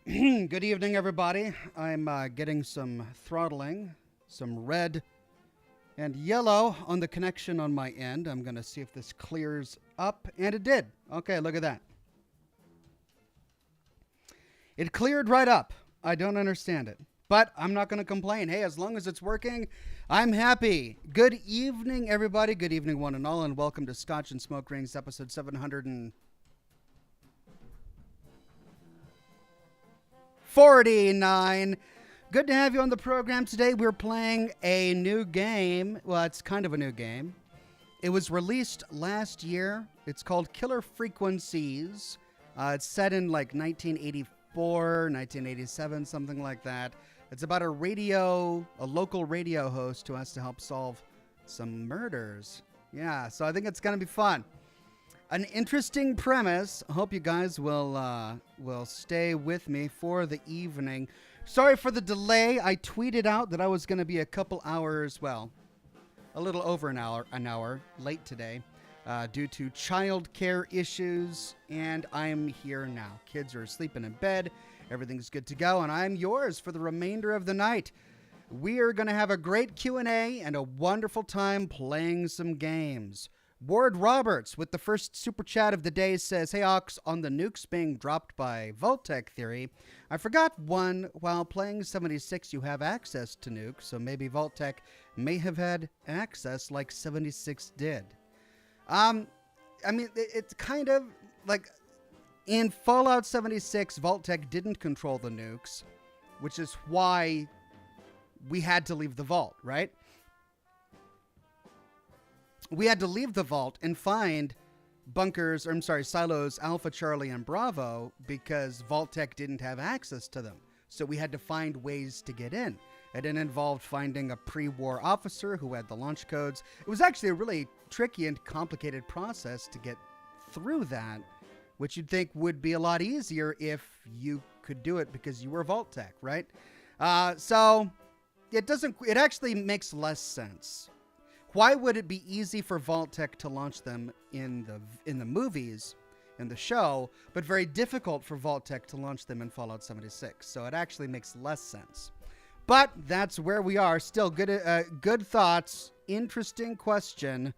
Good evening, everybody. I'm getting some throttling, some red and yellow on the connection on my end. I'm going to see if this clears up, and it did. Okay, look at that. It cleared right up. I don't understand it, but I'm not going to complain. Hey, as long as it's working, I'm happy. Good evening, everybody. Good evening, one and all, and welcome to Scotch and Smoke Rings, episode 749. Good to have you on the program today. We're playing a new game. Well, it's kind of a new game. It was released last year. It's called Killer Frequencies. It's set in like 1984, 1987, something like that. It's about a local radio host who has to help solve some murders. Yeah, so I think it's going to be fun. An interesting premise. I hope you guys will stay with me for the evening. Sorry for the delay. I tweeted out that I was going to be a couple hours, well, a little over an hour late today due to childcare issues, and I'm here now. Kids are sleeping in bed. Everything's good to go, and I'm yours for the remainder of the night. We are going to have a great Q&A and a wonderful time playing some games. Ward Roberts with the first super chat of the day says, "Hey Ox, on the nukes being dropped by Vault-Tec theory, I forgot one, while playing 76 you have access to nukes, so maybe Vault-Tec may have had access like 76 did." It's kind of like in Fallout 76, Vault-Tec didn't control the nukes, which is why we had to leave the vault, right? We had to leave the vault and find silos Alpha, Charlie, and Bravo because Vault-Tec didn't have access to them. So we had to find ways to get in. It involved finding a pre-war officer who had the launch codes. It was actually a really tricky and complicated process to get through that, which you'd think would be a lot easier if you could do it because you were Vault-Tec, right? So it actually makes less sense. Why would it be easy for Vault-Tec to launch them in the movies, in the show, but very difficult for Vault-Tec to launch them in Fallout 76? So it actually makes less sense. But that's where we are. Still good thoughts. Interesting question.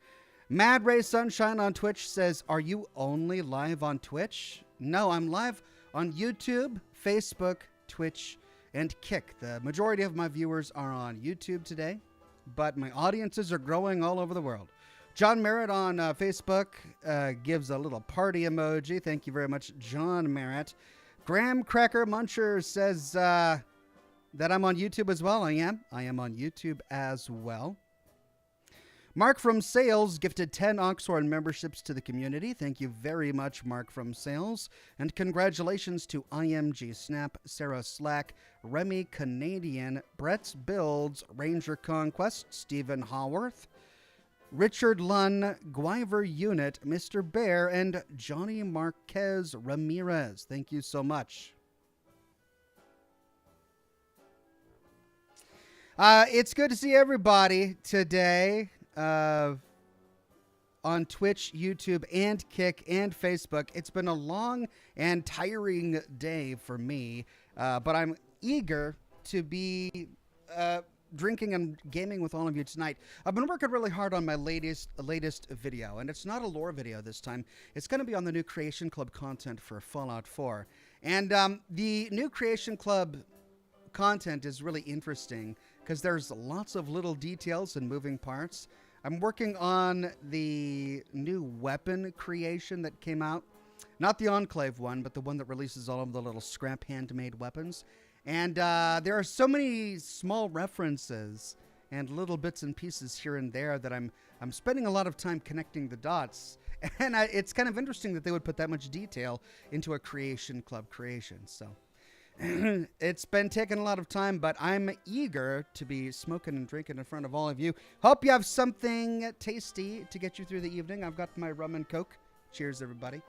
Mad Ray Sunshine on Twitch says, "Are you only live on Twitch?" No, I'm live on YouTube, Facebook, Twitch, and Kick. The majority of my viewers are on YouTube today, but my audiences are growing all over the world. John Merritt on Facebook gives a little party emoji. Thank you very much, John Merritt. Graham Cracker Muncher says that I'm on YouTube as well. I am on YouTube as well. Mark from Sales gifted 10 Oxhorn memberships to the community. Thank you very much, Mark from Sales. And congratulations to IMG Snap, Sarah Slack, Remy Canadian, Brett's Builds, Ranger Conquest, Stephen Haworth, Richard Lunn, Guyver Unit, Mr. Bear, and Johnny Marquez Ramirez. Thank you so much. It's good to see everybody today. On Twitch, YouTube, and Kick, and Facebook. It's been a long and tiring day for me, but I'm eager to be drinking and gaming with all of you tonight. I've been working really hard on my latest video, and it's not a lore video this time. It's going to be on the new Creation Club content for Fallout 4. And the new Creation Club content is really interesting because there's lots of little details and moving parts. I'm working on the new weapon creation that came out. Not the Enclave one, but the one that releases all of the little scrap handmade weapons. And there are so many small references and little bits and pieces here and there that I'm spending a lot of time connecting the dots. And it's kind of interesting that they would put that much detail into a Creation Club creation. So it's been taking a lot of time, but I'm eager to be smoking and drinking in front of all of you. Hope you have something tasty to get you through the evening. I've got my rum and Coke. Cheers, everybody.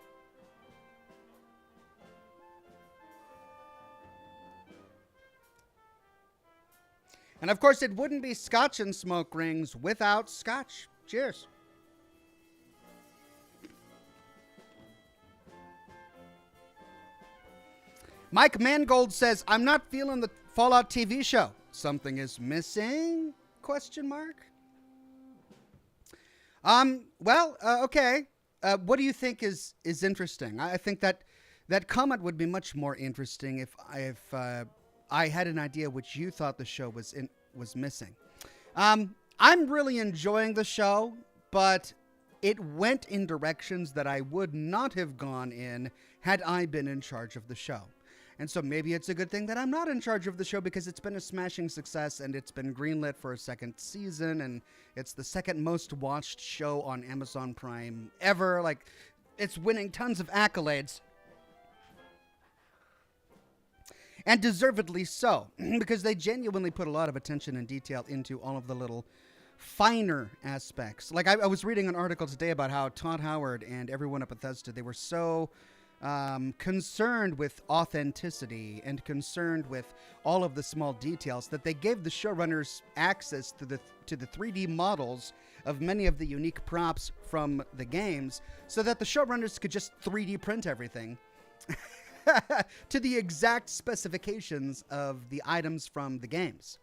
And of course, it wouldn't be Scotch and Smoke Rings without Scotch. Cheers. Mike Mangold says, I'm not feeling the Fallout TV show. Something is missing? Question mark. Okay. What do you think is interesting? I think that comment would be much more interesting if I had an idea which you thought the show was missing. I'm really enjoying the show, but it went in directions that I would not have gone in had I been in charge of the show. And so maybe it's a good thing that I'm not in charge of the show, because it's been a smashing success and it's been greenlit for a second season, and it's the second most watched show on Amazon Prime ever. Like, it's winning tons of accolades. And deservedly so, because they genuinely put a lot of attention and detail into all of the little finer aspects. Like, I was reading an article today about how Todd Howard and everyone at Bethesda, they were so concerned with authenticity and concerned with all of the small details that they gave the showrunners access to the 3D models of many of the unique props from the games, so that the showrunners could just 3D print everything to the exact specifications of the items from the games.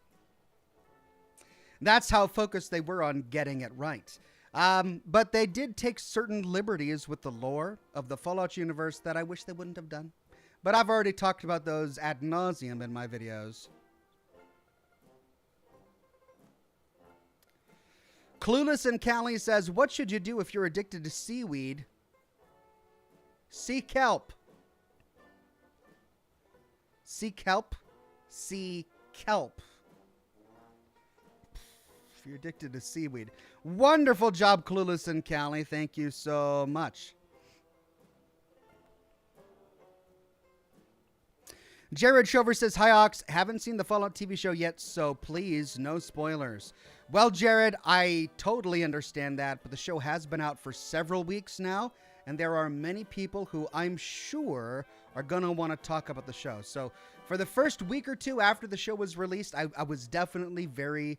That's how focused they were on getting it right. But they did take certain liberties with the lore of the Fallout universe that I wish they wouldn't have done. But I've already talked about those ad nauseum in my videos. Clueless and Callie says, what should you do if you're addicted to seaweed? Sea kelp. Sea kelp? Sea kelp. If you're addicted to seaweed. Wonderful job, Clueless and Callie. Thank you so much. Jared Shover says, hi, Ox. Haven't seen the Fallout TV show yet, so please, no spoilers. Well, Jared, I totally understand that, but the show has been out for several weeks now, and there are many people who I'm sure are going to want to talk about the show. So for the first week or two after the show was released, I was definitely very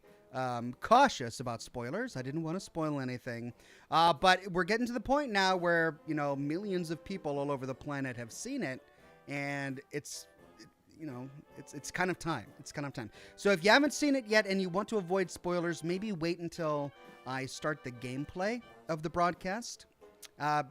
cautious about spoilers. I didn't want to spoil anything. But we're getting to the point now where, millions of people all over the planet have seen it, and it's kind of time. It's kind of time. So if you haven't seen it yet and you want to avoid spoilers, maybe wait until I start the gameplay of the broadcast,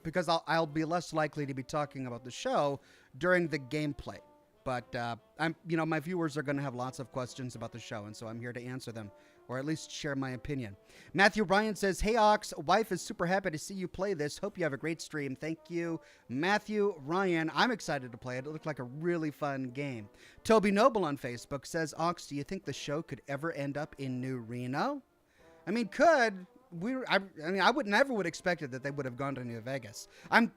because I'll be less likely to be talking about the show during the gameplay. But my viewers are going to have lots of questions about the show, and so I'm here to answer them, or at least share my opinion. Matthew Bryan says, hey, Ox, wife is super happy to see you play this. Hope you have a great stream. Thank you, Matthew Ryan. I'm excited to play it. It looked like a really fun game. Toby Noble on Facebook says, Ox, do you think the show could ever end up in New Reno? I mean, could. I would never would expected that they would have gone to New Vegas. I'm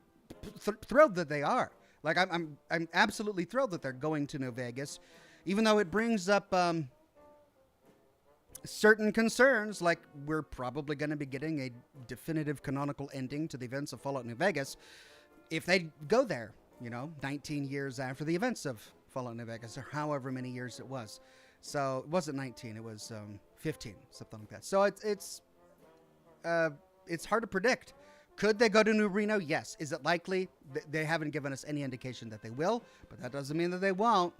thrilled that they are. Like, I'm absolutely thrilled that they're going to New Vegas, even though it brings up certain concerns, like we're probably going to be getting a definitive canonical ending to the events of Fallout New Vegas if they go there, 19 years after the events of Fallout New Vegas, or however many years it was. So it wasn't 19, it was 15, something like that. So it's hard to predict. Could they go to New Reno? Yes. Is it likely? They haven't given us any indication that they will, but that doesn't mean that they won't.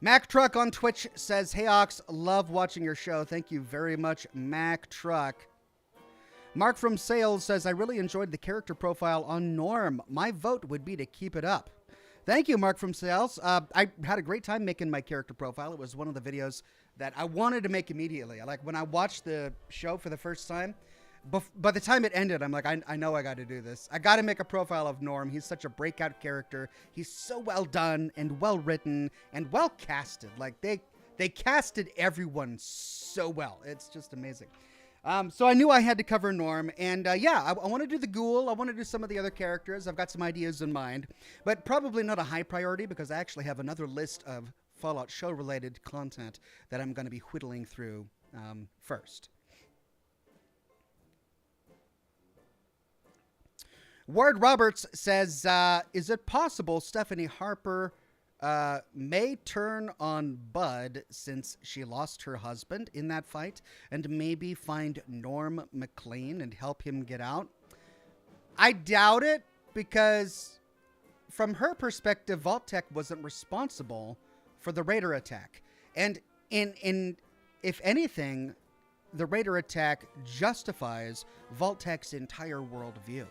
Mac Truck on Twitch says, hey, Ox, love watching your show. Thank you very much, Mac Truck. Mark from Sales says, I really enjoyed the character profile on Norm. My vote would be to keep it up. Thank you, Mark from Sales. I had a great time making my character profile. It was one of the videos that I wanted to make immediately. Like, when I watched the show for the first time, by the time it ended, I'm like, I know I got to do this. I got to make a profile of Norm. He's such a breakout character. He's so well done and well written and well casted. Like, they casted everyone so well. It's just amazing. So I knew I had to cover Norm. And I want to do the Ghoul. I want to do some of the other characters. I've got some ideas in mind, but probably not a high priority, because I actually have another list of Fallout show-related content that I'm going to be whittling through first. Ward Roberts says, is it possible Stephanie Harper may turn on Bud since she lost her husband in that fight, and maybe find Norm MacLean and help him get out? I doubt it, because from her perspective, Vault-Tec wasn't responsible for the Raider attack. And in if anything, the Raider attack justifies Vault-Tec's entire worldview.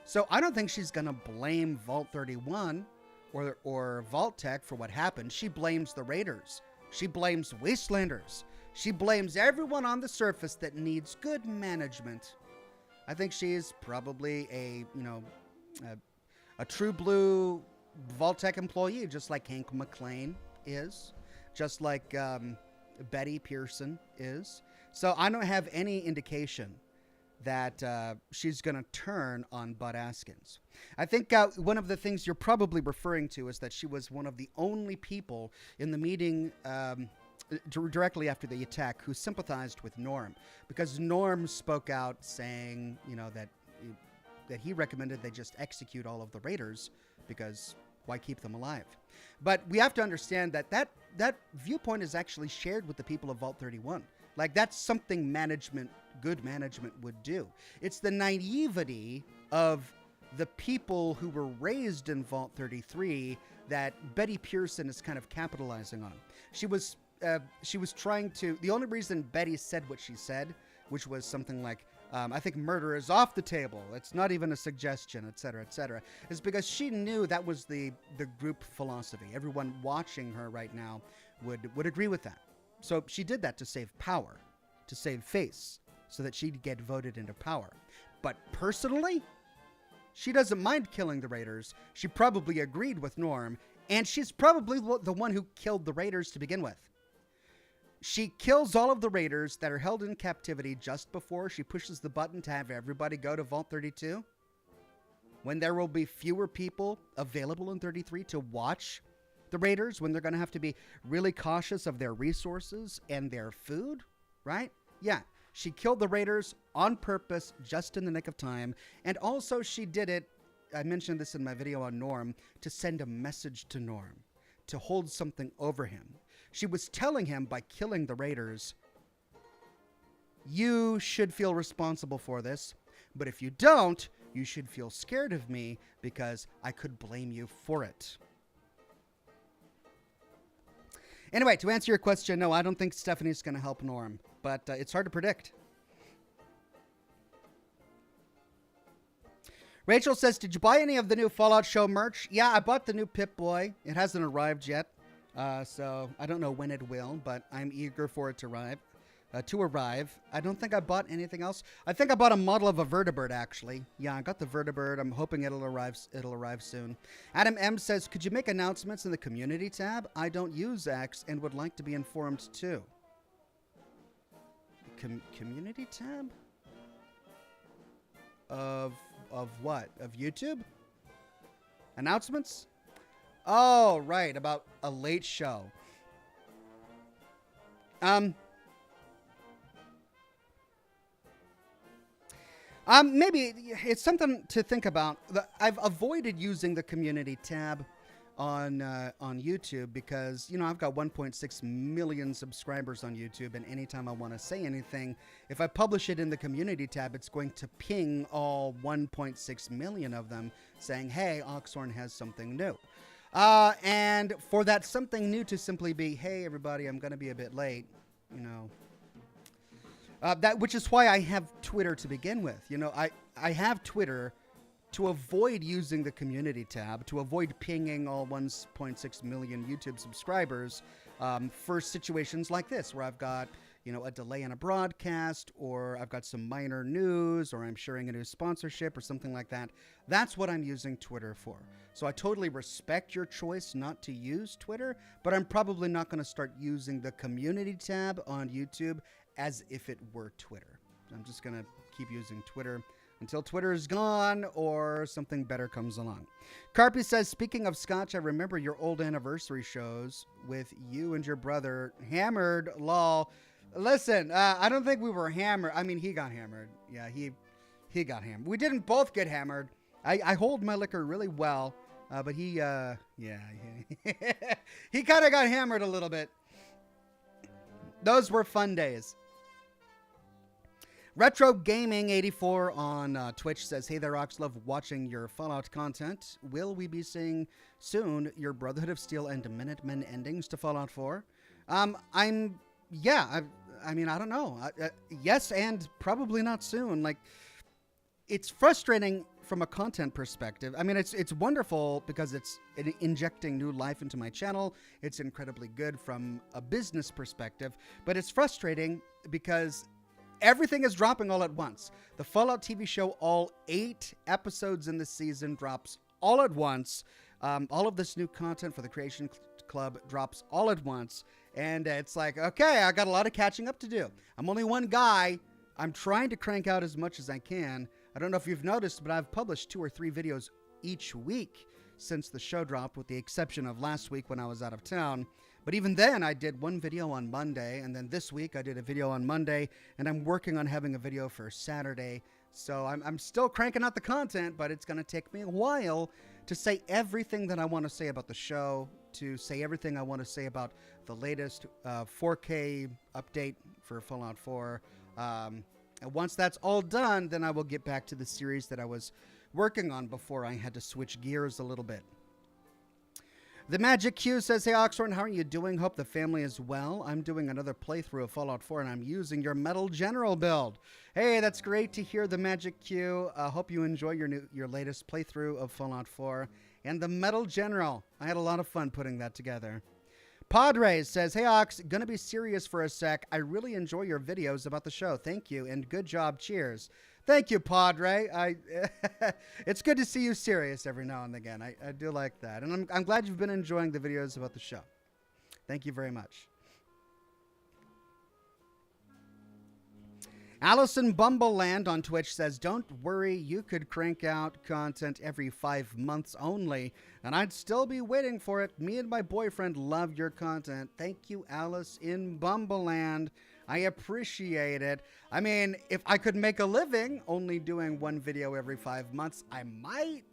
So I don't think she's going to blame Vault 31 or Vault-Tec for what happened. She blames the Raiders. She blames Wastelanders. She blames everyone on the surface that needs good management. I think she's probably a true blue Vault-Tec employee, just like Hank McClain is, just like Betty Pearson is. So I don't have any indication that she's going to turn on Bud Askins. I think one of the things you're probably referring to is that she was one of the only people in the meeting directly after the attack who sympathized with Norm, because Norm spoke out saying, that he recommended they just execute all of the Raiders because why keep them alive? But we have to understand that viewpoint is actually shared with the people of Vault 31. Like, that's something good management would do. It's the naivety of the people who were raised in Vault 33 that Betty Pearson is kind of capitalizing on. She was trying to, the only reason Betty said what she said, which was something like, I think murder is off the table, it's not even a suggestion, etc., is because she knew that was the group philosophy. Everyone watching her right now would agree with that. So she did that to save power, to save face, so that she'd get voted into power. But personally, she doesn't mind killing the Raiders. She probably agreed with Norm, and she's probably the one who killed the Raiders to begin with. She kills all of the Raiders that are held in captivity just before she pushes the button to have everybody go to Vault 32, when there will be fewer people available in 33 to watch the Raiders, when they're going to have to be really cautious of their resources and their food, right? Yeah, she killed the Raiders on purpose, just in the nick of time. And also she did it, I mentioned this in my video on Norm, to send a message to Norm, to hold something over him. She was telling him, by killing the Raiders, you should feel responsible for this, but if you don't, you should feel scared of me because I could blame you for it. Anyway, to answer your question, no, I don't think Stephanie's going to help Norm, but it's hard to predict. Rachel says, did you buy any of the new Fallout Show merch? Yeah, I bought the new Pip-Boy. It hasn't arrived yet, so I don't know when it will, but I'm eager for it to arrive. I don't think I bought anything else. I think I bought a model of a vertibird, actually. Yeah, I got the vertibird. I'm hoping it'll arrive soon. Adam M says, could you make announcements in the community tab? I don't use X and would like to be informed too. Community tab? Of what? Of YouTube? Announcements? Oh, right, about a late show. Maybe it's something to think about. I've avoided using the community tab on YouTube because, I've got 1.6 million subscribers on YouTube, and anytime I want to say anything, if I publish it in the community tab, it's going to ping all 1.6 million of them saying, hey, Oxhorn has something new. And for that something new to simply be, hey, everybody, I'm going to be a bit late, which is why I have Twitter to begin with. I have Twitter to avoid using the community tab, to avoid pinging all 1.6 million YouTube subscribers for situations like this, where I've got, a delay in a broadcast, or I've got some minor news, or I'm sharing a new sponsorship or something like that. That's what I'm using Twitter for. So I totally respect your choice not to use Twitter, but I'm probably not going to start using the community tab on YouTube as if it were Twitter. I'm just going to keep using Twitter until Twitter is gone or something better comes along. Carpy says, speaking of Scotch, I remember your old anniversary shows with you and your brother. Hammered, lol. Listen, I don't think we were hammered. I mean, he got hammered. Yeah, he got hammered. We didn't both get hammered. I hold my liquor really well, but he kind of got hammered a little bit. Those were fun days. Retro Gaming 84 on Twitch says, "Hey there, Ox. Love watching your Fallout content. Will we be seeing soon your Brotherhood of Steel and Minutemen endings to Fallout 4?" I mean, I don't know. Yes, and probably not soon. Like, it's frustrating from a content perspective. I mean, it's wonderful because it's injecting new life into my channel. It's incredibly good from a business perspective, but it's frustrating because everything is dropping all at once. The Fallout TV show, all 8 episodes in the season, drops all at once. All of this new content for the Creation Club drops all at once. And it's like, okay, I got a lot of catching up to do. I'm only one guy. I'm trying to crank out as much as I can. I don't know if you've noticed, but I've published 2 or 3 videos each week since the show dropped, with the exception of last week when I was out of town. But even then, I did 1 video on Monday, and then this week I did a video on Monday, and I'm working on having a video for Saturday. So I'm still cranking out the content, but it's going to take me a while to say everything that I want to say about the show, to say everything I want to say about the latest 4K update for Fallout 4. And once that's all done, then I will get back to the series that I was working on before I had to switch gears a little bit. The Magic Q says, "Hey Oxhorn, how are you doing? Hope the family is well. I'm doing another playthrough of Fallout 4 and I'm using your Metal General build." Hey, that's great to hear, the Magic Q. Hope you enjoy your latest playthrough of Fallout 4 and the Metal General. I had a lot of fun putting that together. Padres says, "Hey Ox, gonna be serious for a sec. I really enjoy your videos about the show. Thank you and good job. Cheers." Thank you, Padre. It's good to see you serious every now and again. I do like that. And I'm glad you've been enjoying the videos about the show. Thank you very much. Allison Bumbleland on Twitch says, "Don't worry, you could crank out content every 5 months only, and I'd still be waiting for it. Me and my boyfriend love your content." Thank you, Alice in Bumbleland. I appreciate it. I mean, if I could make a living only doing 1 video every 5 months, I might.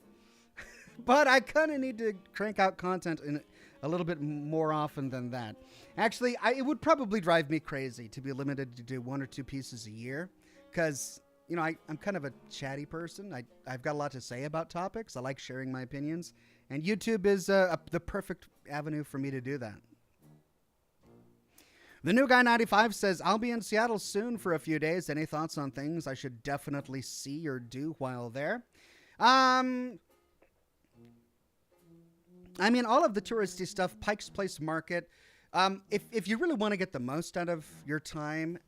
But I kind of need to crank out content in a little bit more often than that. Actually, it would probably drive me crazy to be limited to do 1 or 2 pieces a year. Because, you know, I'm kind of a chatty person. I've got a lot to say about topics. I like sharing my opinions. And YouTube is the perfect avenue for me to do that. The New Guy 95 says, "I'll be in Seattle soon for a few days. Any thoughts on things I should definitely see or do while there?" I mean, all of the touristy stuff, Pike's Place Market. If you really want to get the most out of your time,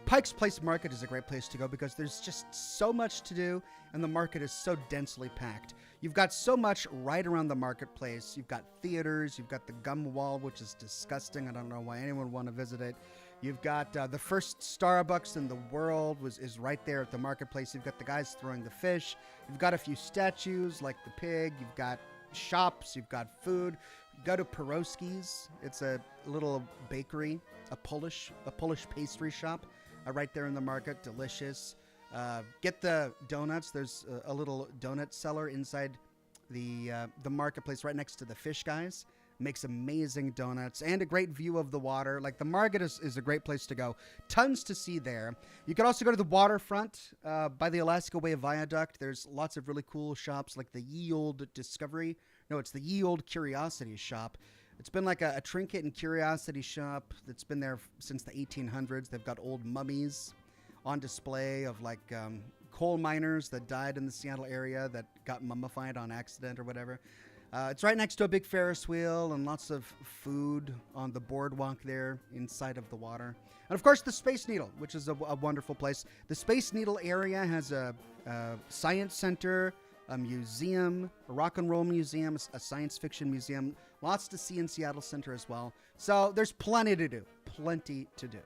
Pike's Place Market is a great place to go because there's just so much to do and the market is so densely packed. You've got so much right around the marketplace. You've got theaters. You've got the gum wall, which is disgusting. I don't know why anyone would want to visit it. You've got the first Starbucks in the world is right there at the marketplace. You've got the guys throwing the fish. You've got a few statues like the pig. You've got shops. You've got food. You go to Pieroski's. It's a little bakery, a Polish pastry shop right there in the market. Delicious. Get the donuts. There's a little donut seller inside the marketplace right next to the fish guys. Makes amazing donuts and a great view of the water. Like, the market is a great place to go. Tons to see there. You could also go to the waterfront by the Alaska Way Viaduct. There's lots of really cool shops like the Ye Olde Discovery. No, it's the Ye Olde Curiosity Shop. It's been like a trinket and curiosity shop that's been there since the 1800s. They've got old mummies on display of like coal miners that died in the Seattle area that got mummified on accident or whatever. It's right next to a big Ferris wheel and lots of food on the boardwalk there inside of the water. And of course, the Space Needle, which is a wonderful place. The Space Needle area has a science center, a museum, a rock and roll museum, a science fiction museum. Lots to see in Seattle Center as well. So there's plenty to do. Plenty to do.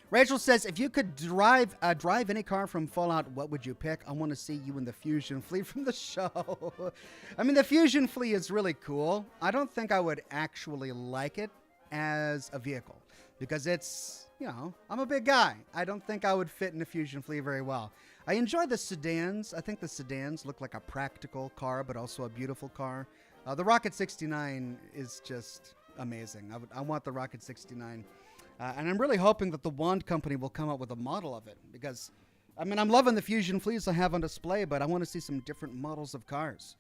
Rachel says, "If you could drive any car from Fallout, what would you pick? I want to see you in the Fusion Flea from the show." I mean, the Fusion Flea is really cool. I don't think I would actually like it as a vehicle because it's, you know, I'm a big guy. I don't think I would fit in a Fusion Flea very well. I enjoy the sedans. I think the sedans look like a practical car, but also a beautiful car. The Rocket 69 is just amazing. I want the Rocket 69. And I'm really hoping that the Wand Company will come up with a model of it because, I mean, I'm loving the Fusion fleas I have on display, but I want to see some different models of cars.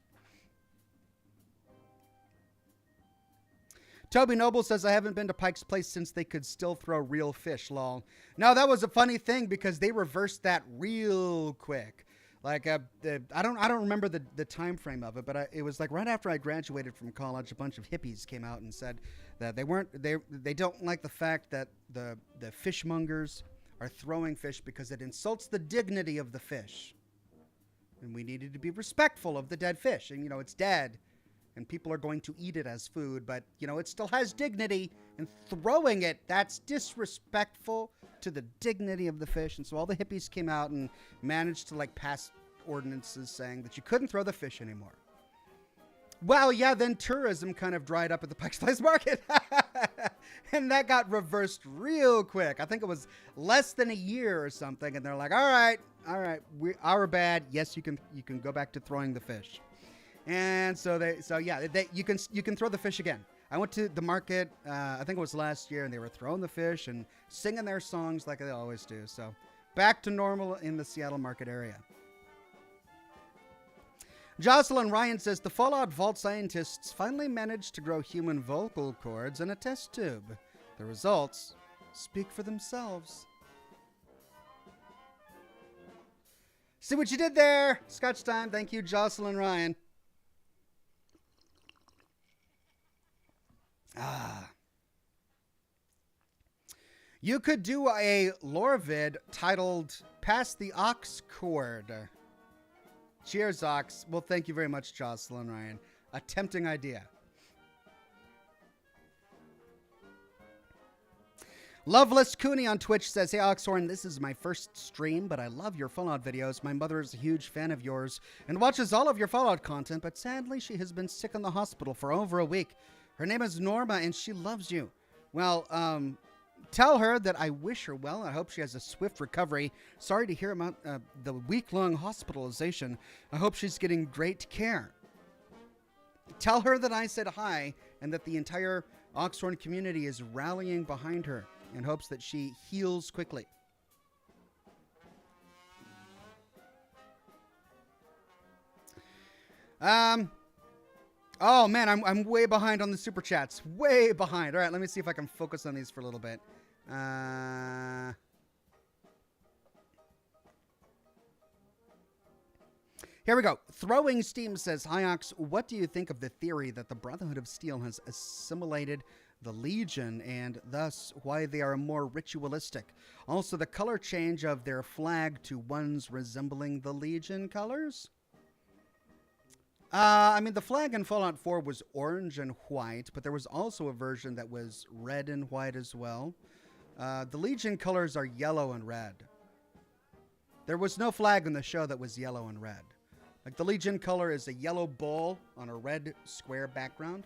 Toby Noble says, I haven't been to Pike's Place since they could still throw real fish, lol. Now, that was a funny thing because they reversed that real quick. Like, I don't remember the time frame of it, but it was like right after I graduated from college, a bunch of hippies came out and said that they don't like the fact that the fishmongers are throwing fish because it insults the dignity of the fish. And we needed to be respectful of the dead fish. And, it's dead. And people are going to eat it as food, but, it still has dignity, and throwing it, that's disrespectful to the dignity of the fish. And so all the hippies came out and managed to, pass ordinances saying that you couldn't throw the fish anymore. Well, yeah, then tourism kind of dried up at the Pike's Place Market. And that got reversed real quick. I think it was less than a year or something, and they're like, all right, our bad. Yes, you can go back to throwing the fish. And so you can throw the fish again. I went to the market, I think it was last year, and they were throwing the fish and singing their songs like they always do. So back to normal in the Seattle market area. Jocelyn Ryan says the Fallout Vault scientists finally managed to grow human vocal cords in a test tube. The results speak for themselves. See what you did there? Scotch time. Thank you, Jocelyn Ryan. You could do a lore vid titled Pass the Ox Cord. Cheers, Ox. Well, thank you very much, Jocelyn Ryan. A tempting idea. Loveless Cooney on Twitch says, hey, Oxhorn, this is my first stream, but I love your Fallout videos. My mother is a huge fan of yours and watches all of your Fallout content, but sadly she has been sick in the hospital for over a week. Her name is Norma, and she loves you. Well, tell her that I wish her well. I hope she has a swift recovery. Sorry to hear about the week-long hospitalization. I hope she's getting great care. Tell her that I said hi and that the entire Oxhorn community is rallying behind her in hopes that she heals quickly. Oh, man, I'm way behind on the Super Chats. Way behind. All right, let me see if I can focus on these for a little bit. Here we go. Throwing Steam says, hi, Ox, what do you think of the theory that the Brotherhood of Steel has assimilated the Legion and thus why they are more ritualistic? Also, the color change of their flag to ones resembling the Legion colors? The flag in Fallout 4 was orange and white, but there was also a version that was red and white as well. The Legion colors are yellow and red. There was no flag in the show that was yellow and red. Like, the Legion color is a yellow bull on a red square background.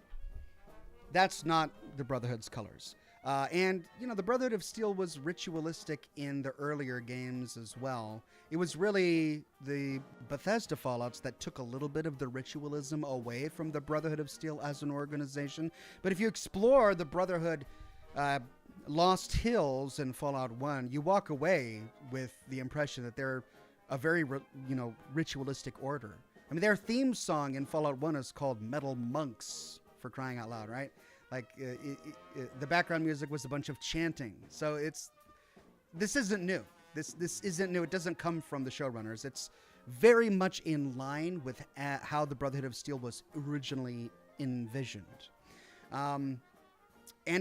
That's not the Brotherhood's colors. The Brotherhood of Steel was ritualistic in the earlier games as well. It was really the Bethesda Fallouts that took a little bit of the ritualism away from the Brotherhood of Steel as an organization. But if you explore the Brotherhood Lost Hills in Fallout 1, you walk away with the impression that they're a very, ritualistic order. I mean, their theme song in Fallout 1 is called Metal Monks, for crying out loud, right? Like, the background music was a bunch of chanting. So this isn't new. This isn't new. It doesn't come from the showrunners. It's very much in line with how the Brotherhood of Steel was originally envisioned. And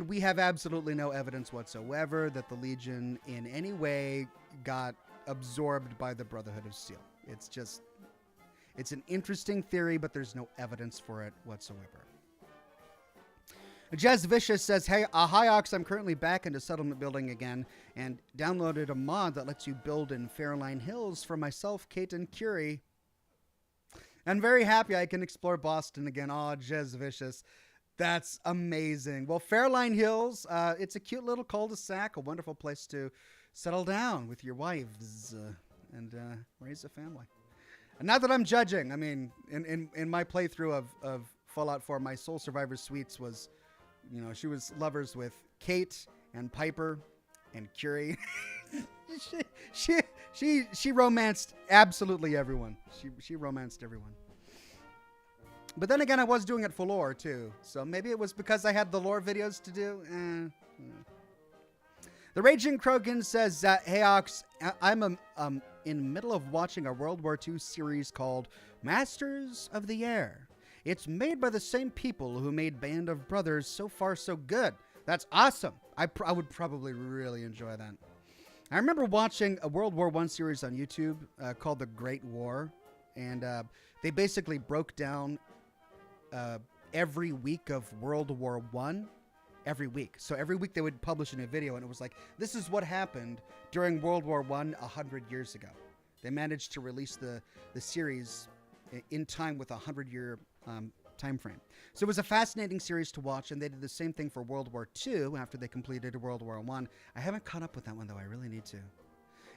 we have absolutely no evidence whatsoever that the Legion in any way got absorbed by the Brotherhood of Steel. It's an interesting theory, but there's no evidence for it whatsoever. Jez Vicious says, hey, hi, Ox, I'm currently back into settlement building again and downloaded a mod that lets you build in Fairline Hills for myself, Kate, and Curie. I'm very happy I can explore Boston again. Oh, Jez Vicious. That's amazing. Well, Fairline Hills, it's a cute little cul-de-sac, a wonderful place to settle down with your wives and raise a family. And not that I'm judging. I mean, in my playthrough of Fallout 4, my Soul Survivor Suites was, she was lovers with Kate and Piper and Curie. she romanced absolutely everyone. She romanced everyone. But then again, I was doing it for lore too, so maybe it was because I had the lore videos to do. The Raging Krogan says, "Hey Ox, I'm in the middle of watching a World War II series called Masters of the Air. It's made by the same people who made Band of Brothers. So far, so good. That's awesome. I would probably really enjoy that." I remember watching a World War I series on YouTube called The Great War, and they basically broke down every week of World War I, every week. So every week they would publish a new video, and it was like, this is what happened during World War I 100 years ago. They managed to release the series in time with a 100-year time frame. So it was a fascinating series to watch, and they did the same thing for World War II after they completed World War I. I haven't caught up with that one, though. I really need to.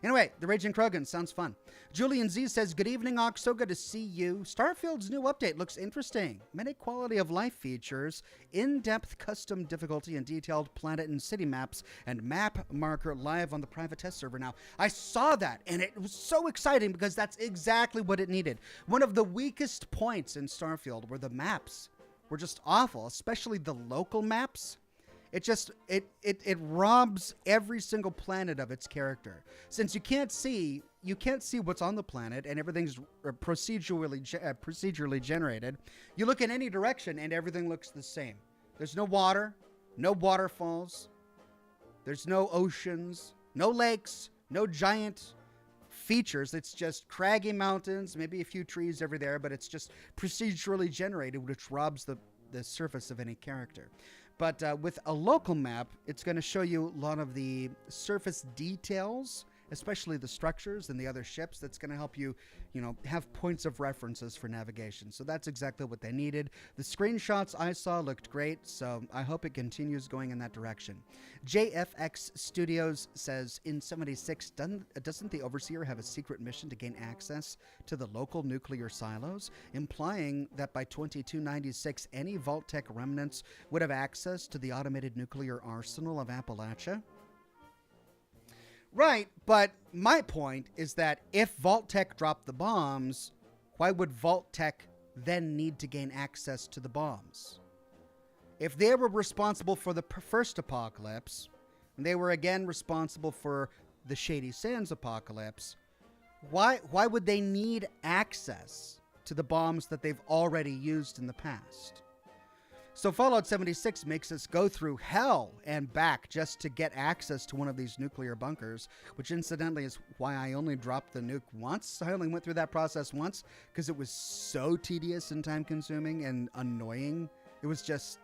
Anyway, The Raging Krogan sounds fun. Julian Z says, "Good evening, Ox. So good to see you. Starfield's new update looks interesting. Many quality of life features, in-depth custom difficulty and detailed planet and city maps, and map marker live on the private test server now." I saw that, and it was so exciting because that's exactly what it needed. One of the weakest points in Starfield were the maps were just awful, especially the local maps. It robs every single planet of its character. Since you can't see what's on the planet, and everything's procedurally generated. You look in any direction and everything looks the same. There's no water, no waterfalls, there's no oceans, no lakes, no giant features. It's just craggy mountains, maybe a few trees over there, but it's just procedurally generated, which robs the surface of any character. But with a local map, it's going to show you a lot of the surface details, especially the structures and the other ships. That's going to help you, have points of references for navigation. So that's exactly what they needed. The screenshots I saw looked great, so I hope it continues going in that direction. JFX Studios says, in 76, doesn't the Overseer have a secret mission to gain access to the local nuclear silos, implying that by 2296, any Vault-Tec remnants would have access to the automated nuclear arsenal of Appalachia? Right, but my point is that if Vault-Tec dropped the bombs, why would Vault-Tec then need to gain access to the bombs? If they were responsible for the first apocalypse, and they were again responsible for the Shady Sands apocalypse, why would they need access to the bombs that they've already used in the past? So Fallout 76 makes us go through hell and back just to get access to one of these nuclear bunkers, which incidentally is why I only dropped the nuke once. I only went through that process once because it was so tedious and time-consuming and annoying. It was just,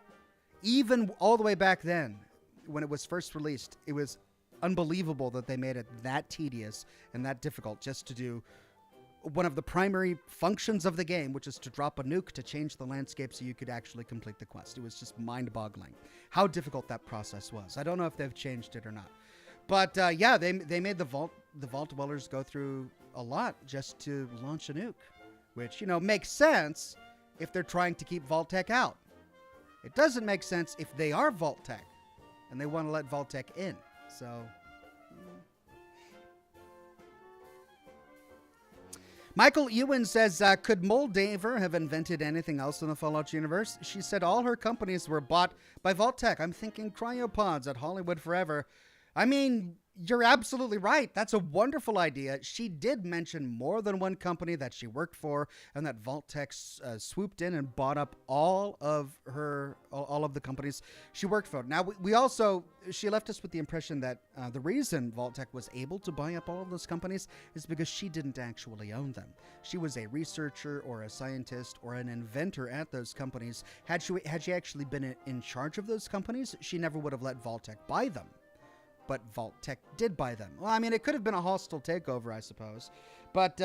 even all the way back then, when it was first released, it was unbelievable that they made it that tedious and that difficult just to do one of the primary functions of the game, which is to drop a nuke to change the landscape so you could actually complete the quest. It was just mind-boggling how difficult that process was. I don't know if they've changed it or not. But yeah, they made the Vault Dwellers go through a lot just to launch a nuke, which, makes sense if they're trying to keep Vault-Tec out. It doesn't make sense if they are Vault-Tec and they want to let Vault-Tec in. So Michael Ewan says, could Moldaver have invented anything else in the Fallout universe? She said all her companies were bought by Vault-Tec. I'm thinking cryopods at Hollywood Forever. I mean, you're absolutely right. That's a wonderful idea. She did mention more than one company that she worked for, and that Vault-Tec swooped in and bought up all of the companies she worked for. Now, she left us with the impression that the reason Vault-Tec was able to buy up all of those companies is because she didn't actually own them. She was a researcher or a scientist or an inventor at those companies. Had she actually been in charge of those companies, she never would have let Vault-Tec buy them. But Vault-Tec did buy them. Well, I mean, it could have been a hostile takeover, I suppose. But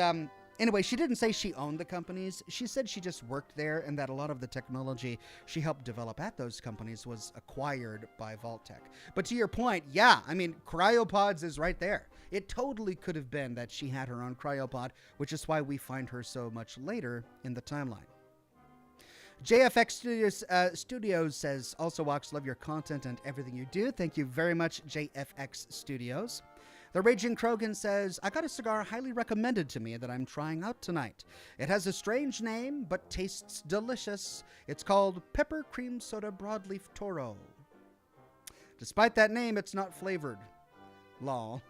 anyway, she didn't say she owned the companies. She said she just worked there and that a lot of the technology she helped develop at those companies was acquired by Vault-Tec. But to your point, yeah, I mean, cryopods is right there. It totally could have been that she had her own cryopod, which is why we find her so much later in the timeline. JFX Studios says, also, Wax, love your content and everything you do. Thank you very much, JFX Studios. The Raging Krogan says, I got a cigar highly recommended to me that I'm trying out tonight. It has a strange name, but tastes delicious. It's called Pepper Cream Soda Broadleaf Toro. Despite that name, it's not flavored. Lol.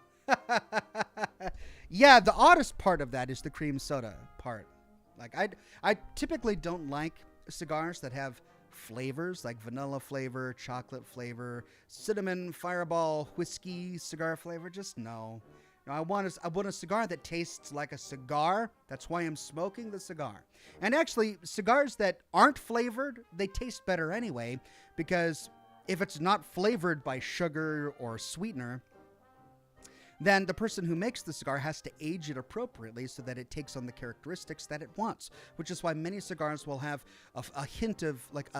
Yeah, the oddest part of that is the cream soda part. Like, I typically don't like cigars that have flavors, like vanilla flavor, chocolate flavor, cinnamon, fireball, whiskey, cigar flavor. Just no. I want a cigar that tastes like a cigar. That's why I'm smoking the cigar. And actually, cigars that aren't flavored, they taste better anyway, because if it's not flavored by sugar or sweetener, then the person who makes the cigar has to age it appropriately so that it takes on the characteristics that it wants, which is why many cigars will have a hint of like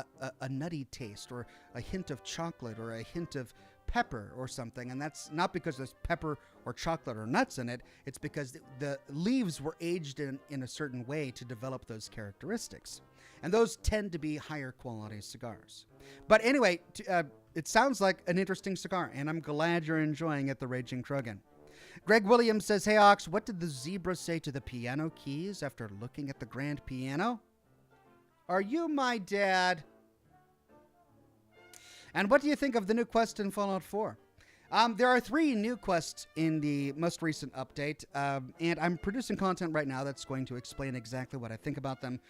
a nutty taste, or a hint of chocolate, or a hint of pepper or something. And that's not because there's pepper or chocolate or nuts in it. It's because the leaves were aged in a certain way to develop those characteristics. And those tend to be higher quality cigars. But anyway, it sounds like an interesting cigar, and I'm glad you're enjoying it, the Raging Krogan. Greg Williams says, hey, Ox, what did the zebra say to the piano keys after looking at the grand piano? Are you my dad? And what do you think of the new quest in Fallout 4? There are 3 new quests in the most recent update, and I'm producing content right now that's going to explain exactly what I think about them.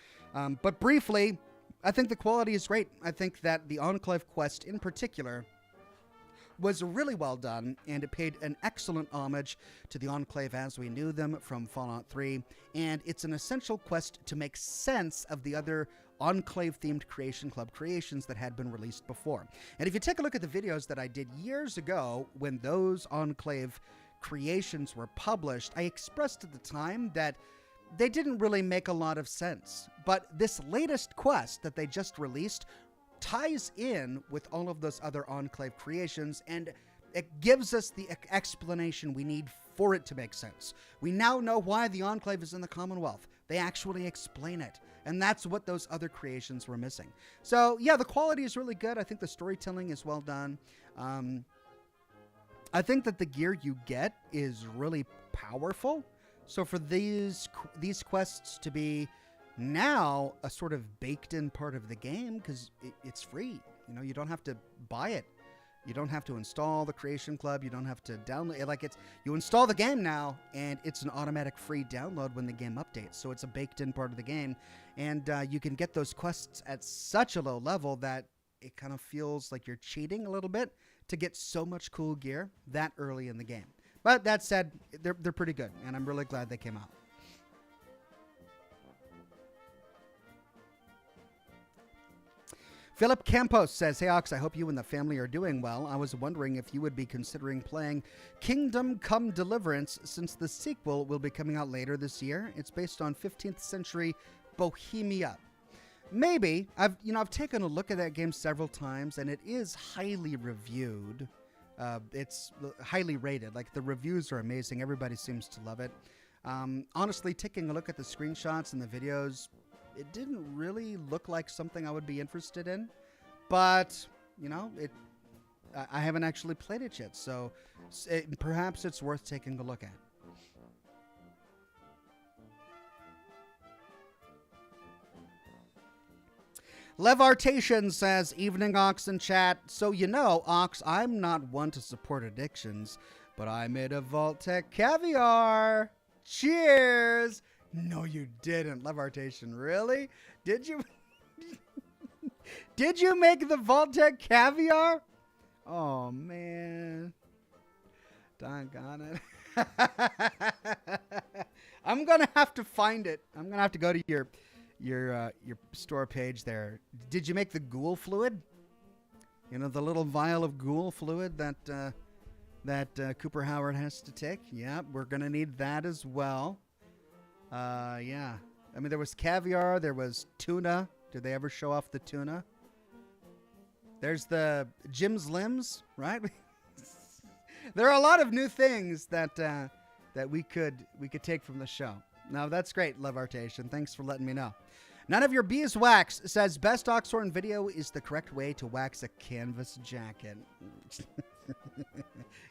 But briefly, I think the quality is great. I think that the Enclave quest in particular was really well done, and it paid an excellent homage to the Enclave as we knew them from Fallout 3, and it's an essential quest to make sense of the other Enclave-themed Creation Club creations that had been released before. And if you take a look at the videos that I did years ago when those Enclave creations were published, I expressed at the time that they didn't really make a lot of sense. But this latest quest that they just released ties in with all of those other Enclave creations, and it gives us the explanation we need for it to make sense. We now know why the Enclave is in the Commonwealth. They actually explain it, and that's what those other creations were missing. So yeah, the quality is really good. I think the storytelling is well done. I think that the gear you get is really powerful. So for these quests to be now a sort of baked-in part of the game, because it's free. You know, you don't have to buy it. You don't have to install the Creation Club. You don't have to download it. Like, you install the game now, and it's an automatic free download when the game updates. So it's a baked-in part of the game, and you can get those quests at such a low level that it kind of feels like you're cheating a little bit to get so much cool gear that early in the game. But that said, they're pretty good, and I'm really glad they came out. Philip Campos says, hey, Ox, I hope you and the family are doing well. I was wondering if you would be considering playing Kingdom Come Deliverance, since the sequel will be coming out later this year. It's based on 15th century Bohemia. Maybe. I've taken a look at that game several times, and it is highly reviewed. It's highly rated. Like, the reviews are amazing. Everybody seems to love it. Honestly, taking a look at the screenshots and the videos, it didn't really look like something I would be interested in, but I haven't actually played it yet, so perhaps it's worth taking a look at. Levartation says, evening, Ox and chat. So Ox, I'm not one to support addictions, but I made a Vault-Tec caviar. Cheers! No, you didn't, Levartation. Really? Did you? Did you make the Vault-Tec caviar? Oh, man. Doggone it. I'm going to have to find it. I'm going to have to go to your store page there. Did you make the ghoul fluid? The little vial of ghoul fluid that Cooper Howard has to take? Yeah, we're going to need that as well. Yeah. I mean, there was caviar. There was tuna. Did they ever show off the tuna? There's the Jim's Limbs, right? There are a lot of new things that we could take from the show. Now, that's great, Levartation. Thanks for letting me know. None of your beeswax says best Oxhorn video is the correct way to wax a canvas jacket.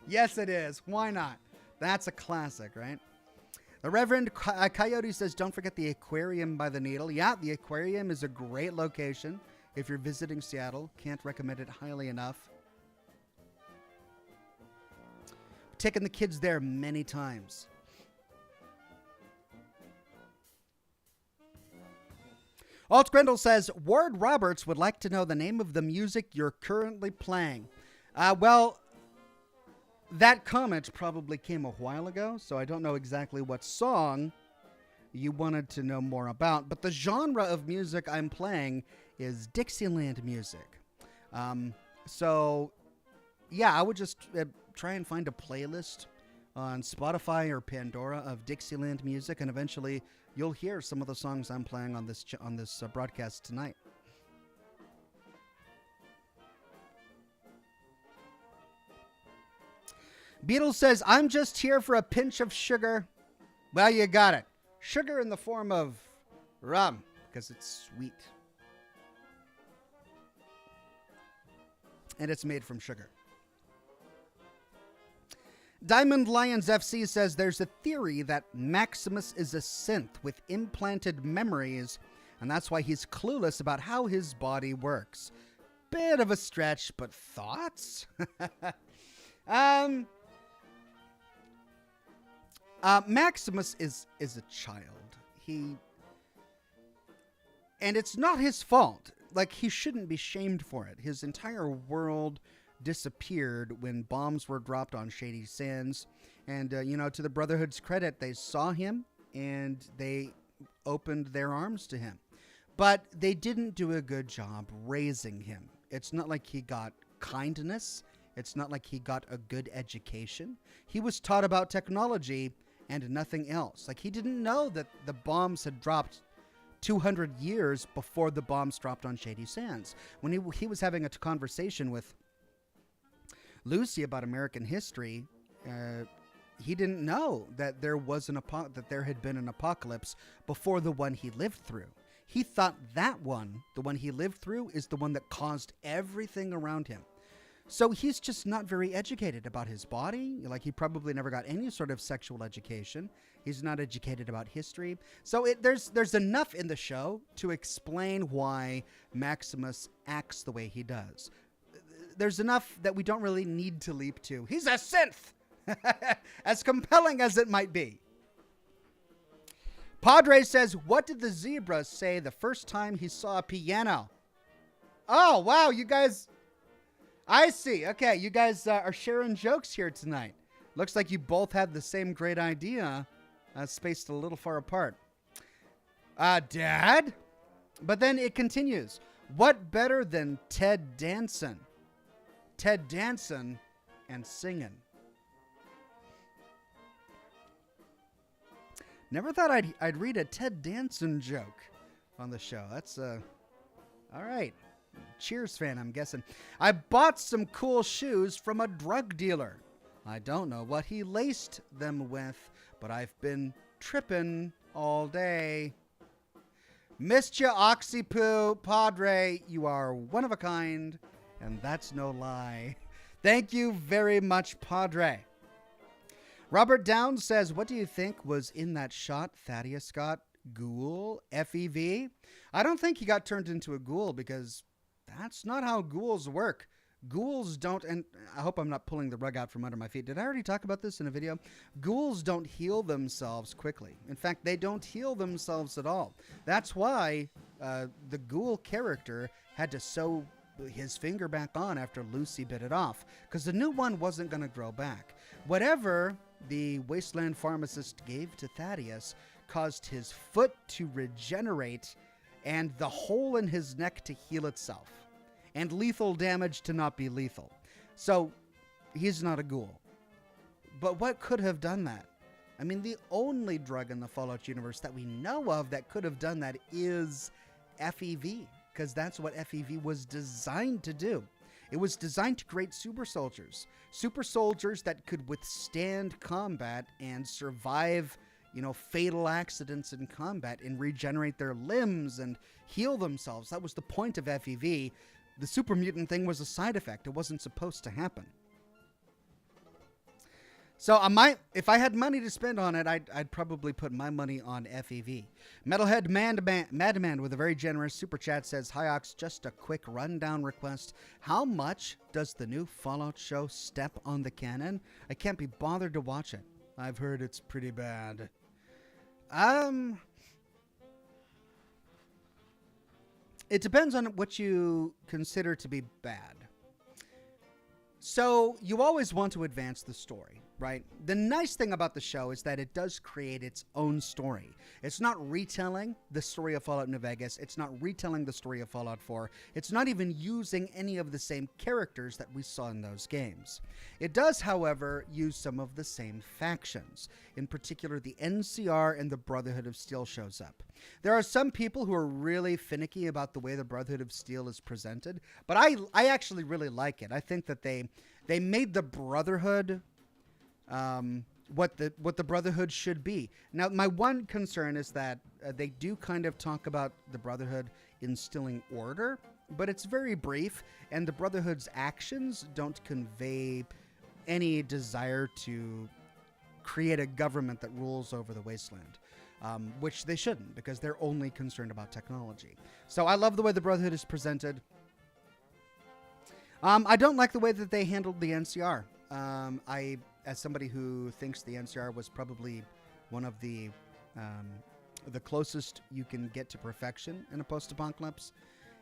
Yes, it is. Why not? That's a classic, right? The Reverend Coyote says, don't forget the aquarium by the Needle. Yeah, the aquarium is a great location. If you're visiting Seattle, can't recommend it highly enough. Taken the kids there many times. Alt Grendel says, Ward Roberts would like to know the name of the music you're currently playing. Well, that comment probably came a while ago, so I don't know exactly what song you wanted to know more about. But the genre of music I'm playing is Dixieland music. So, yeah, I would just try and find a playlist on Spotify or Pandora of Dixieland music, and eventually you'll hear some of the songs I'm playing on this broadcast tonight. Beetle says, I'm just here for a pinch of sugar. Well, you got it. Sugar in the form of rum, because it's sweet. And it's made from sugar. Diamond Lions FC says there's a theory that Maximus is a synth with implanted memories, and that's why he's clueless about how his body works. Bit of a stretch, but thoughts? Maximus is a child. And it's not his fault. Like, he shouldn't be shamed for it. His entire world disappeared when bombs were dropped on Shady Sands. And, to the Brotherhood's credit, they saw him and they opened their arms to him. But they didn't do a good job raising him. It's not like he got kindness. It's not like he got a good education. He was taught about technology and nothing else. Like, he didn't know that the bombs had dropped 200 years before the bombs dropped on Shady Sands. When he was having a conversation with Lucy about American history, he didn't know that there had been an apocalypse before the one he lived through. He thought that one, the one he lived through, is the one that caused everything around him. So he's just not very educated about his body. Like, he probably never got any sort of sexual education. He's not educated about history. So there's enough in the show to explain why Maximus acts the way he does. There's enough that we don't really need to leap to. He's a synth! As compelling as it might be. Padre says, what did the zebra say the first time he saw a piano? Oh, wow, you guys... I see. Okay, you guys are sharing jokes here tonight. Looks like you both had the same great idea, spaced a little far apart. Dad? But then it continues. What better than Ted Danson? Ted Danson and singing. Never thought I'd read a Ted Danson joke on the show. That's all right. Cheers fan, I'm guessing. I bought some cool shoes from a drug dealer. I don't know what he laced them with, but I've been tripping all day. Missed ya, Oxypoo. Padre, you are one of a kind, and that's no lie. Thank you very much, Padre. Robert Downs says, what do you think was in that shot, Thaddeus Scott? Ghoul? FEV? I don't think he got turned into a ghoul, because that's not how ghouls work. Ghouls don't, and I hope I'm not pulling the rug out from under my feet. Did I already talk about this in a video? Ghouls don't heal themselves quickly. In fact, they don't heal themselves at all. That's why the ghoul character had to sew his finger back on after Lucy bit it off, because the new one wasn't going to grow back. Whatever the wasteland pharmacist gave to Thaddeus caused his foot to regenerate and the hole in his neck to heal itself, and lethal damage to not be lethal. So he's not a ghoul. But what could have done that? I mean, the only drug in the Fallout universe that we know of that could have done that is FEV, because that's what FEV was designed to do. It was designed to create super soldiers that could withstand combat and survive fatal accidents in combat and regenerate their limbs and heal themselves. That was the point of FEV. The super mutant thing was a side effect. It wasn't supposed to happen. So if I had money to spend on it, I'd probably put my money on FEV. Metalhead Madman with a very generous super chat says, "Hi Ox, just a quick rundown request. How much does the new Fallout show step on the canon? I can't be bothered to watch it. I've heard it's pretty bad." It depends on what you consider to be bad. So you always want to advance the story, right? The nice thing about the show is that it does create its own story. It's not retelling the story of Fallout New Vegas. It's not retelling the story of Fallout 4. It's not even using any of the same characters that we saw in those games. It does, however, use some of the same factions. In particular, the NCR and the Brotherhood of Steel shows up. There are some people who are really finicky about the way the Brotherhood of Steel is presented, but I actually really like it. I think that they made the Brotherhood what the Brotherhood should be. Now, my one concern is that they do kind of talk about the Brotherhood instilling order, but it's very brief, and the Brotherhood's actions don't convey any desire to create a government that rules over the wasteland, which they shouldn't, because they're only concerned about technology. So I love the way the Brotherhood is presented. I don't like the way that they handled the NCR. As somebody who thinks the NCR was probably one of the closest you can get to perfection in a post-apocalypse,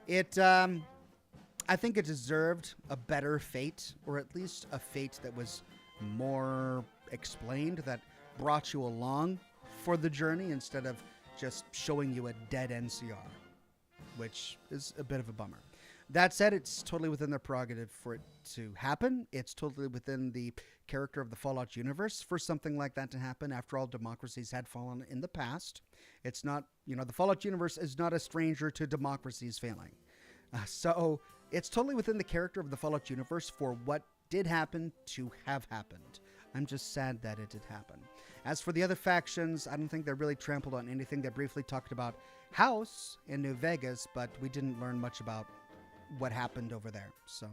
I think it deserved a better fate, or at least a fate that was more explained, that brought you along for the journey instead of just showing you a dead NCR, which is a bit of a bummer. That said, it's totally within their prerogative for it to happen. It's totally within the character of the Fallout universe for something like that to happen. After all, democracies had fallen in the past. It's not, the Fallout universe is not a stranger to democracies failing. So it's totally within the character of the Fallout universe for what did happen to have happened. I'm just sad that it did happen. As for the other factions, I don't think they really trampled on anything. They briefly talked about House in New Vegas, but we didn't learn much about what happened over there. So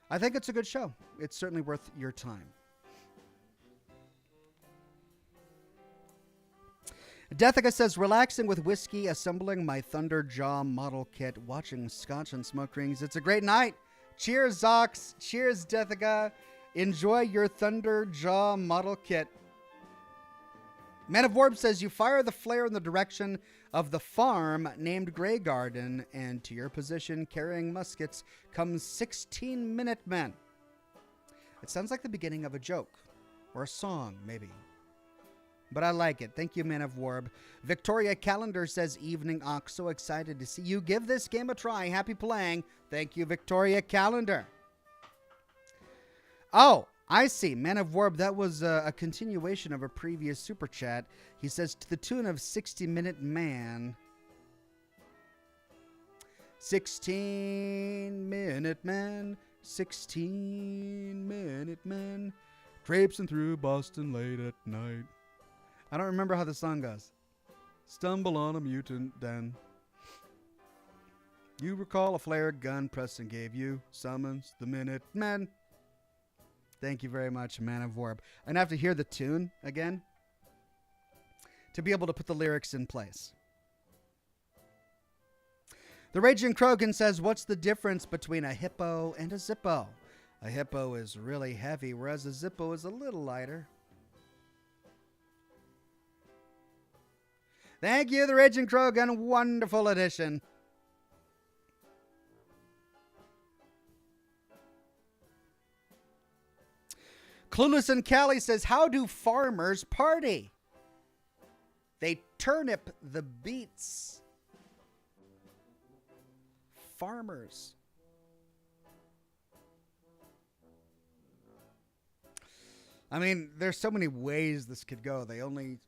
I think it's a good show. It's certainly worth your time. Deathica says, "Relaxing with whiskey, assembling my Thunder Jaw model kit, watching Scotch and smoke rings. It's a great night. Cheers, Zox. Cheers, Deathica. Enjoy your Thunder Jaw model kit." Man of Warp says, "You fire the flare in the direction of the farm named Grey Garden, and to your position, carrying muskets, comes 16 Minutemen." It sounds like the beginning of a joke, or a song, maybe. But I like it. Thank you, Man of Warb. Victoria Calendar says, "Evening, Ox. So excited to see you give this game a try. Happy playing." Thank you, Victoria Calendar. Oh, I see. Man of Warb, that was a continuation of a previous super chat. He says, to the tune of 60-Minute Man. 16-Minute Man, 16-Minute Man, traipsing through Boston late at night. I don't remember how the song goes. Stumble on a mutant den. You recall a flared gun Preston gave you. Summons the Minute Men. Thank you very much, Man of Warp. I'd have to hear the tune again to be able to put the lyrics in place. The Raging Krogan says, "What's the difference between a hippo and a Zippo?" A hippo is really heavy, whereas a Zippo is a little lighter. Thank you, the Raging Krogan. Wonderful addition. Clueless and Callie says, "How do farmers party?" They turnip the beets. Farmers. I mean, there's so many ways this could go. They only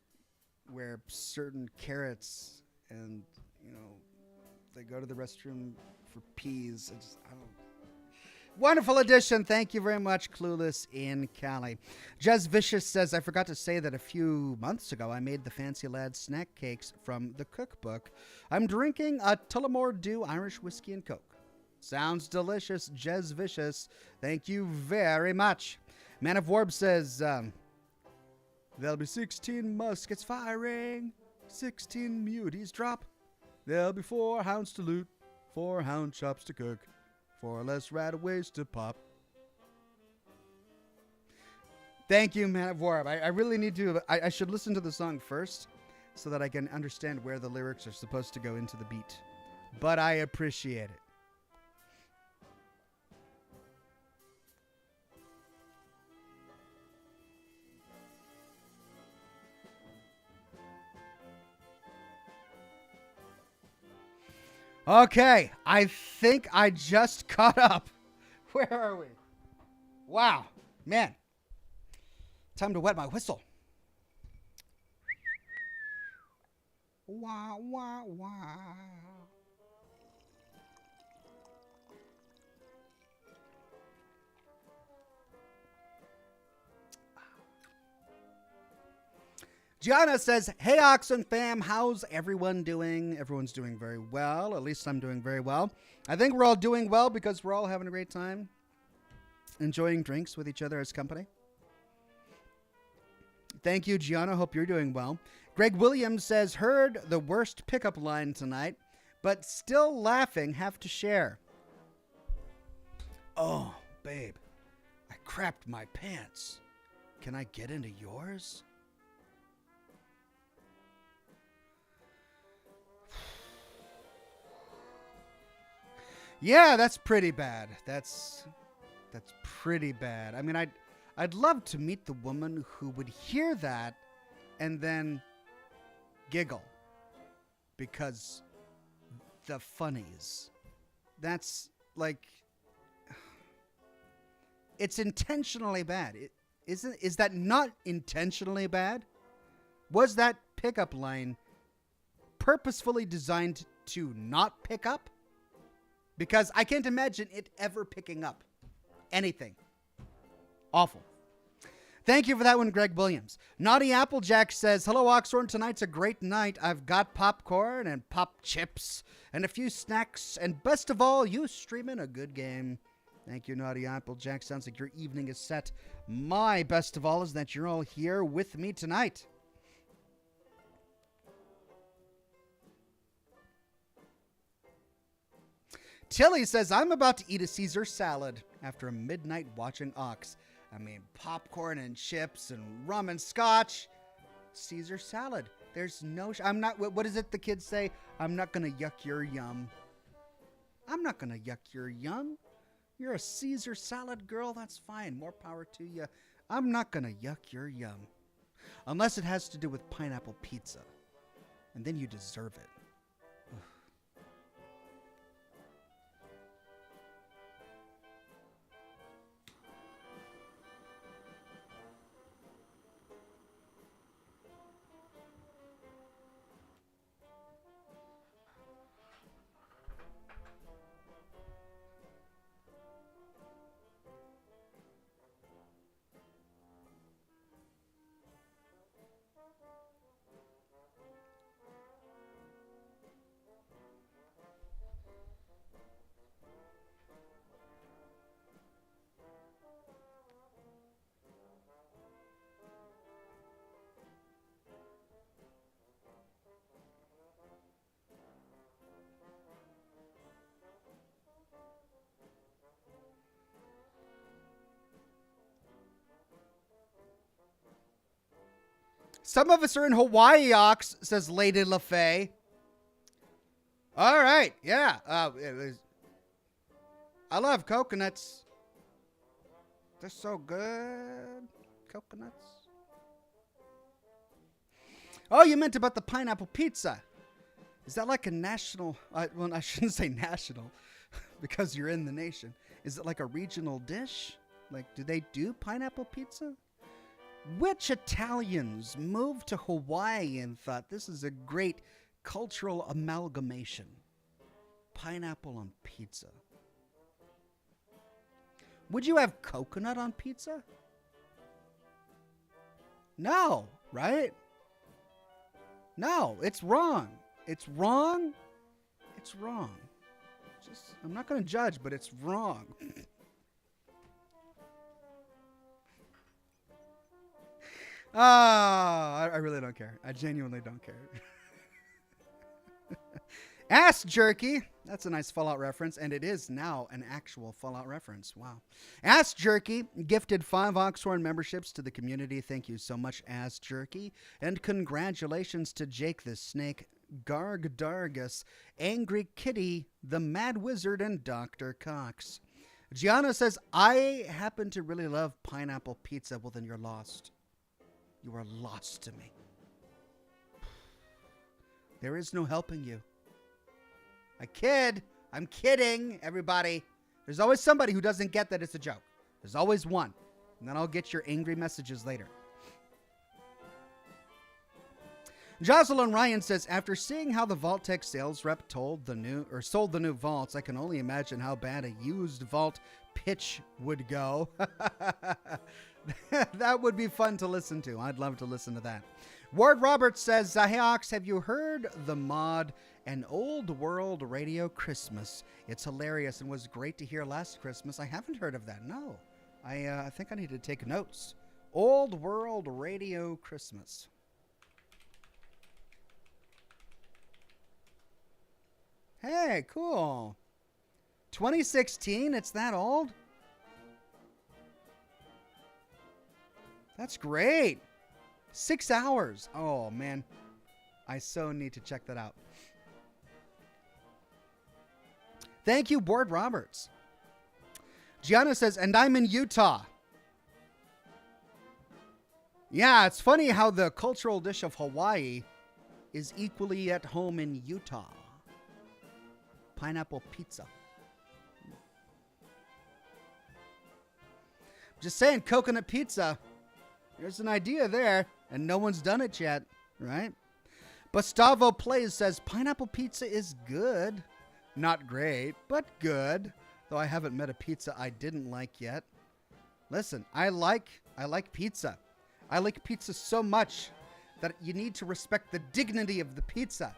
wear certain carrots, and, they go to the restroom for peas. Wonderful addition. Thank you very much, Clueless in Cali. Jez Vicious says, I forgot to say that a few months ago I made the Fancy Lad snack cakes from the cookbook. I'm drinking a Tullamore Dew Irish whiskey and Coke. Sounds delicious, Jez Vicious. Thank you very much. Man of Warb says, there'll be 16 muskets firing, 16 muties drop. There'll be 4 hounds to loot, 4 hound chops to cook, 4 less rataways to pop. Thank you, Man of Warb. I really need to, I should listen to the song first so that I can understand where the lyrics are supposed to go into the beat. But I appreciate it. Okay, I think I just caught up. Where are we? Wow, man. Time to wet my whistle. Wah, wah, wah. Gianna says, hey, Oxhorn fam, how's everyone doing? Everyone's doing very well. At least I'm doing very well. I think we're all doing well because we're all having a great time enjoying drinks with each other as company. Thank you, Gianna. Hope you're doing well. Greg Williams says, heard the worst pickup line tonight, but still laughing, have to share. Oh, babe, I crapped my pants. Can I get into yours? Yeah, that's pretty bad. That's pretty bad. I mean, I'd love to meet the woman who would hear that and then giggle because the funnies. That's like, it's intentionally bad. Is that not intentionally bad? Was that pickup line purposefully designed to not pick up? Because I can't imagine it ever picking up anything. Awful. Thank you for that one, Greg Williams. Naughty Applejack says, hello, Oxhorn. Tonight's a great night. I've got popcorn and pop chips and a few snacks. And best of all, you streaming a good game. Thank you, Naughty Applejack. Sounds like your evening is set. My best of all is that you're all here with me tonight. Tilly says, I'm about to eat a Caesar salad after a midnight watching Ox. I mean, popcorn and chips and rum and scotch. Caesar salad. There's no... I'm not... What is it the kids say? I'm not going to yuck your yum. I'm not going to yuck your yum. You're a Caesar salad girl. That's fine. More power to you. I'm not going to yuck your yum. Unless it has to do with pineapple pizza. And then you deserve it. Some of us are in Hawaii, Ox, says Lady LaFay. All right, yeah. I love coconuts. They're so good. Coconuts. Oh, you meant about the pineapple pizza. Is that like a national... well, I shouldn't say national because you're in the nation. Is it like a regional dish? Like, do they do pineapple pizza? Which Italians moved to Hawaii and thought this is a great cultural amalgamation? Pineapple on pizza. Would you have coconut on pizza? No, right? No, it's wrong. It's wrong. It's wrong. I'm not going to judge, but it's wrong. I really don't care. I genuinely don't care. Ass jerky. That's a nice Fallout reference, and it is now an actual Fallout reference. Wow. Ass Jerky gifted 5 Oxhorn memberships to the community. Thank you so much, Ass Jerky. And congratulations to Jake the Snake, Garg Dargus, Angry Kitty, the Mad Wizard, and Dr. Cox. Gianna says, I happen to really love pineapple pizza. Well, then you're lost. You are lost to me. There is no helping you. I kid. I'm kidding, everybody. There's always somebody who doesn't get that it's a joke. There's always one. And then I'll get your angry messages later. Jocelyn Ryan says, after seeing how the Vault-Tec sales rep sold the new vaults, I can only imagine how bad a used vault pitch would go. That would be fun to listen to. I'd love to listen to that. Ward Roberts says, hey Ox, have you heard the mod An Old World Radio Christmas? It's hilarious and was great to hear last Christmas. I haven't heard of that. No. I think I need to take notes. Old World Radio Christmas. Hey, cool. 2016? It's that old? That's great. 6 hours. Oh, man. I so need to check that out. Thank you, Ward Roberts. Gianna says, and I'm in Utah. Yeah, it's funny how the cultural dish of Hawaii is equally at home in Utah. Pineapple pizza. Just saying, coconut pizza. There's an idea there, and no one's done it yet, right? Gustavo Plays says, pineapple pizza is good. Not great, but good. Though I haven't met a pizza I didn't like yet. Listen, I like pizza. I like pizza so much that you need to respect the dignity of the pizza.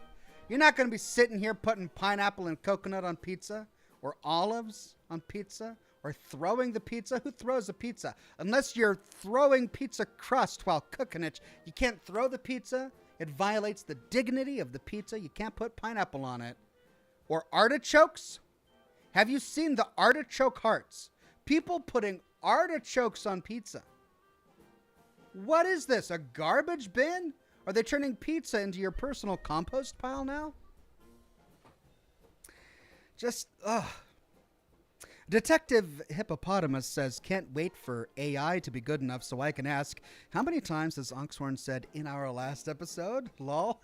You're not going to be sitting here putting pineapple and coconut on pizza, or olives on pizza, or throwing the pizza. Who throws a pizza? Unless you're throwing pizza crust while cooking it, you can't throw the pizza. It violates the dignity of the pizza. You can't put pineapple on it. Or artichokes. Have you seen the artichoke hearts? People putting artichokes on pizza. What is this? A garbage bin? Are they turning pizza into your personal compost pile now? Just, ugh. Detective Hippopotamus says, can't wait for AI to be good enough so I can ask, how many times has Oxhorn said in our last episode? Lol.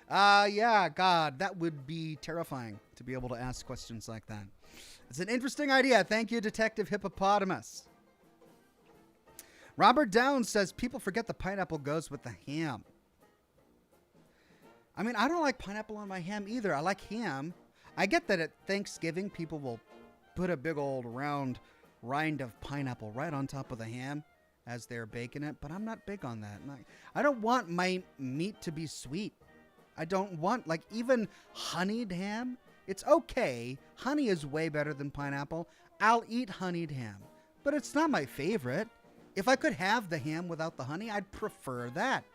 Yeah, God, that would be terrifying to be able to ask questions like that. It's an interesting idea. Thank you, Detective Hippopotamus. Robert Downs says, people forget the pineapple goes with the ham. I mean, I don't like pineapple on my ham either. I like ham. I get that at Thanksgiving, people will put a big old round rind of pineapple right on top of the ham as they're baking it, but I'm not big on that. I don't want my meat to be sweet. I don't want, like, even honeyed ham. It's okay. Honey is way better than pineapple. I'll eat honeyed ham, but it's not my favorite. If I could have the ham without the honey, I'd prefer that.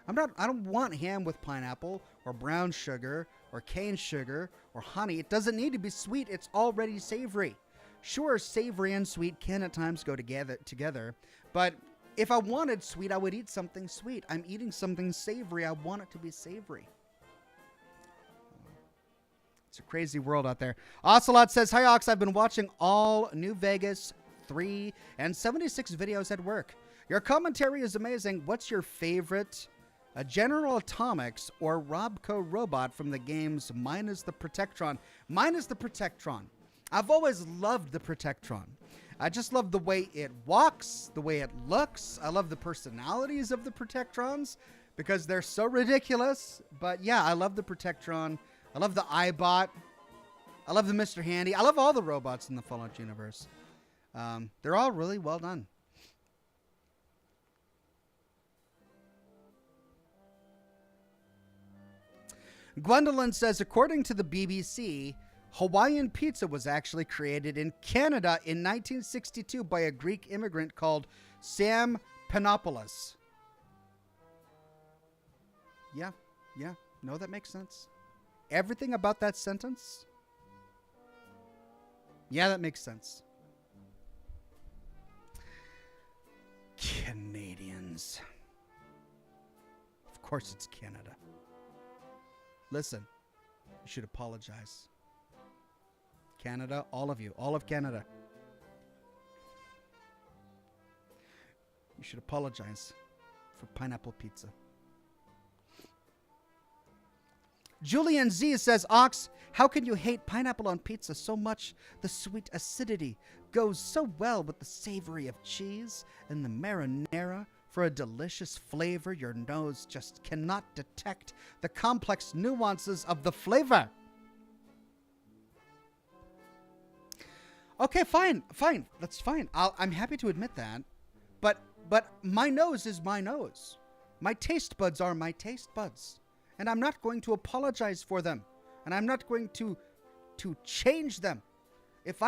I don't want ham with pineapple or brown sugar or cane sugar or honey. It doesn't need to be sweet. It's already savory. Sure, savory and sweet can at times go together, but if I wanted sweet, I would eat something sweet. I'm eating something savory. I want it to be savory. It's a crazy world out there. Ocelot says, hi, Ox. I've been watching all New Vegas 3 and 76 videos at work. Your commentary is amazing. What's your favorite General Atomics or Robco robot from the games minus the Protectron? Minus the Protectron. I've always loved the Protectron. I just love the way it walks, the way it looks. I love the personalities of the Protectrons because they're so ridiculous. But yeah, I love the Protectron. I love the iBot. I love the Mr. Handy. I love all the robots in the Fallout universe. They're all really well done. Gwendolyn says, according to the BBC, Hawaiian pizza was actually created in Canada in 1962 by a Greek immigrant called Sam Panopoulos. Yeah. No, that makes sense. Everything about that sentence? Yeah, that makes sense. Canadians. Of course it's Canada. Listen, you should apologize. Canada, all of you, all of Canada. You should apologize for pineapple pizza. Julian Z says, Ox, how can you hate pineapple on pizza so much? The sweet acidity goes so well with the savory of cheese and the marinara. For a delicious flavor, your nose just cannot detect the complex nuances of the flavor. Okay, fine. That's fine. I'm happy to admit that. But my nose is my nose. My taste buds are my taste buds. And I'm not going to apologize for them. And I'm not going to change them. If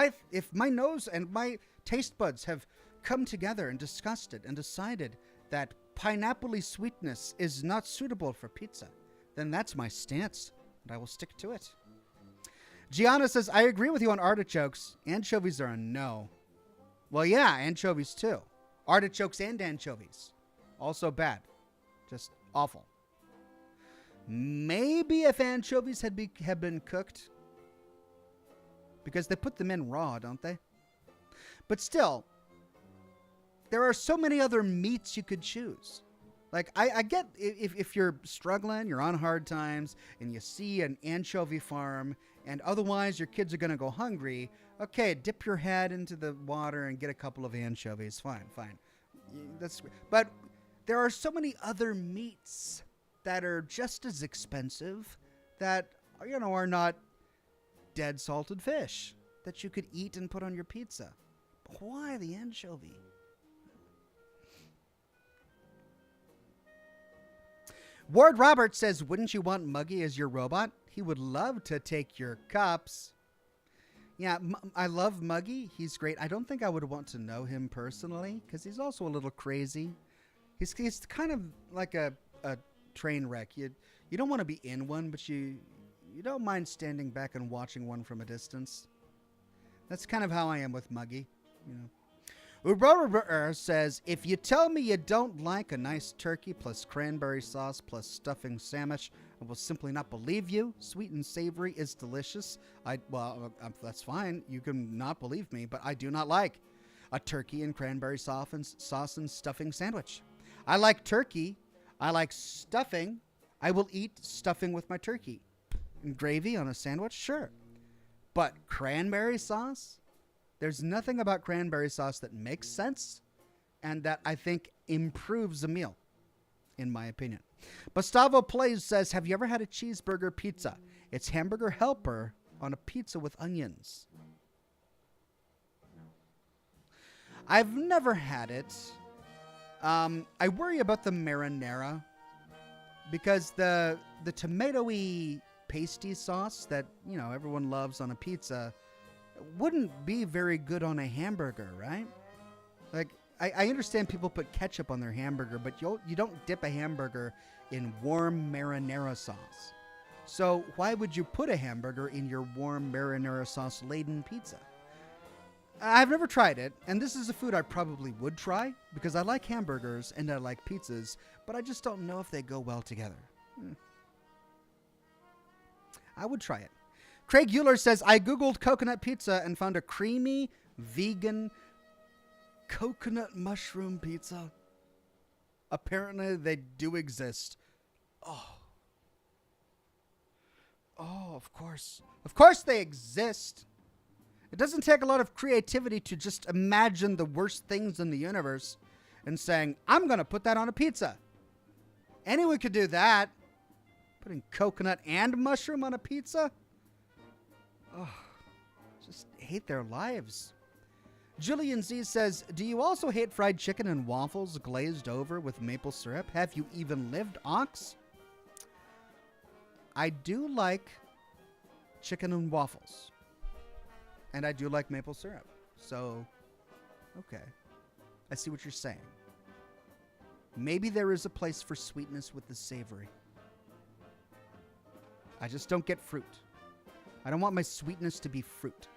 my nose and my taste buds have come together and discussed it and decided that pineapple-y sweetness is not suitable for pizza, then that's my stance, and I will stick to it. Gianna says, I agree with you on artichokes. Anchovies are a no. Well, yeah, anchovies too. Artichokes and anchovies. Also bad. Just awful. Maybe if anchovies had been cooked, because they put them in raw, don't they? But still, there are so many other meats you could choose. Like, I get if you're struggling, you're on hard times, and you see an anchovy farm, and otherwise your kids are going to go hungry, okay, dip your head into the water and get a couple of anchovies. Fine. But there are so many other meats that are just as expensive that, are not dead salted fish that you could eat and put on your pizza. But why the anchovy? Ward Roberts says, wouldn't you want Muggy as your robot? He would love to take your cups. Yeah, I love Muggy. He's great. I don't think I would want to know him personally because he's also a little crazy. He's kind of like a train wreck. You don't want to be in one, but you don't mind standing back and watching one from a distance. That's kind of how I am with Muggy. Uber says, if you tell me you don't like a nice turkey plus cranberry sauce plus stuffing sandwich, I will simply not believe you. Sweet and savory is delicious. That's fine. You can not believe me, but I do not like a turkey and cranberry sauce and stuffing sandwich. I like turkey. I like stuffing. I will eat stuffing with my turkey. And gravy on a sandwich? Sure. But cranberry sauce? There's nothing about cranberry sauce that makes sense and that I think improves a meal, in my opinion. Gustavo Plays says, have you ever had a cheeseburger pizza? It's hamburger helper on a pizza with onions. I've never had it. I worry about the marinara because the tomatoey pasty sauce that, everyone loves on a pizza wouldn't be very good on a hamburger, right? Like, I understand people put ketchup on their hamburger, but you don't dip a hamburger in warm marinara sauce. So why would you put a hamburger in your warm marinara sauce laden pizza? I've never tried it, and this is a food I probably would try because I like hamburgers and I like pizzas, but I just don't know if they go well together. I would try it. Craig Euler says, I Googled coconut pizza and found a creamy, vegan, coconut mushroom pizza. Apparently, they do exist. Oh, of course. Of course they exist. It doesn't take a lot of creativity to just imagine the worst things in the universe and saying, I'm going to put that on a pizza. Anyone could do that. Putting coconut and mushroom on a pizza? Oh, just hate their lives. Julian Z says, do you also hate fried chicken and waffles glazed over with maple syrup? Have you even lived, Ox? I do like chicken and waffles. And I do like maple syrup. So, okay. I see what you're saying. Maybe there is a place for sweetness with the savory. I just don't get fruit. I don't want my sweetness to be fruit.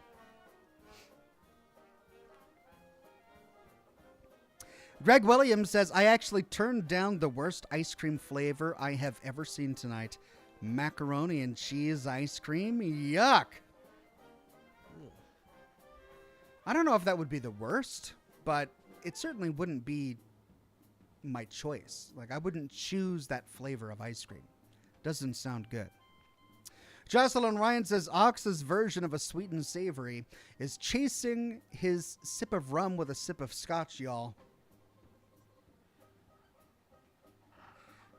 Greg Williams says, I actually turned down the worst ice cream flavor I have ever seen tonight. Macaroni and cheese ice cream? Yuck. I don't know if that would be the worst, but it certainly wouldn't be my choice. Like, I wouldn't choose that flavor of ice cream. Doesn't sound good. Jocelyn Ryan says, Ox's version of a sweet and savory is chasing his sip of rum with a sip of scotch, y'all.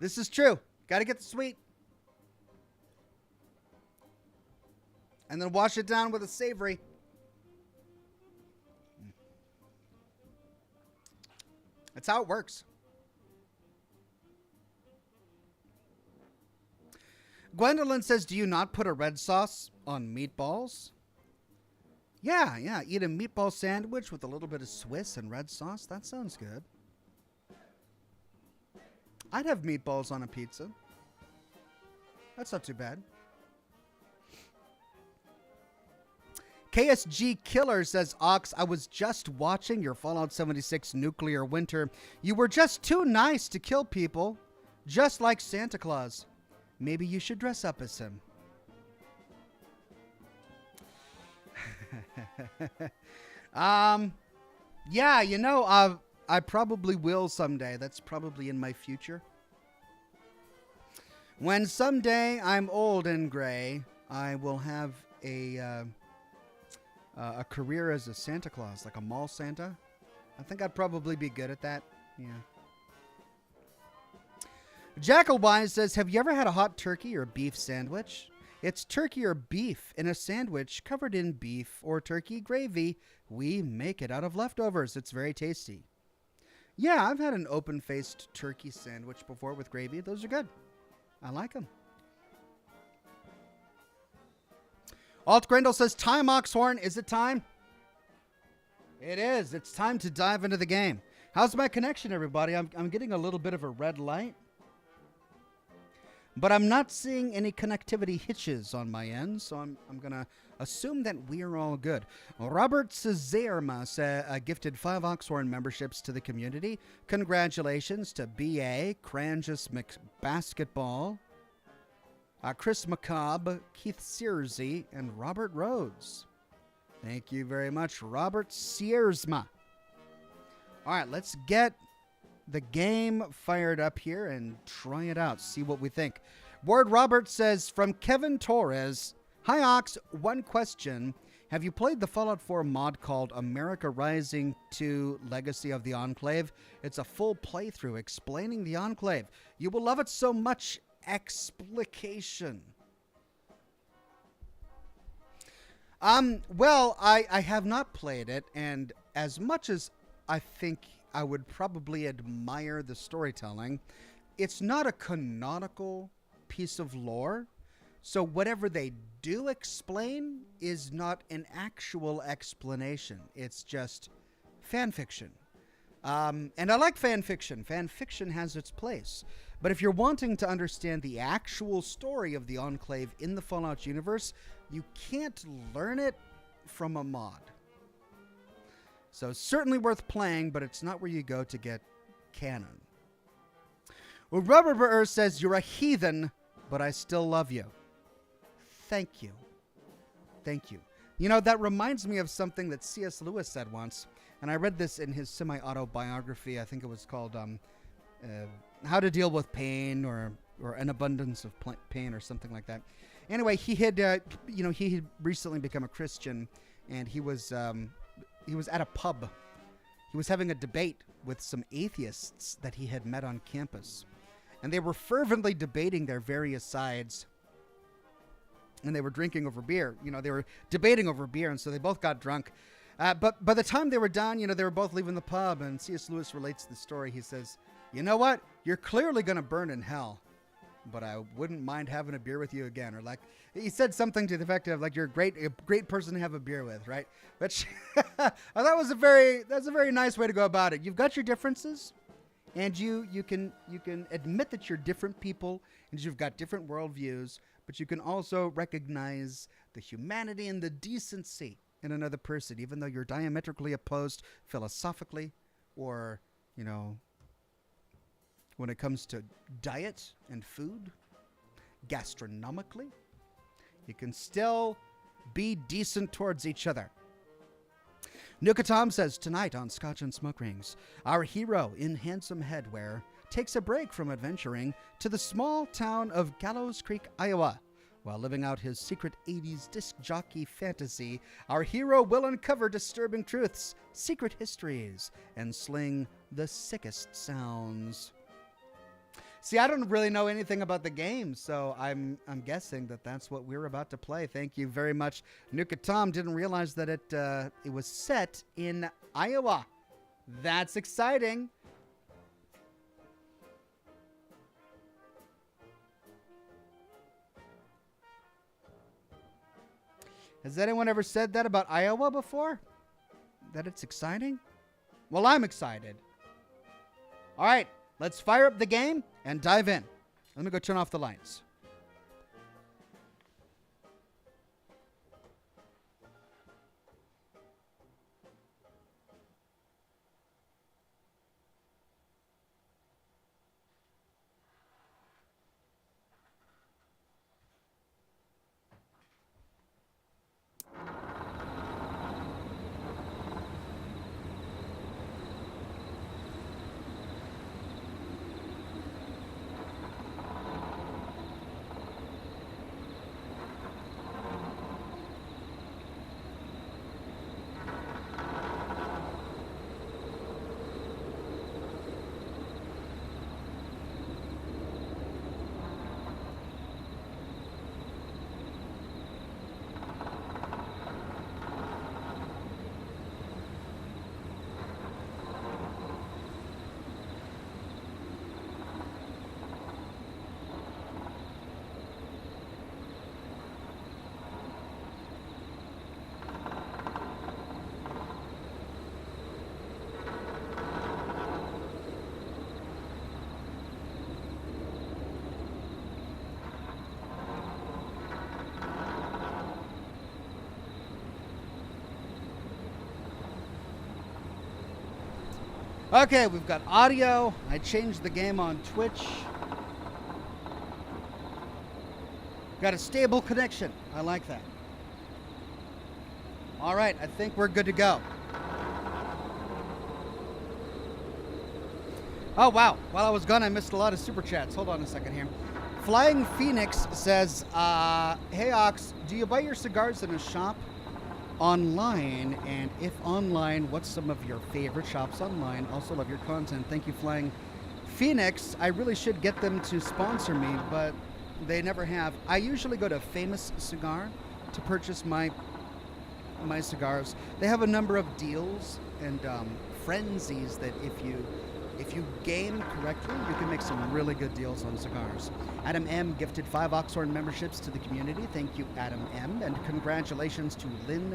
This is true. Got to get the sweet. And then wash it down with a savory. That's how it works. Gwendolyn says, do you not put a red sauce on meatballs? Yeah. Eat a meatball sandwich with a little bit of Swiss and red sauce. That sounds good. I'd have meatballs on a pizza. That's not too bad. KSG Killer says, Ox, I was just watching your Fallout 76 Nuclear Winter. You were just too nice to kill people, just like Santa Claus. Maybe you should dress up as him. Yeah, you know, I probably will someday. That's probably in my future. When someday I'm old and gray, I will have a career as a Santa Claus, like a mall Santa. I think I'd probably be good at that. Yeah. Jackal Wise says, have you ever had a hot turkey or beef sandwich? It's turkey or beef in a sandwich covered in beef or turkey gravy. We make it out of leftovers. It's very tasty. Yeah, I've had an open-faced turkey sandwich before with gravy. Those are good. I like them. Alt Grendel says, time, Oxhorn. Is it time? It is. It's time to dive into the game. How's my connection, everybody? I'm getting a little bit of a red light. But I'm not seeing any connectivity hitches on my end, so I'm going to assume that we're all good. Robert Cesarma gifted 5 Oxhorn memberships to the community. Congratulations to B.A., Crangus McBasketball, Chris McCobb, Keith Searsy, and Robert Rhodes. Thank you very much, Robert Searsma. All right, let's get the game fired up here and try it out. See what we think. Ward Roberts says, from Kevin Torres, hi Ox, one question. Have you played the Fallout 4 mod called America Rising 2 Legacy of the Enclave? It's a full playthrough explaining the Enclave. You will love it so much. Explication. Well, I have not played it, and as much as I think I would probably admire the storytelling, it's not a canonical piece of lore. So whatever they do explain is not an actual explanation. It's just fan fiction. And I like fan fiction. Fan fiction has its place. But if you're wanting to understand the actual story of the Enclave in the Fallout universe, you can't learn it from a mod. So certainly worth playing, but it's not where you go to get canon. Well, Rubber Burr says, you're a heathen, but I still love you. Thank you. Thank you. You know, that reminds me of something that C.S. Lewis said once, and I read this in his semi-autobiography. I think it was called How to Deal with Pain or An Abundance of Pain or something like that. Anyway, he had recently become a Christian, and he was at a pub. He was having a debate with some atheists that he had met on campus. And they were fervently debating their various sides. And they were drinking over beer. You know, they were debating over beer, and so they both got drunk. But by the time they were done, they were both leaving the pub, and C.S. Lewis relates the story. He says, "You know what? You're clearly going to burn in hell, but I wouldn't mind having a beer with you again." Or like, he said something to the effect of, like, you're a great person to have a beer with, right? Which I thought was that's a very nice way to go about it. You've got your differences, and you can admit that you're different people, and you've got different worldviews, but you can also recognize the humanity and the decency in another person, even though you're diametrically opposed philosophically, or, when it comes to diet and food, gastronomically. You can still be decent towards each other. Nuka Tom says, tonight on Scotch and Smoke Rings, our hero in handsome headwear takes a break from adventuring to the small town of Gallows Creek, Iowa. While living out his secret 80s disc jockey fantasy, our hero will uncover disturbing truths, secret histories, and sling the sickest sounds. See, I don't really know anything about the game, so I'm guessing that that's what we're about to play. Thank you very much. Nuka Tom didn't realize that it was set in Iowa. That's exciting. Has anyone ever said that about Iowa before? That it's exciting? Well, I'm excited. All right, let's fire up the game and dive in. Let me go turn off the lights. Okay, we've got audio. I changed the game on Twitch. Got a stable connection. I like that. All right, I think we're good to go. Oh, wow. While I was gone, I missed a lot of super chats. Hold on a second here. Flying Phoenix says, hey, Ox, do you buy your cigars in a shop online? And if online, what's some of your favorite shops online? Also love your content. Thank you, Flying Phoenix. I really should get them to sponsor me, but they never have. I usually go to Famous Cigar to purchase my cigars. They have a number of deals and frenzies that if you game correctly, you can make some really good deals on cigars. Adam M. gifted 5 Oxhorn memberships to the community. Thank you, Adam M. And congratulations to Lynn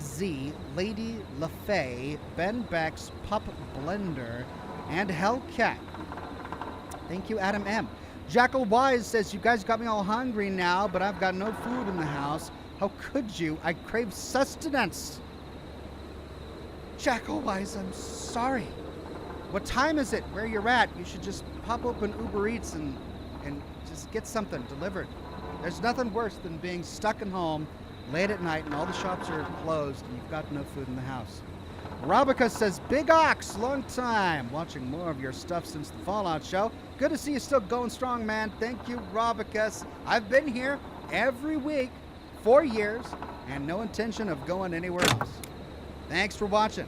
Z, Lady LaFay, Ben Beck's Pup Blender, and Hellcat. Thank you, Adam M. Jackal Wise says, you guys got me all hungry now, but I've got no food in the house. How could you? I crave sustenance. Jackal Wise, I'm sorry. What time is it? Where you're at? You should just pop open Uber Eats and just get something delivered. There's nothing worse than being stuck at home late at night and all the shops are closed and you've got no food in the house. Robica says, Big Ox, long time. Watching more of your stuff since the Fallout show. Good to see you still going strong, man. Thank you, Robicus. I've been here every week, 4 years, and no intention of going anywhere else. Thanks for watching.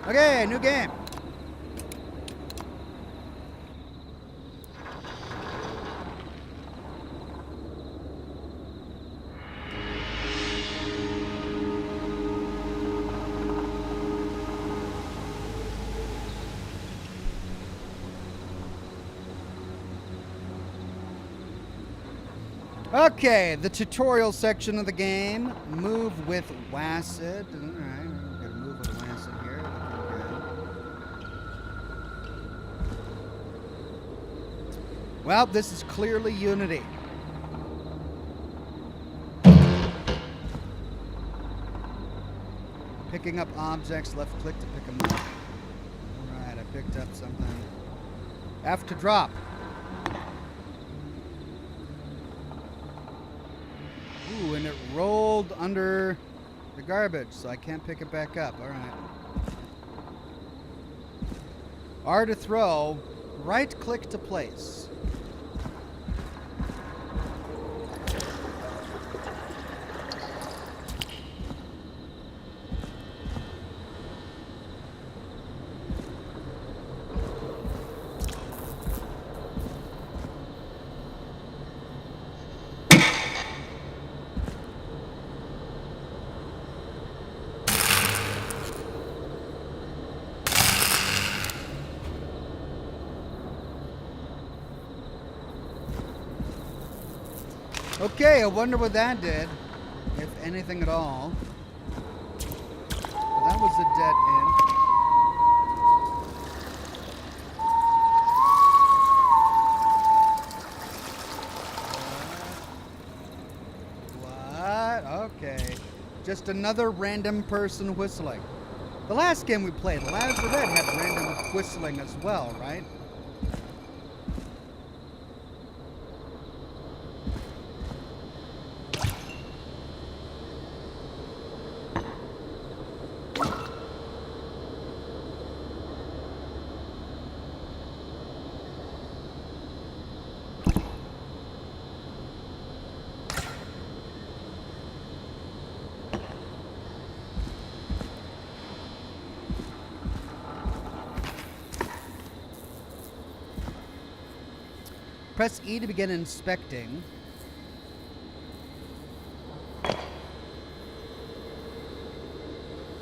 Okay, new game. Okay, the tutorial section of the game. Move with WASD. Alright, we're gonna move with WASD here. Well, this is clearly Unity. Picking up objects, left click to pick them up. Alright, I picked up something. F to drop. Ooh, and it rolled under the garbage, so I can't pick it back up. Alright. R to throw, right click to place. Okay, I wonder what that did, if anything at all. Well, that was a dead end. What? Okay. Just another random person whistling. The last game we played, Lazarette, had random whistling as well, right? Press E to begin inspecting.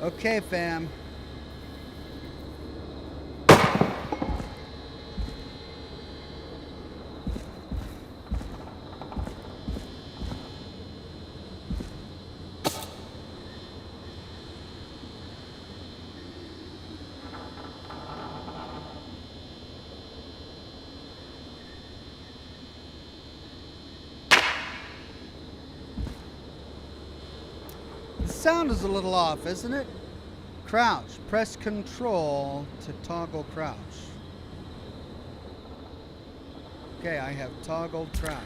Okay, fam. Sound is a little off, isn't it? Crouch. Press Control to toggle crouch. Okay, I have toggled crouch.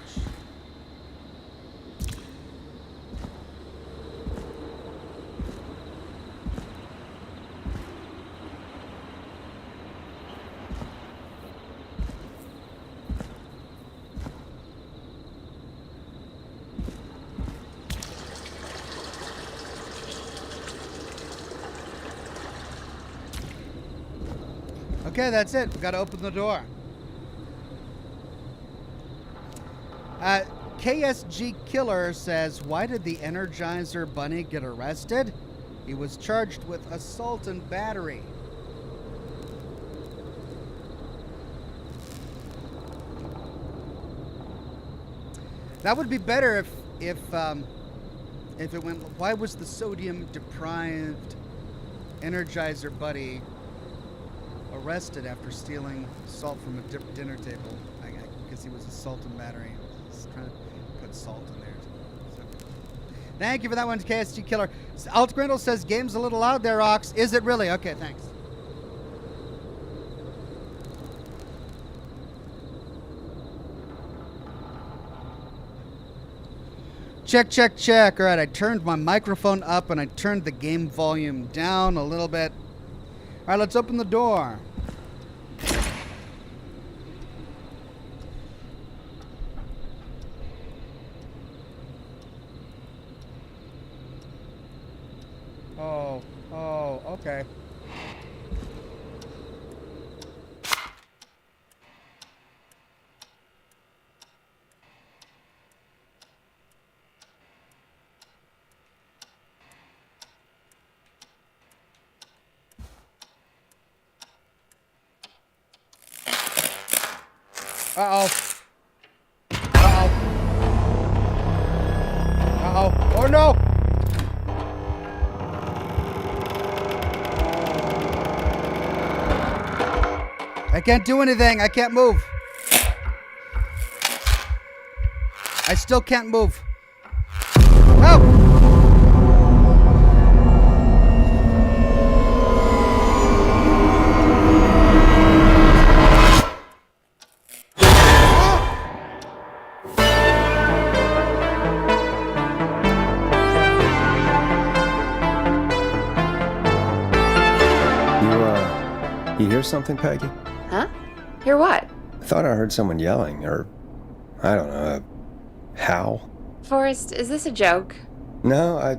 Okay, that's it. We've got to open the door. KSG Killer says, why did the Energizer Bunny get arrested? He was charged with assault and battery. That would be better if it went. Why was the sodium deprived Energizer Bunny arrested after stealing salt from a dinner table? Because he was assault and battery. Just trying to put salt in there. So. Thank you for that one, KSG Killer. Alt Grindle says, game's a little loud there, Ox. Is it really? Okay, thanks. Check, check, check. All right, I turned my microphone up and I turned the game volume down a little bit. All right, let's open the door. Oh, okay. Uh-oh. Uh-oh. can't do anything. I can't move. I still can't move. Oh! You hear something, Peggy? Huh? Hear what? I thought I heard someone yelling, or, I don't know, a howl. Forrest, is this a joke? No, I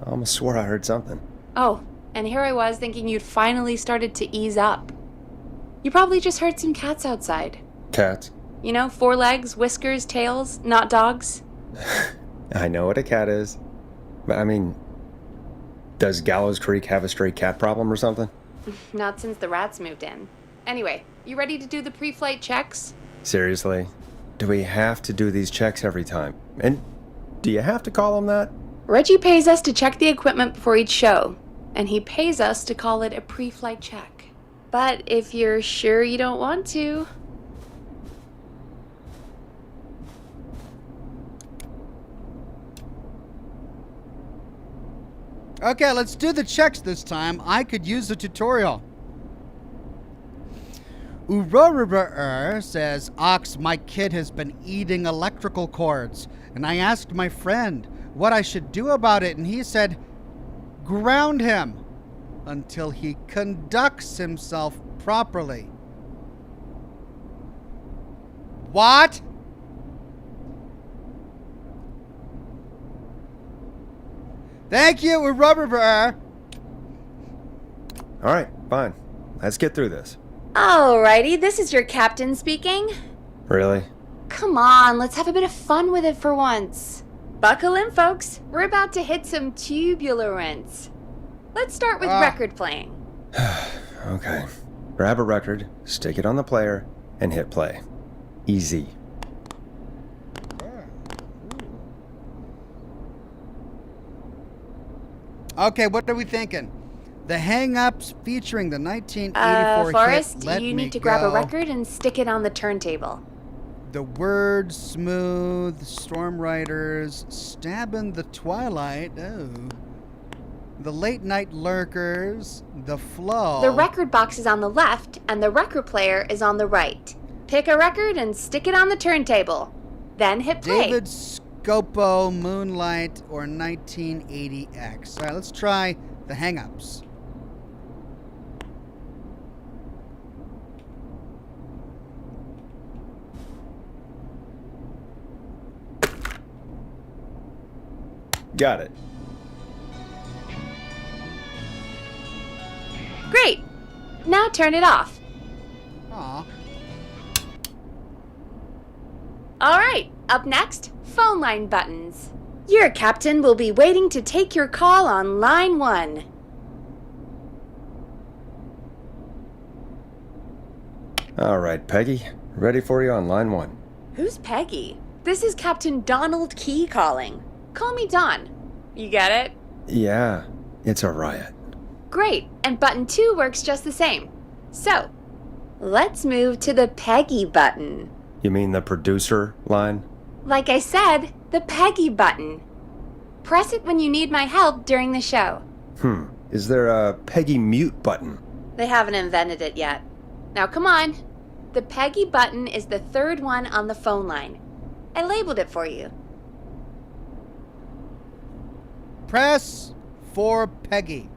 almost swore I heard something. Oh, and here I was thinking you'd finally started to ease up. You probably just heard some cats outside. Cats? You know, 4 legs, whiskers, tails, not dogs. I know what a cat is. But I mean, does Gallows Creek have a stray cat problem or something? Not since the rats moved in. Anyway, you ready to do the pre-flight checks? Seriously? Do we have to do these checks every time? And do you have to call them that? Reggie pays us to check the equipment before each show, and he pays us to call it a pre-flight check. But if you're sure you don't want to... Okay, let's do the checks this time. I could use a tutorial. Urorur says, Ox, my kid has been eating electrical cords, and I asked my friend what I should do about it, and he said, ground him until he conducts himself properly. What? Thank you, Urorur. All right, fine. Let's get through this. Alrighty, this is your captain speaking. Really? Come on, let's have a bit of fun with it for once. Buckle in, folks. We're about to hit some tubular rents. Let's start with record playing. Okay. Grab a record, stick it on the player, and hit play. Easy. Okay, what are we thinking? The Hang-Ups featuring the 1984 Forrest, hit Let you Me need to grab a Go. record and stick it on the turntable. The Word, Smooth, Storm Riders, Stab in the Twilight, The Late Night Lurkers, The Flow. The record box is on the left, and the record player is on the right. Pick a record and stick it on the turntable. Then hit play. David Scopo, Moonlight, or 1980X. All right, let's try the Hang-Ups. Got it. Great! Now turn it off. Aw. Alright, up next, phone line buttons. Your captain will be waiting to take your call on line 1. All right, Peggy. Ready for you on line 1. Who's Peggy? This is Captain Donald Key calling. Call me Don. You get it? Yeah, it's a riot. Great, and button 2 works just the same. So, let's move to the Peggy button. You mean the producer line? Like I said, the Peggy button. Press it when you need my help during the show. Is there a Peggy mute button? They haven't invented it yet. Now come on. The Peggy button is the 3rd one on the phone line. I labeled it for you. Press for Peggy.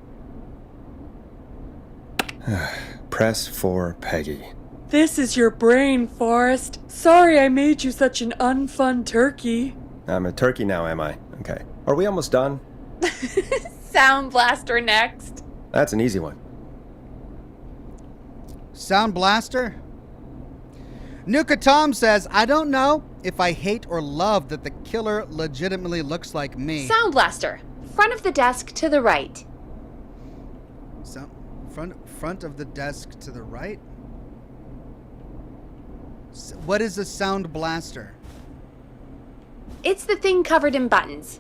Press for Peggy. This is your brain, Forrest. Sorry I made you such an unfun turkey. I'm a turkey now, am I? Okay. Are we almost done? Sound Blaster next. That's an easy one. Sound Blaster? Nuka Tom says, I don't know if I hate or love that the killer legitimately looks like me. Sound Blaster. Front of the desk to the right. So, front of the desk to the right? What is a Sound Blaster? It's the thing covered in buttons.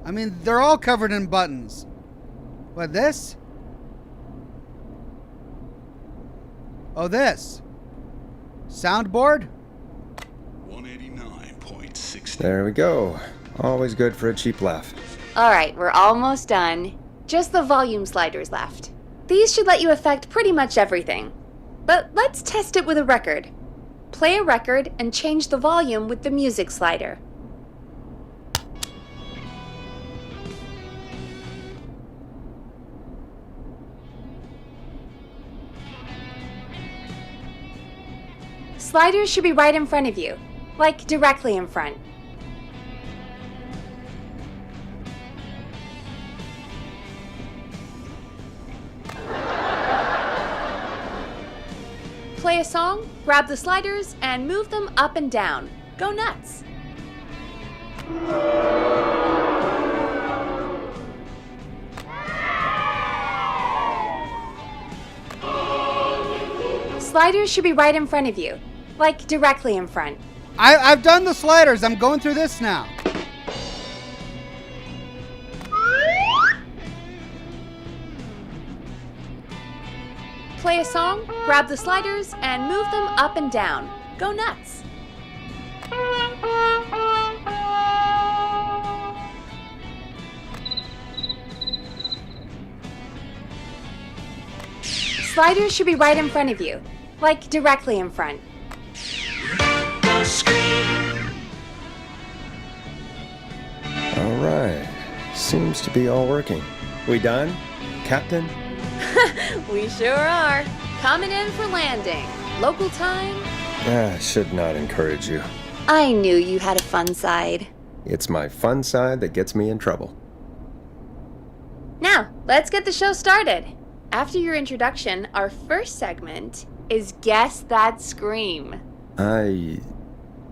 I mean, they're all covered in buttons. What, this? Oh, this. Soundboard? 189.60. There we go. Always good for a cheap laugh. Alright, we're almost done. Just the volume sliders left. These should let you affect pretty much everything. But let's test it with a record. Play a record and change the volume with the music slider. Sliders should be right in front of you, like directly in front. Play a song, grab the sliders, and move them up and down. Go nuts! Sliders should be right in front of you, like directly in front. I've done the sliders. I'm going through this now. Play a song, grab the sliders, and move them up and down. Go nuts! Sliders should be right in front of you, like directly in front. All right. Seems to be all working. We done, Captain? We sure are. Coming in for landing. Local time. Should not encourage you. I knew you had a fun side. It's my fun side that gets me in trouble. Now, let's get the show started. After your introduction, our first segment is Guess That Scream. I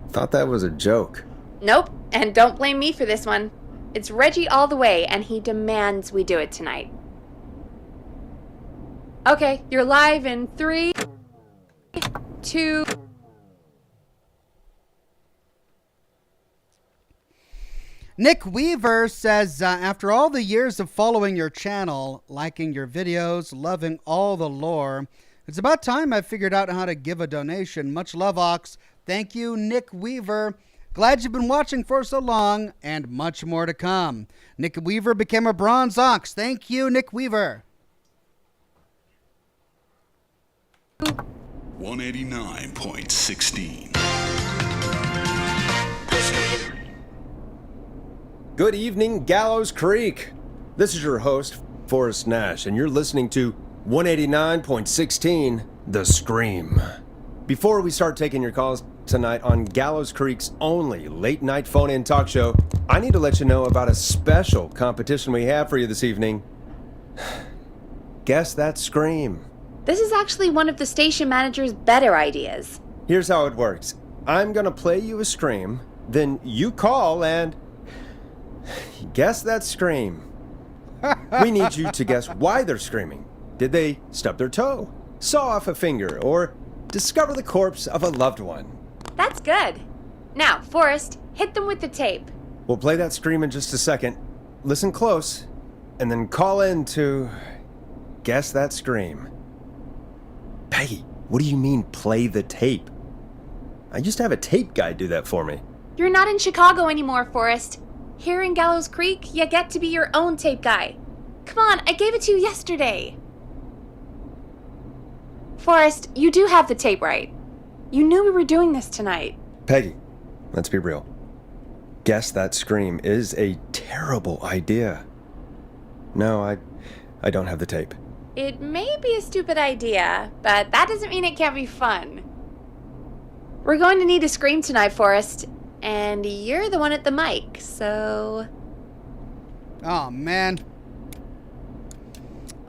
thought that was a joke. Nope, and don't blame me for this one. It's Reggie all the way, and he demands we do it tonight. Okay, you're live in 3, 2... Nick Weaver says, after all the years of following your channel, liking your videos, loving all the lore, it's about time I figured out how to give a donation. Much love, Ox. Thank you, Nick Weaver. Glad you've been watching for so long, and much more to come. Nick Weaver became a bronze Ox. Thank you, Nick Weaver. 189.16. Good evening, Gallows Creek. This is your host, Forrest Nash, and you're listening to 189.16, The Scream. Before we start taking your calls tonight on Gallows Creek's only late-night phone-in talk show, I need to let you know about a special competition we have for you this evening. Guess That Scream. This is actually one of the station manager's better ideas. Here's how it works. I'm gonna play you a scream, then you call and guess that scream. We need you to guess why they're screaming. Did they stub their toe, saw off a finger, or discover the corpse of a loved one? That's good. Now, Forrest, hit them with the tape. We'll play that scream in just a second. Listen close, and then call in to guess that scream. Peggy, what do you mean play the tape? I used to have a tape guy do that for me. You're not in Chicago anymore, Forrest. Here in Gallows Creek, you get to be your own tape guy. Come on, I gave it to you yesterday. Forrest, you do have the tape right. You knew we were doing this tonight. Peggy, let's be real. Guess that scream is a terrible idea. No, I don't have the tape. It may be a stupid idea, but that doesn't mean it can't be fun. We're going to need a scream tonight, Forrest, and you're the one at the mic, so... Oh, man.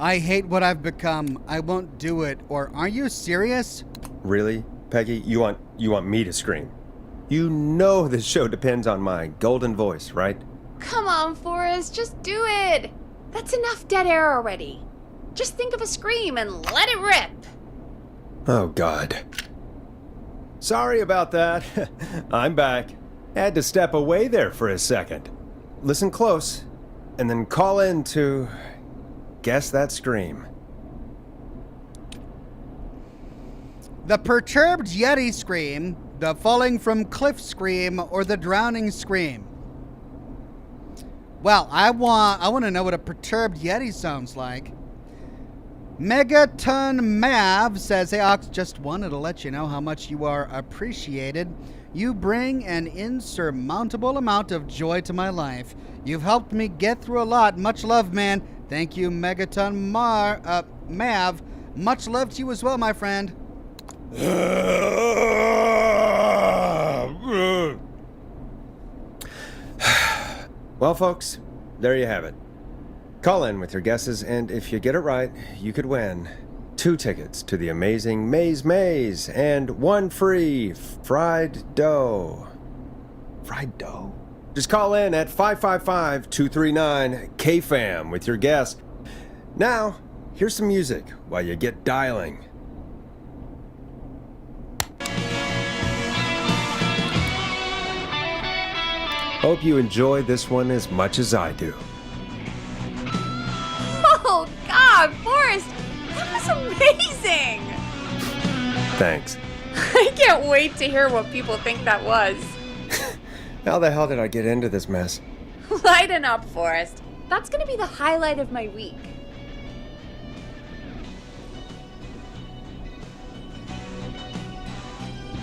I hate what I've become. I won't do it. Or are you serious? Really, Peggy? You want me to scream? You know this show depends on my golden voice, right? Come on, Forrest, just do it. That's enough dead air already. Just think of a scream and let it rip. Oh, God. Sorry about that. I'm back. Had to step away there for a second. Listen close, and then call in to guess that scream. The perturbed Yeti scream, the falling from cliff scream, or the drowning scream? Well, I want to know what a perturbed Yeti sounds like. Megaton Mav says, "Hey Ox, just wanted to let you know how much you are appreciated. You bring an insurmountable amount of joy to my life. You've helped me get through a lot. Much love, man." Thank you, Megaton Mav. Much love to you as well, my friend. Well, folks, there you have it. Call in with your guesses, and if you get it right, you could win 2 tickets to the amazing Maze and 1 free fried dough. Fried dough? Just call in at 555-239-KFAM with your guess. Now, here's some music while you get dialing. Hope you enjoy this one as much as I do. Oh, God, Forrest, that was amazing! Thanks. I can't wait to hear what people think that was. How the hell did I get into this mess? Lighten up, Forrest. That's gonna be the highlight of my week.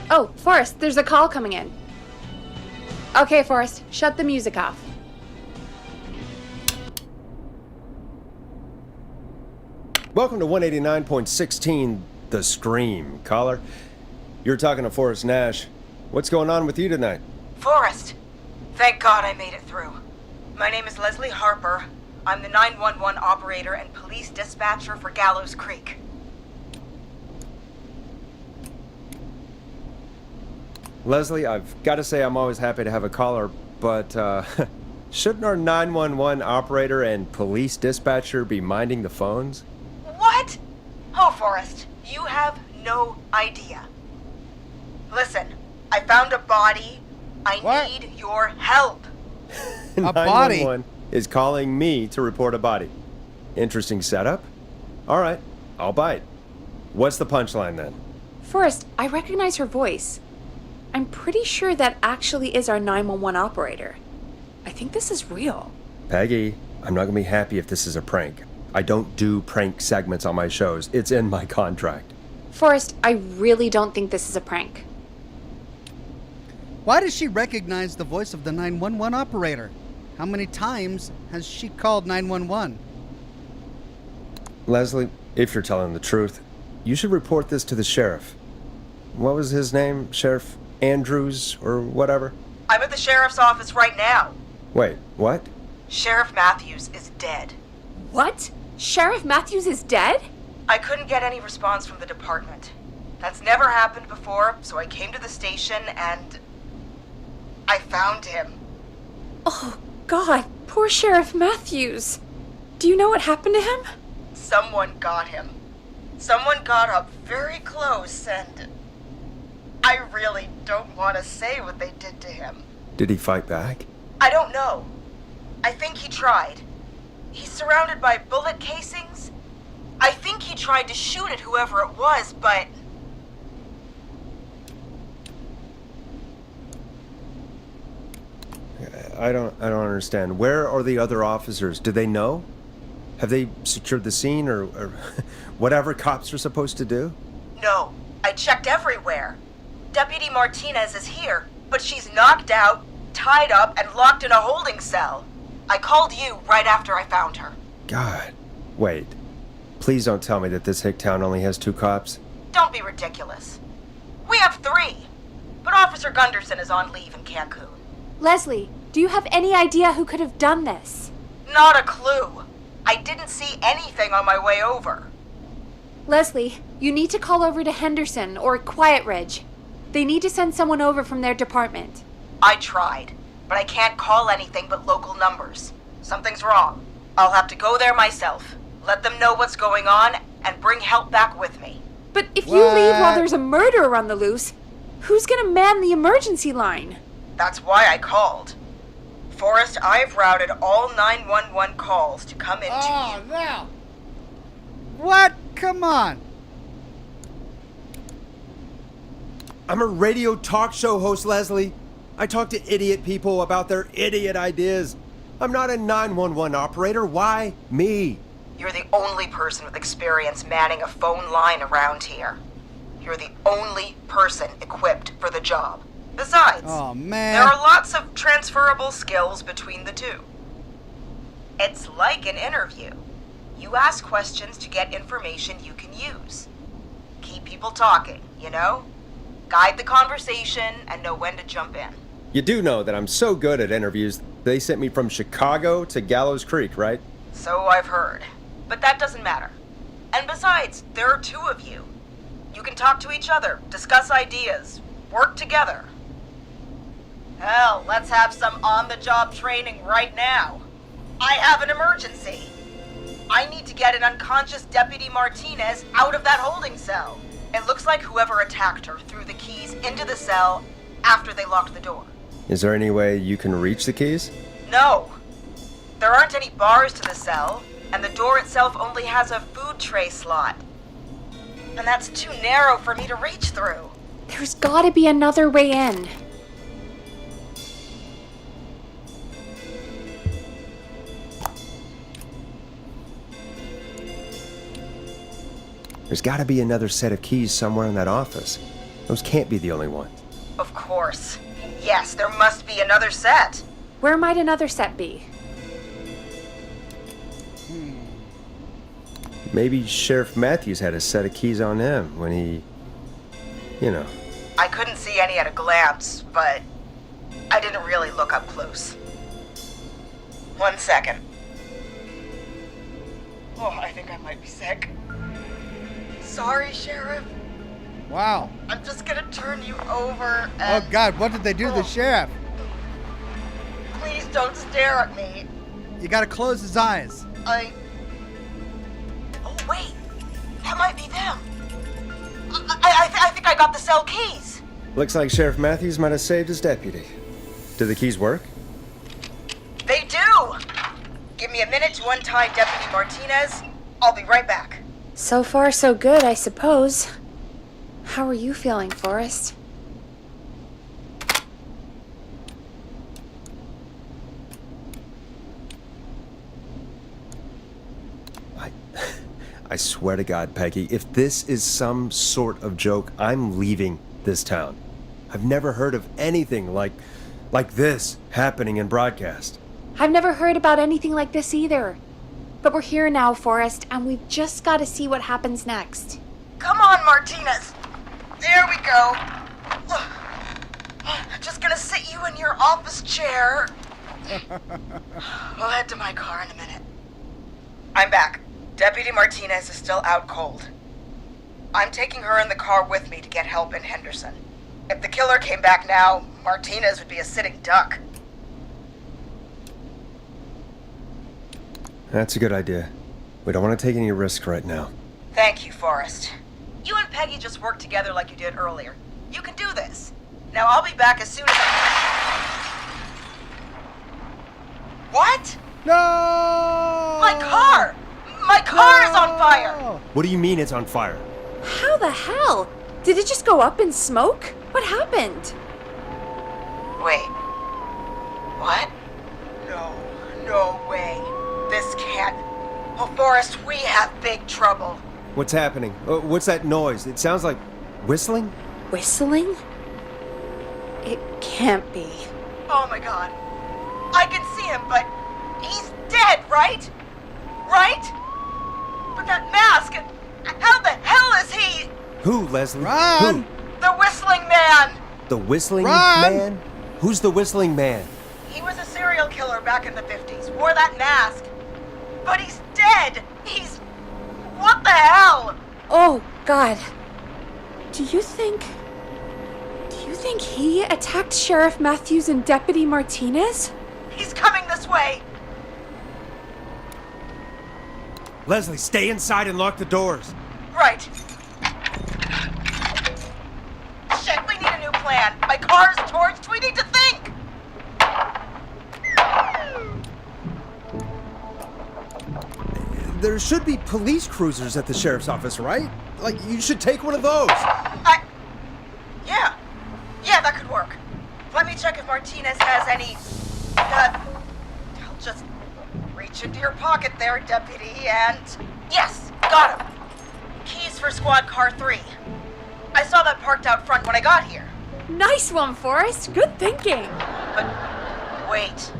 Oh, Forrest, there's a call coming in. Okay, Forrest, shut the music off. Welcome to 189.16, The Scream. Caller, you're talking to Forrest Nash. What's going on with you tonight? Forrest, thank God I made it through. My name is Leslie Harper. I'm the 911 operator and police dispatcher for Gallows Creek. Leslie, I've got to say I'm always happy to have a caller, but shouldn't our 911 operator and police dispatcher be minding the phones? What? Oh, Forrest, you have no idea. Listen, I found a body. I need your help. A 911 body? is calling me to report a body. Interesting setup. All right, I'll bite. What's the punchline then? Forrest, I recognize her voice. I'm pretty sure that actually is our 911 operator. I think this is real. Peggy, I'm not going to be happy if this is a prank. I don't do prank segments on my shows. It's in my contract. Forrest, I really don't think this is a prank. Why does she recognize the voice of the 911 operator? How many times has she called 911? Leslie, if you're telling the truth, you should report this to the sheriff. What was his name? Sheriff Andrews or whatever? I'm at the sheriff's office right now. Wait, what? Sheriff Matthews is dead. What? Sheriff Matthews is dead? I couldn't get any response from the department. That's never happened before, so I came to the station and I found him. Oh, God, poor Sheriff Matthews. Do you know what happened to him? Someone got him. Someone got up very close and I really don't want to say what they did to him. Did he fight back? I don't know. I think he tried. He's surrounded by bullet casings. I think he tried to shoot at whoever it was, but I don't understand. Where are the other officers? Do they know? Have they secured the scene or whatever cops are supposed to do? no. I checked everywhere. Deputy Martinez is here, but she's knocked out, tied up, and locked in a holding cell. I called you right after I found her. God. Wait. Please don't tell me that this hick town only has 2 cops. Don't be ridiculous. We have 3, but Officer Gunderson is on leave in Cancun. Leslie, do you have any idea who could have done this? Not a clue. I didn't see anything on my way over. Leslie, you need to call over to Henderson or Quiet Ridge. They need to send someone over from their department. I tried, but I can't call anything but local numbers. Something's wrong. I'll have to go there myself, let them know what's going on, and bring help back with me. But if you leave while What? there's a murderer on the loose, who's gonna man the emergency line? That's why I called. Forrest, I've routed all 911 calls to come into you. no. What? Come on. I'm a radio talk show host, Leslie. I talk to idiot people about their idiot ideas. I'm not a 911 operator. Why me? You're the only person with experience manning a phone line around here. You're the only person equipped for the job. Besides, Oh, man. there are lots of transferable skills between the two. It's like an interview. You ask questions to get information you can use. Keep people talking, you know? Guide the conversation and know when to jump in. You do know that I'm so good at interviews, they sent me from Chicago to Gallows Creek, right? So I've heard. But that doesn't matter. And besides, there are two of you. You can talk to each other, discuss ideas, work together. Hell, let's have some on-the-job training right now. I have an emergency. I need to get an unconscious Deputy Martinez out of that holding cell. It looks like whoever attacked her threw the keys into the cell after they locked the door. Is there any way you can reach the keys? No. There aren't any bars to the cell, and the door itself only has a food tray slot. And that's too narrow for me to reach through. There's gotta be another way in. There's gotta be another set of keys somewhere in that office. Those can't be the only ones. Of course. Yes, there must be another set. Where might another set be? Maybe Sheriff Matthews had a set of keys on him when he... You know. I couldn't see any at a glance, but I didn't really look up close. 1 second. Oh, I think I might be sick. Sorry, Sheriff. Wow. I'm just gonna turn you over and... Oh, God, what did they do to the sheriff? Please don't stare at me. You gotta close his eyes. Oh, wait. That might be them. I think I got the cell keys. Looks like Sheriff Matthews might have saved his deputy. Do the keys work? They do. Give me a minute to untie Deputy Martinez. I'll be right back. So far, so good, I suppose. How are you feeling, Forrest? I swear to God, Peggy, if this is some sort of joke, I'm leaving this town. I've never heard of anything like this happening in broadcast. I've never heard about anything like this either. But we're here now, Forrest, and we've just got to see what happens next. Come on, Martinez. There we go. Just gonna sit you in your office chair. We'll head to my car in a minute. I'm back. Deputy Martinez is still out cold. I'm taking her in the car with me to get help in Henderson. If the killer came back now, Martinez would be a sitting duck. That's a good idea. We don't want to take any risks right now. Thank you, Forrest. You and Peggy just worked together like you did earlier. You can do this. Now I'll be back as soon as What? No! My car! My car is on fire! What do you mean it's on fire? How the hell? Did it just go up in smoke? What happened? Wait. What? No way. This can't... Oh, Forrest, we have big trouble. What's happening? What's that noise? It sounds like whistling? Whistling? It can't be. Oh my God. I can see him, but he's dead, right? Right? But that mask, how the hell is he? Who, Leslie? Run! Who? The whistling man! The whistling Run! man? Who's the whistling man? He was a serial killer back in the 50s, wore that mask. But he's dead! He's... What the hell? Oh, God. Do you think he attacked Sheriff Matthews and Deputy Martinez? He's coming this way! Leslie, stay inside and lock the doors. Right. Shit, we need a new plan. My car's torched. We need to think. There should be police cruisers at the sheriff's office, right? Like, you should take one of those. Yeah, Martinez has any... I'll just reach into your pocket there, Deputy, and... Yes, got him. Keys for Squad Car 3. I saw that parked out front when I got here. Nice one, Forrest. Good thinking. But wait.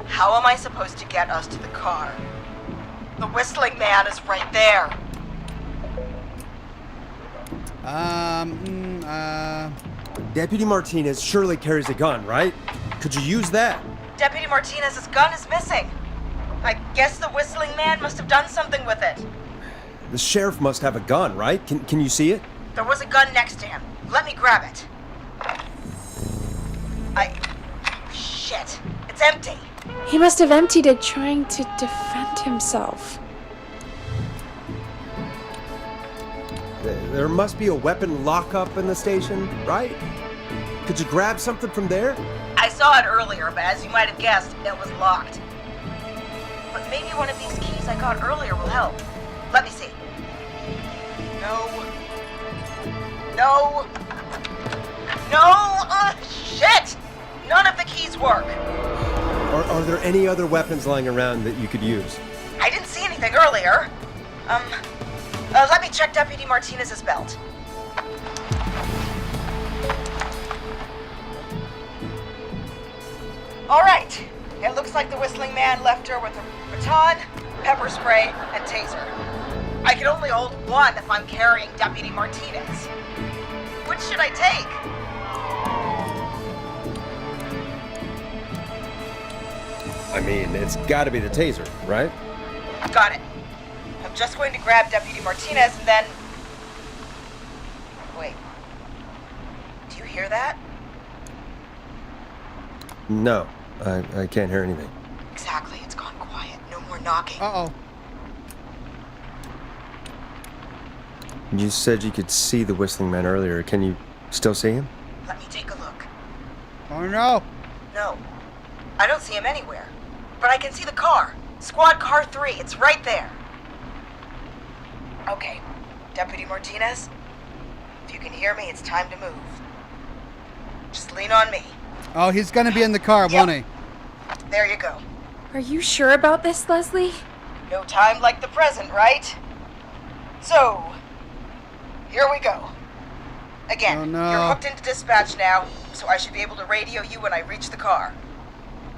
How am I supposed to get us to the car? The whistling man is right there. Deputy Martinez surely carries a gun, right? Could you use that? Deputy Martinez's gun is missing. I guess the whistling man must have done something with it. The sheriff must have a gun, right? Can you see it? There was a gun next to him. Let me grab it. Shit. It's empty. He must have emptied it trying to defend himself. There must be a weapon lockup in the station, right? Could you grab something from there? I saw it earlier, but as you might have guessed, it was locked. But maybe one of these keys I got earlier will help. Let me see. No. Shit! None of the keys work. Are there any other weapons lying around that you could use? I didn't see anything earlier. Let me check Deputy Martinez's belt. All right. It looks like the whistling man left her with a baton, pepper spray, and taser. I can only hold one if I'm carrying Deputy Martinez. Which should I take? I mean, it's gotta be the taser, right? Got it. I'm just going to grab Deputy Martinez and then... Wait. Do you hear that? No, I can't hear anything. Exactly. It's gone quiet. No more knocking. Uh-oh. You said you could see the whistling man earlier. Can you still see him? Let me take a look. Oh, no. No. I don't see him anywhere. But I can see the car. Squad Car 3. It's right there. Okay. Deputy Martinez, if you can hear me, it's time to move. Just lean on me. Oh, he's going to be in the car, won't he? There you go. Are you sure about this, Leslie? No time like the present, right? So, here we go. Again, Oh, no. you're hooked into dispatch now, so I should be able to radio you when I reach the car.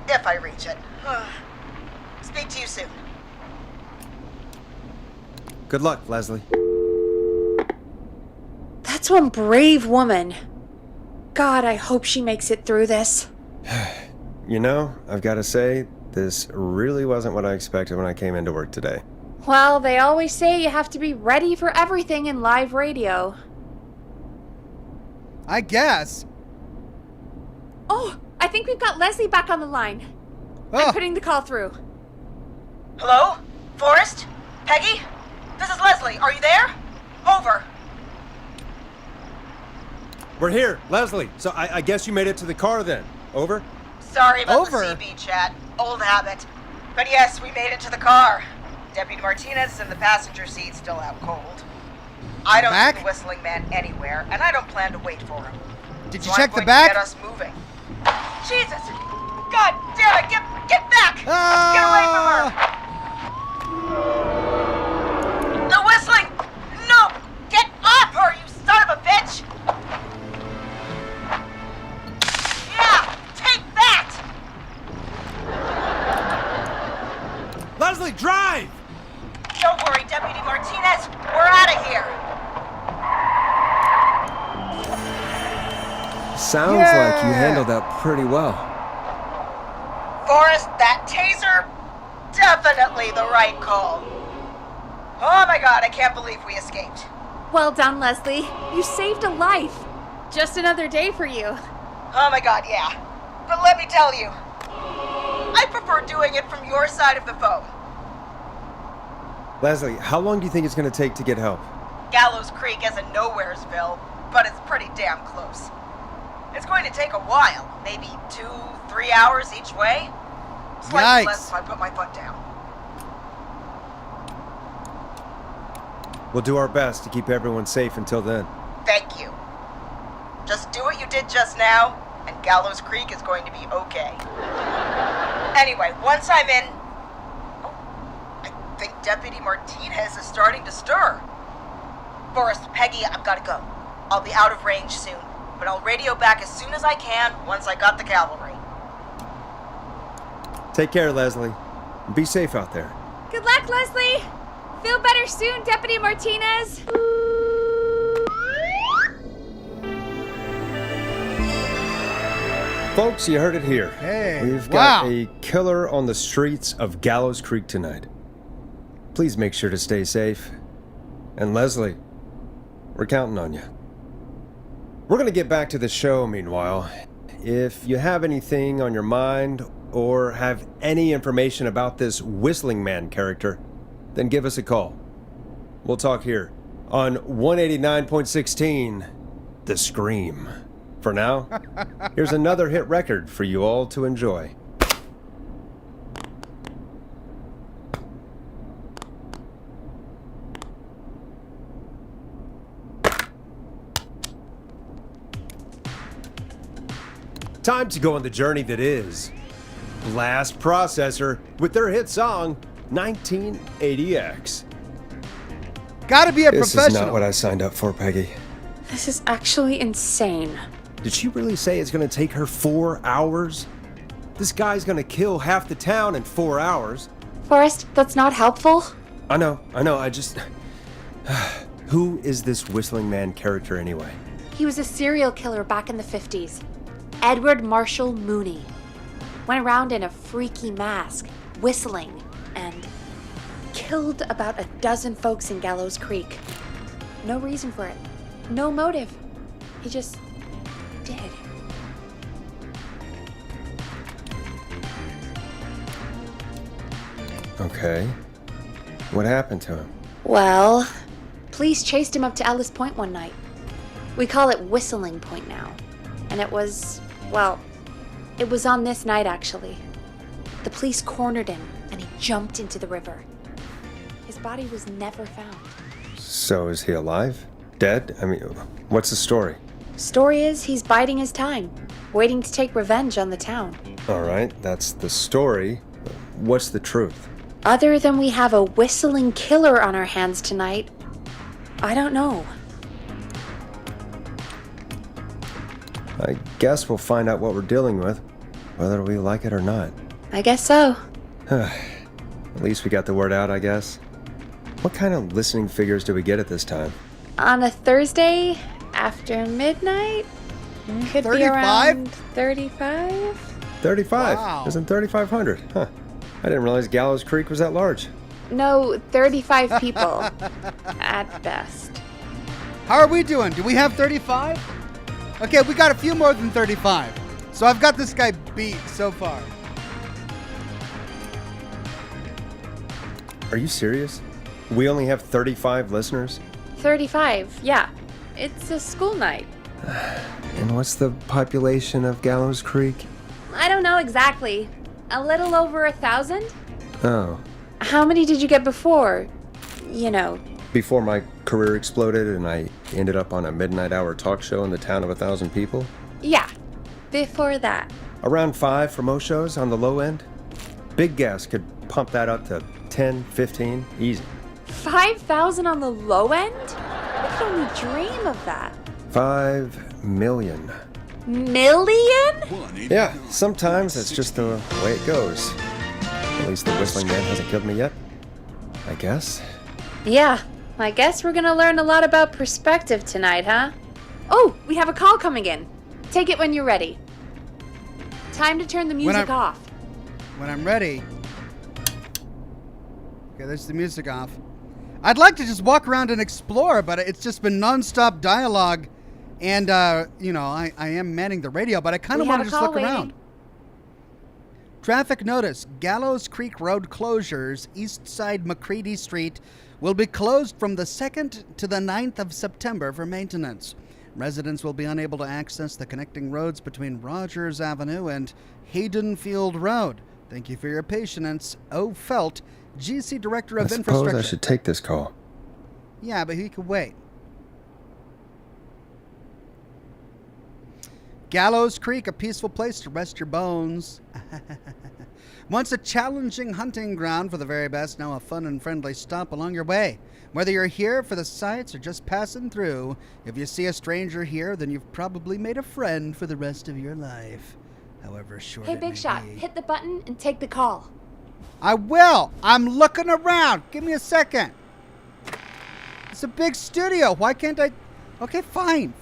If I reach it. Speak to you soon. Good luck, Leslie. That's one brave woman. God, I hope she makes it through this. You know, I've got to say, this really wasn't what I expected when I came into work today. Well, they always say you have to be ready for everything in live radio. I guess. Oh, I think we've got Leslie back on the line. Oh, I'm putting the call through. Hello? Forrest? Peggy? This is Leslie. Are you there? Over. We're here, Leslie. So I guess you made it to the car then. Over? Sorry about Over. the CB chat. Old habit. But yes, we made it to the car. Deputy Martinez is in the passenger seat, still out cold. I don't Back? see the whistling man anywhere, and I don't plan to wait for him. did you So check I'm the going back? to get us moving. Jesus! God damn it! Get back! Ah! Get away from her! The whistling! No! Get off her, you son of a bitch! Yeah! Take that! Leslie, drive! Don't worry, Deputy Martinez. We're out of here. Sounds like you handled that pretty well. Forrest, that taser? Definitely the right call. Oh my god, I can't believe we escaped. Well done, Leslie. You saved a life. Just another day for you. Oh my god, yeah. But let me tell you, I prefer doing it from your side of the phone. Leslie, how long do you think it's going to take to get help? Gallows Creek isn't Nowheresville, but it's pretty damn close. It's going to take a while, maybe 2-3 hours each way. Slightly Yikes. less if I put my foot down. We'll do our best to keep everyone safe until then. Thank you. Just do what you did just now, and Gallows Creek is going to be okay. Anyway, once I'm in... Oh, I think Deputy Martinez is starting to stir. Forrest, Peggy, I've got to go. I'll be out of range soon, but I'll radio back as soon as I can once I got the cavalry. Take care, Leslie. Be safe out there. Good luck, Leslie! Feel better soon, Deputy Martinez! Folks, you heard it here. Hey, We've got wow. a killer on the streets of Gallows Creek tonight. Please make sure to stay safe. And Leslie, we're counting on you. We're going to get back to the show meanwhile. If you have anything on your mind or have any information about this Whistling Man character, then give us a call. We'll talk here on 189.16, The Scream. For now, here's another hit record for you all to enjoy. Time to go on the journey that is Blast Processor with their hit song 1980X. Gotta be a This professional. is not what I signed up for, Peggy. This is actually insane. Did she really say it's gonna take her 4 hours? This guy's gonna kill half the town in 4 hours. Forrest, that's not helpful. I know, I just... Who is this Whistling Man character anyway? He was a serial killer back in the 50s. Edward Marshall Mooney. Went around in a freaky mask, whistling, and killed about a dozen folks in Gallows Creek. No reason for it. No motive. He just did. Okay. What happened to him? Well, police chased him up to Ellis Point one night. We call it Whistling Point now. And it was, well, it was on this night actually. The police cornered him and he jumped into the river. His body was never found. So is he alive? Dead? I mean, what's the story? Story is he's biding his time, waiting to take revenge on the town. All right, that's the story. What's the truth? Other than we have a whistling killer on our hands tonight, I don't know. I guess we'll find out what we're dealing with, whether we like it or not. I guess so. At least we got the word out, I guess. What kind of listening figures do we get at this time? On a Thursday after midnight? Could 35? be around 35? 35. Wow. Isn't 3,500? Huh. I didn't realize Gallows Creek was that large. No, 35 people. At best. How are we doing? Do we have 35? Okay, we got a few more than 35. So I've got this guy beat so far. Are you serious? We only have 35 listeners? 35, yeah. It's a school night. And what's the population of Gallows Creek? I don't know exactly. A little over 1,000? Oh. How many did you get before? You know. Before my career exploded and I ended up on a midnight hour talk show in the town of 1,000 people? Yeah, before that. Around 5 for most shows on the low end? Big Gas could pump that up to 10, 15, easy. 5,000 on the low end? I could only dream of that. 5 million. Million? Yeah, sometimes that's just the way it goes. At least the Whistling Man hasn't killed me yet. I guess. Yeah, I guess we're gonna learn a lot about perspective tonight, huh? Oh, we have a call coming in. Take it when you're ready. Time to turn the music off. When I'm ready. Okay, there's the music off. I'd like to just walk around and explore, but it's just been nonstop dialogue. And, you know, I am manning the radio, but I kind of want to just look around. Traffic notice. Gallows Creek Road closures, east side McCready Street, will be closed from the 2nd to the 9th of September for maintenance. Residents will be unable to access the connecting roads between Rogers Avenue and Haydenfield Road. Thank you for your patience. O. Felt, GC Director of I Infrastructure. suppose I should take this call. Yeah, but he could wait. Gallows Creek, a peaceful place to rest your bones. Once a challenging hunting ground for the very best, now a fun and friendly stop along your way. Whether you're here for the sights or just passing through, if you see a stranger here, then you've probably made a friend for the rest of your life. However short Hey, it Big may Shot, be. hit the button and take the call. I will. I'm looking around. Give me a second. It's a big studio. Why can't I? Okay, fine.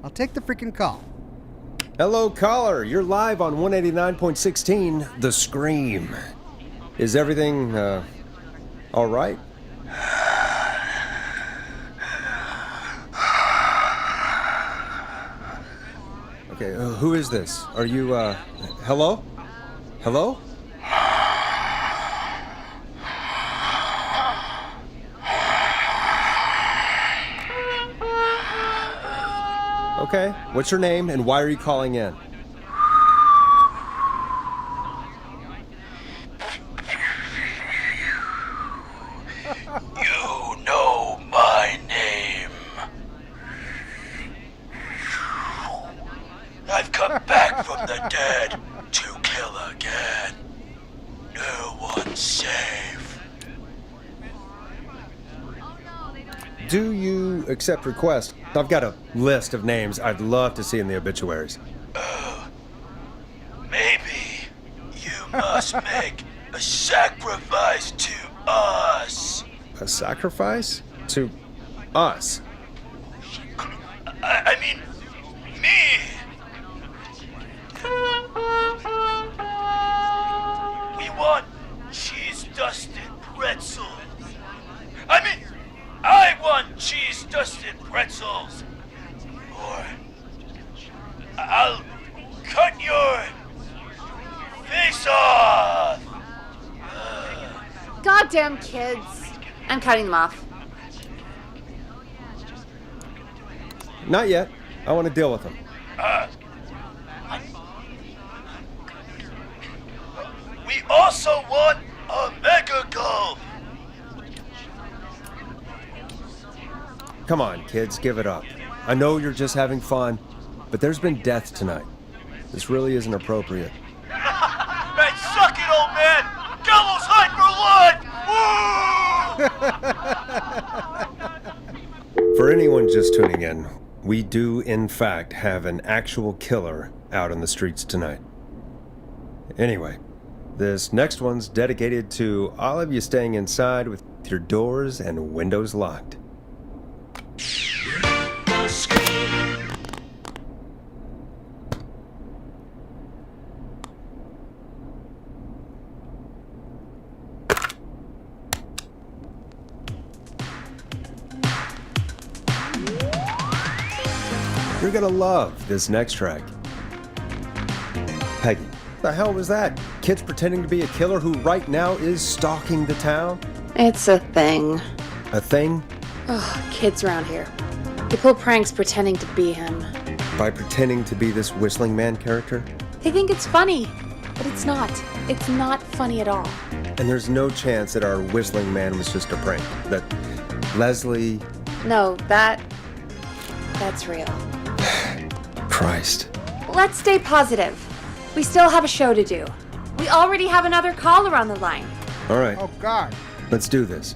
I'll take the freaking call. Hello, caller. You're live on 189.16, The Scream. Is everything, all right? Okay, who is this? Are you, hello? Hello? Okay, what's your name and why are you calling in? You know my name. I've come back from the dead to kill again. No one's safe. Do you accept requests? I've got a list of names I'd love to see in the obituaries. Maybe you must make a sacrifice to us. A sacrifice? To us? I mean, me. We want cheese-dusted pretzels. I want cheese-dusted pretzels. Or I'll cut your face off. Goddamn kids. I'm cutting them off. Not yet. I want to deal with them. We also want a mega gulp. Come on, kids, give it up. I know you're just having fun, but there's been death tonight. This really isn't appropriate. Hey, suck it, old man. Gallows high for life. Woo! For anyone just tuning in, we do, in fact, have an actual killer out on the streets tonight. Anyway, this next one's dedicated to all of you staying inside with your doors and windows locked. You're gonna love this next track. Peggy, what the hell was that? Kids pretending to be a killer who right now is stalking the town? It's a thing. A thing? Oh, kids around here. They pull pranks pretending to be him. By pretending to be this whistling man character? They think it's funny, but it's not. It's not funny at all. And there's no chance that our whistling man was just a prank. That Leslie... No, that's real. Christ. Let's stay positive. We still have a show to do. We already have another caller on the line. All right, Oh, God. let's do this.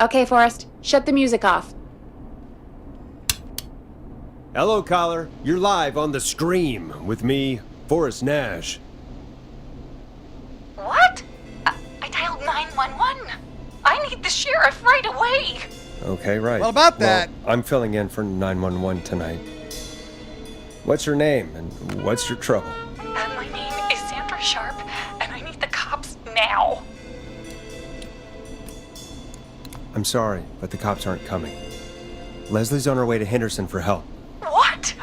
Okay, Forrest, shut the music off. Hello, caller. You're live on The Scream with me, Forrest Nash. What? I dialed 911. I need the sheriff right away. Okay, right. Well, about that- I'm filling in for 911 tonight. What's your name and what's your trouble? My name is Sandra Sharp, and I need the cops now. I'm sorry, but the cops aren't coming. Leslie's on her way to Henderson for help. What?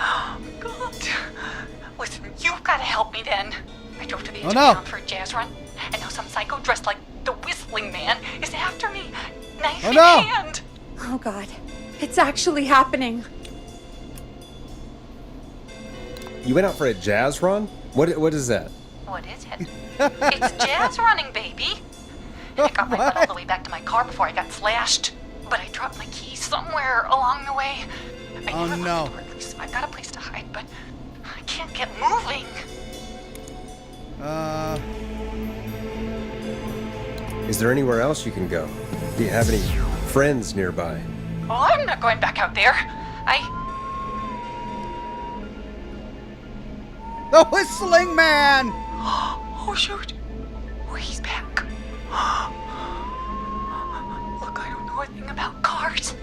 God. Listen, you've got to help me then. I drove to the edge Oh, of no. town for a jazz run, and now some psycho dressed like the Whistling Man is after me, knife Oh, in no. hand. Oh, God. It's actually happening. You went out for a jazz run? What is that? What is it? It's jazz running, baby. I got my butt all the way back to my car before I got slashed. but I dropped my keys somewhere along the way. I Oh, never no. locked the door, so I've got a place to hide, but I can't get moving. Is there anywhere else you can go? Do you have any friends nearby? Oh, I'm not going back out there. The Whistling Man! Oh, shoot. Oh, he's back. Look, I don't know a thing about cars,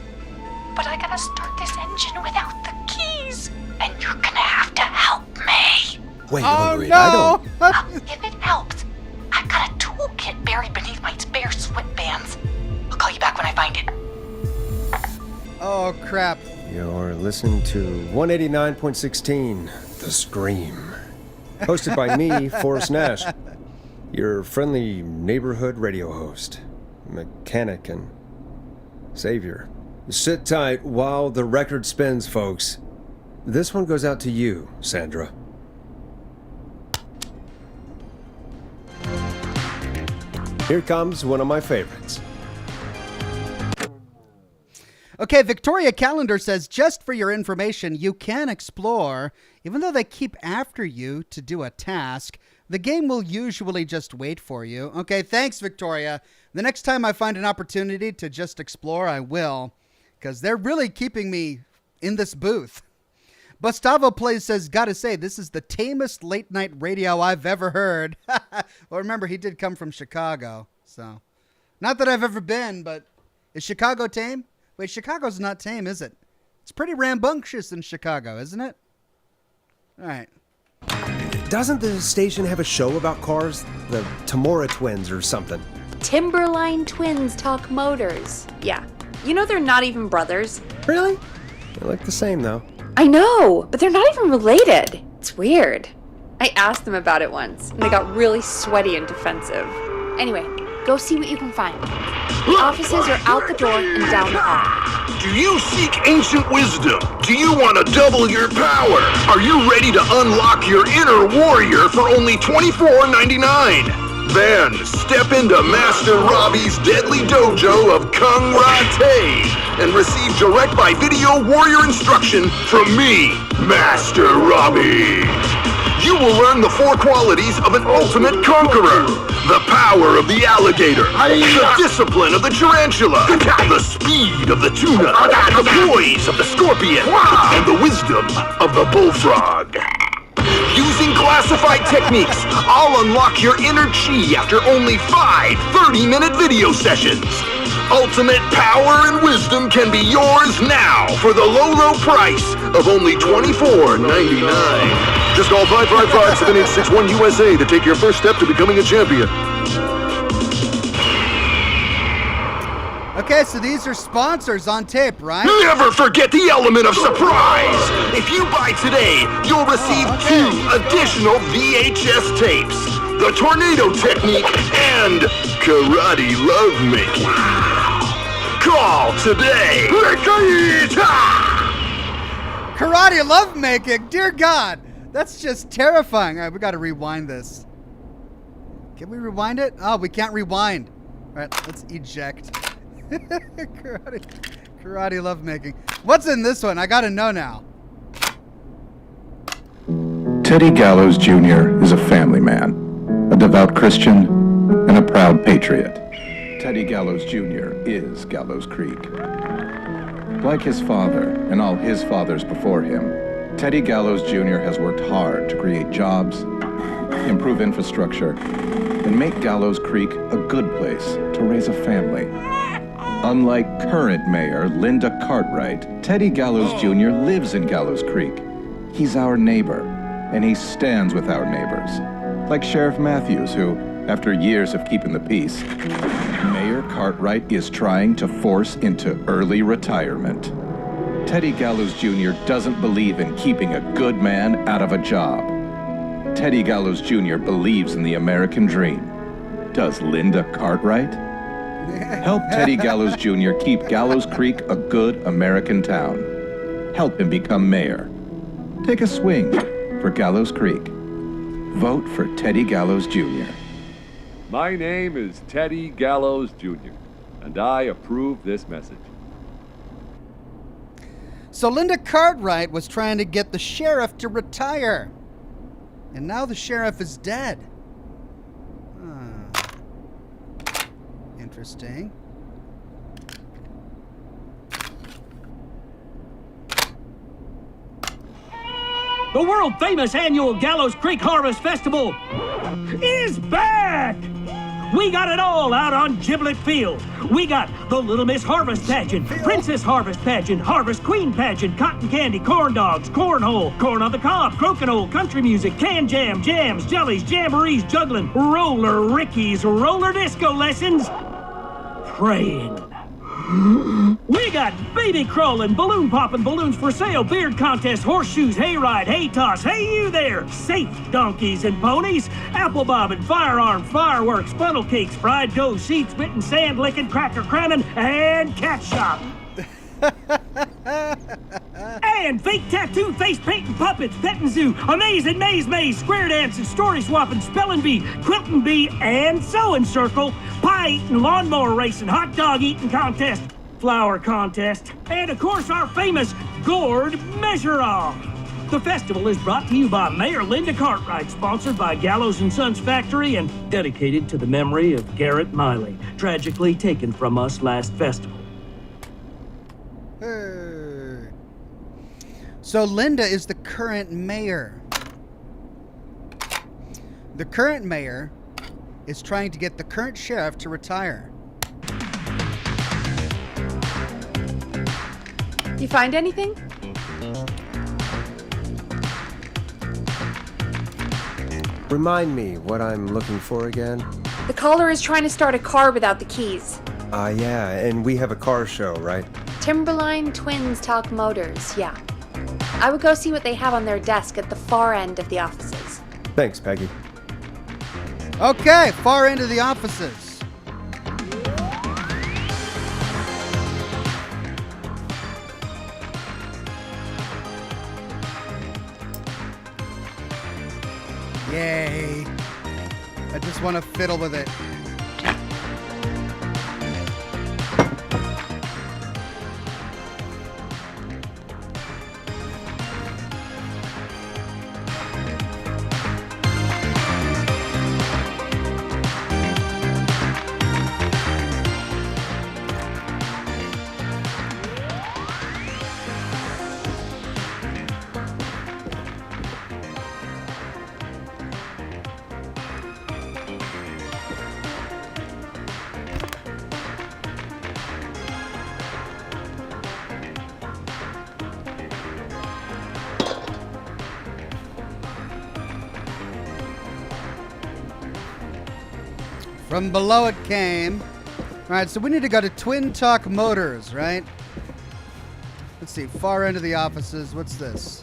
but I gotta start this engine without the keys, and you're gonna have to help me. Wait, Oh, wait, no! I don't... If it helps, I've got a toolkit buried beneath my spare sweatbands. I'll call you back when I find it. Oh, crap. You're listening to 189.16, The Scream. Hosted by me, Forrest Nash, your friendly neighborhood radio host, mechanic, and savior. Sit tight while the record spins, folks. This one goes out to you, Sandra. Here comes one of my favorites. Okay, Victoria Calendar says, just for your information, you can explore. Even though they keep after you to do a task, the game will usually just wait for you. Okay, thanks, Victoria. The next time I find an opportunity to just explore, I will, because they're really keeping me in this booth. Gustavo Plays says, gotta say, this is the tamest late night radio I've ever heard. Well, remember, he did come from Chicago, so. Not that I've ever been, but is Chicago tame? Wait, Chicago's not tame, is it? It's pretty rambunctious in Chicago, isn't it? All right. Doesn't the station have a show about cars? The Tamora twins or something? Timberline twins talk motors. Yeah. You know they're not even brothers. Really? They look the same, though. I know, but they're not even related. It's weird. I asked them about it once, and they got really sweaty and defensive. Anyway, go see what you can find. The offices are out the door and down the hall. Do you seek ancient wisdom? Do you want to double your power? Are you ready to unlock your inner warrior for only $24.99? Then step into Master Robbie's deadly dojo of Kung Ra-Te and receive direct by video warrior instruction from me, Master Robbie. You will learn the 4 qualities of an ultimate conqueror. The power of the alligator, the discipline of the tarantula, the speed of the tuna, the poise of the scorpion, and the wisdom of the bullfrog. Using classified techniques, I'll unlock your inner chi after only 5 30-minute video sessions. Ultimate power and wisdom can be yours now for the low, low price of only $24.99. Just call 555-7861 USA to take your first step to becoming a champion. Okay, so these are sponsors on tape, right? Never forget the element of surprise! If you buy today, you'll receive 2 additional VHS tapes, the Tornado Technique and Karate Lovemaking. Call today! Karate lovemaking, dear God, that's just terrifying. All right, we got to rewind this. Can we rewind it? Oh, we can't rewind. All right, let's eject. Karate lovemaking. What's in this one? I got to know now. Teddy Gallows Jr. is a family man, a devout Christian, and a proud patriot. Teddy Gallows Jr. is Gallows Creek. Like his father and all his fathers before him, Teddy Gallows Jr. has worked hard to create jobs, improve infrastructure, and make Gallows Creek a good place to raise a family. Unlike current mayor Linda Cartwright, Teddy Gallows Jr. lives in Gallows Creek. He's our neighbor, and he stands with our neighbors. Like Sheriff Matthews, who, after years of keeping the peace, Mayor Cartwright is trying to force into early retirement. Teddy Gallows Jr. doesn't believe in keeping a good man out of a job. Teddy Gallows Jr. believes in the American dream. Does Linda Cartwright? Help Teddy Gallows Jr. keep Gallows Creek a good American town. Help him become mayor. Take a swing for Gallows Creek. Vote for Teddy Gallows Jr. My name is Teddy Gallows Jr., and I approve this message. So Linda Cartwright was trying to get the sheriff to retire. And now the sheriff is dead. Interesting. The world-famous annual Gallows Creek Harvest Festival is back! We got it all out on Giblet Field. We got the Little Miss Harvest Pageant, Princess Harvest Pageant, Harvest Queen Pageant, Cotton Candy, Corn Dogs, Cornhole, Corn on the Cob, Crokinole, Country Music, Can Jam, Jams, Jellies, Jamborees, Juggling, Roller Rickies, Roller Disco Lessons, Praying. We got baby crawling, balloon popping, balloons for sale, beard contest, horseshoes, hayride, hay toss, hey you there, safe donkeys and ponies, apple bobbing, firearm, fireworks, funnel cakes, fried dough, seed spitting, sand licking, cracker cramming, and cat shop. And fake tattoo, face painting, puppets, petting zoo, amazing maze, square dancing, story swapping, spelling bee, quilting bee, and sewing circle, pie eating, lawnmower racing, hot dog eating contest, flower contest, and of course our famous gourd measure-off. The festival is brought to you by Mayor Linda Cartwright, sponsored by Gallows & Sons Factory, and dedicated to the memory of Garrett Miley, tragically taken from us last festival. So Linda is the current mayor. The current mayor is trying to get the current sheriff to retire. You find anything? Remind me what I'm looking for again. The caller is trying to start a car without the keys. Yeah, and we have a car show, right? Timberline Twins Talk Motors, yeah. I would go see what they have on their desk at the far end of the offices. Thanks, Peggy. Okay, far end of the offices. Yay. I just want to fiddle with it. From below it came. All right, so we need to go to Twin Talk Motors, right? Let's see, far end of the offices. What's this?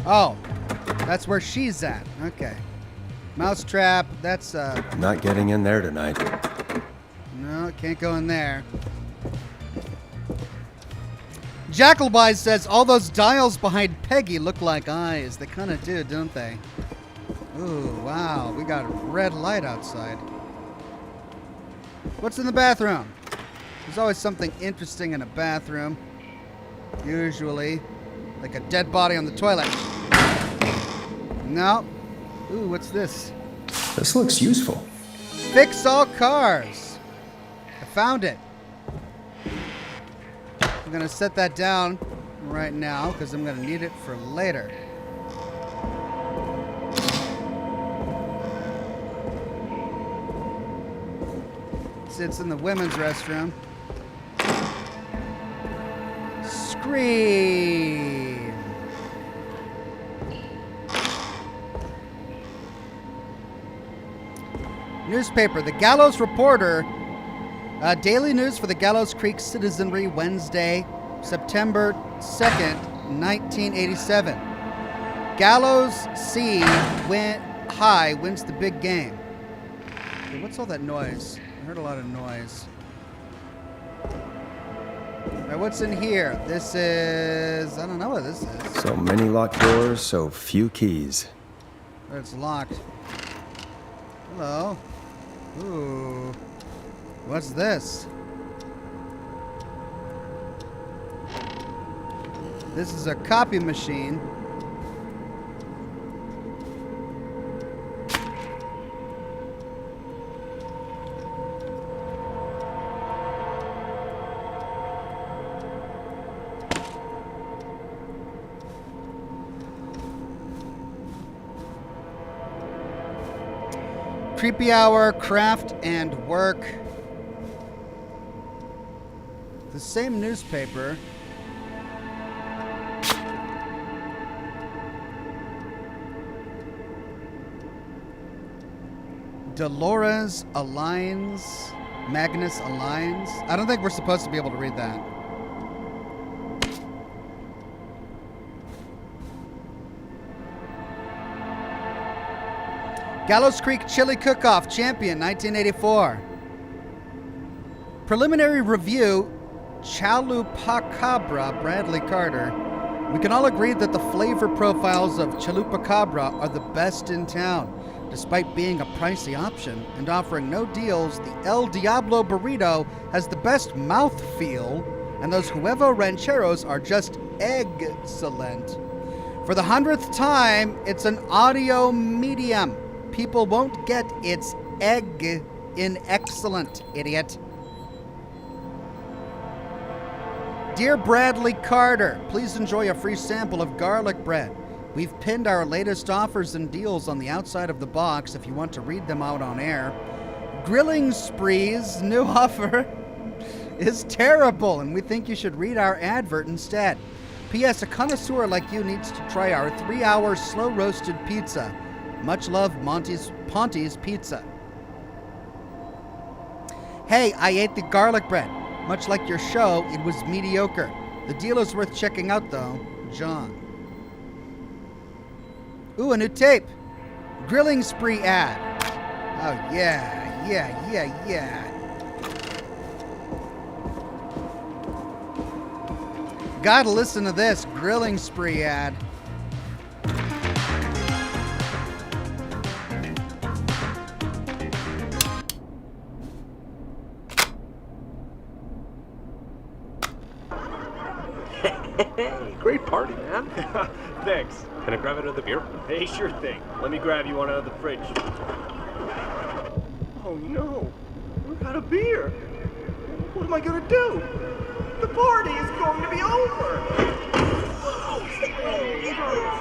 Oh, that's where she's at. Okay. Mousetrap, that's, Not getting in there tonight. no, can't go in there. Jackalby says all those dials behind Peggy look like eyes. They kind of do, don't they? Ooh, wow. We got a red light outside. What's in the bathroom? There's always something interesting in a bathroom. Usually. Like a dead body on the toilet. No. Ooh, what's this? This looks useful. Fix all cars. I found it. I'm going to set that down right now because I'm going to need it for later. See, it's in the women's restroom. Scream. Newspaper. The Gallows Reporter. Daily news for the Gallows Creek citizenry, Wednesday, September 2nd, 1987. Gallows C High wins the big game. Hey, what's all that noise? I heard a lot of noise. All right, what's in here? This is... I don't know what this is. So many locked doors, so few keys. It's locked. Hello. Ooh. What's this? This is a copy machine. Creepy Hour, Craft and Work. The same newspaper. Dolores Aligns. Magnus Aligns. I don't think we're supposed to be able to read that. Gallows Creek Chili Cook-Off Champion, 1984. Preliminary review, Chalupacabra, Bradley Carter. We can all agree that the flavor profiles of Chalupacabra are the best in town. Despite being a pricey option and offering no deals, the El Diablo Burrito has the best mouthfeel, and those Huevo Rancheros are just excellent. For the 100th time, it's an audio medium. People won't get its egg in excellent, idiot. Dear Bradley Carter, please enjoy a free sample of garlic bread. We've pinned our latest offers and deals on the outside of the box if you want to read them out on air. Grilling Spree's new offer is terrible, and we think you should read our advert instead. P.S. A connoisseur like you needs to try our 3-hour slow-roasted pizza. Much love, Ponty's Pizza. Hey, I ate the garlic bread. Much like your show, it was mediocre. The deal is worth checking out, though. John. Ooh, a new tape. Grilling Spree ad. Oh, yeah. Gotta listen to this Grilling Spree ad. Hey, great party, man. Thanks. Can I grab another beer? Hey, sure thing. Let me grab you one out of the fridge. Oh no, we're out of beer. What am I gonna do? The party is going to be over.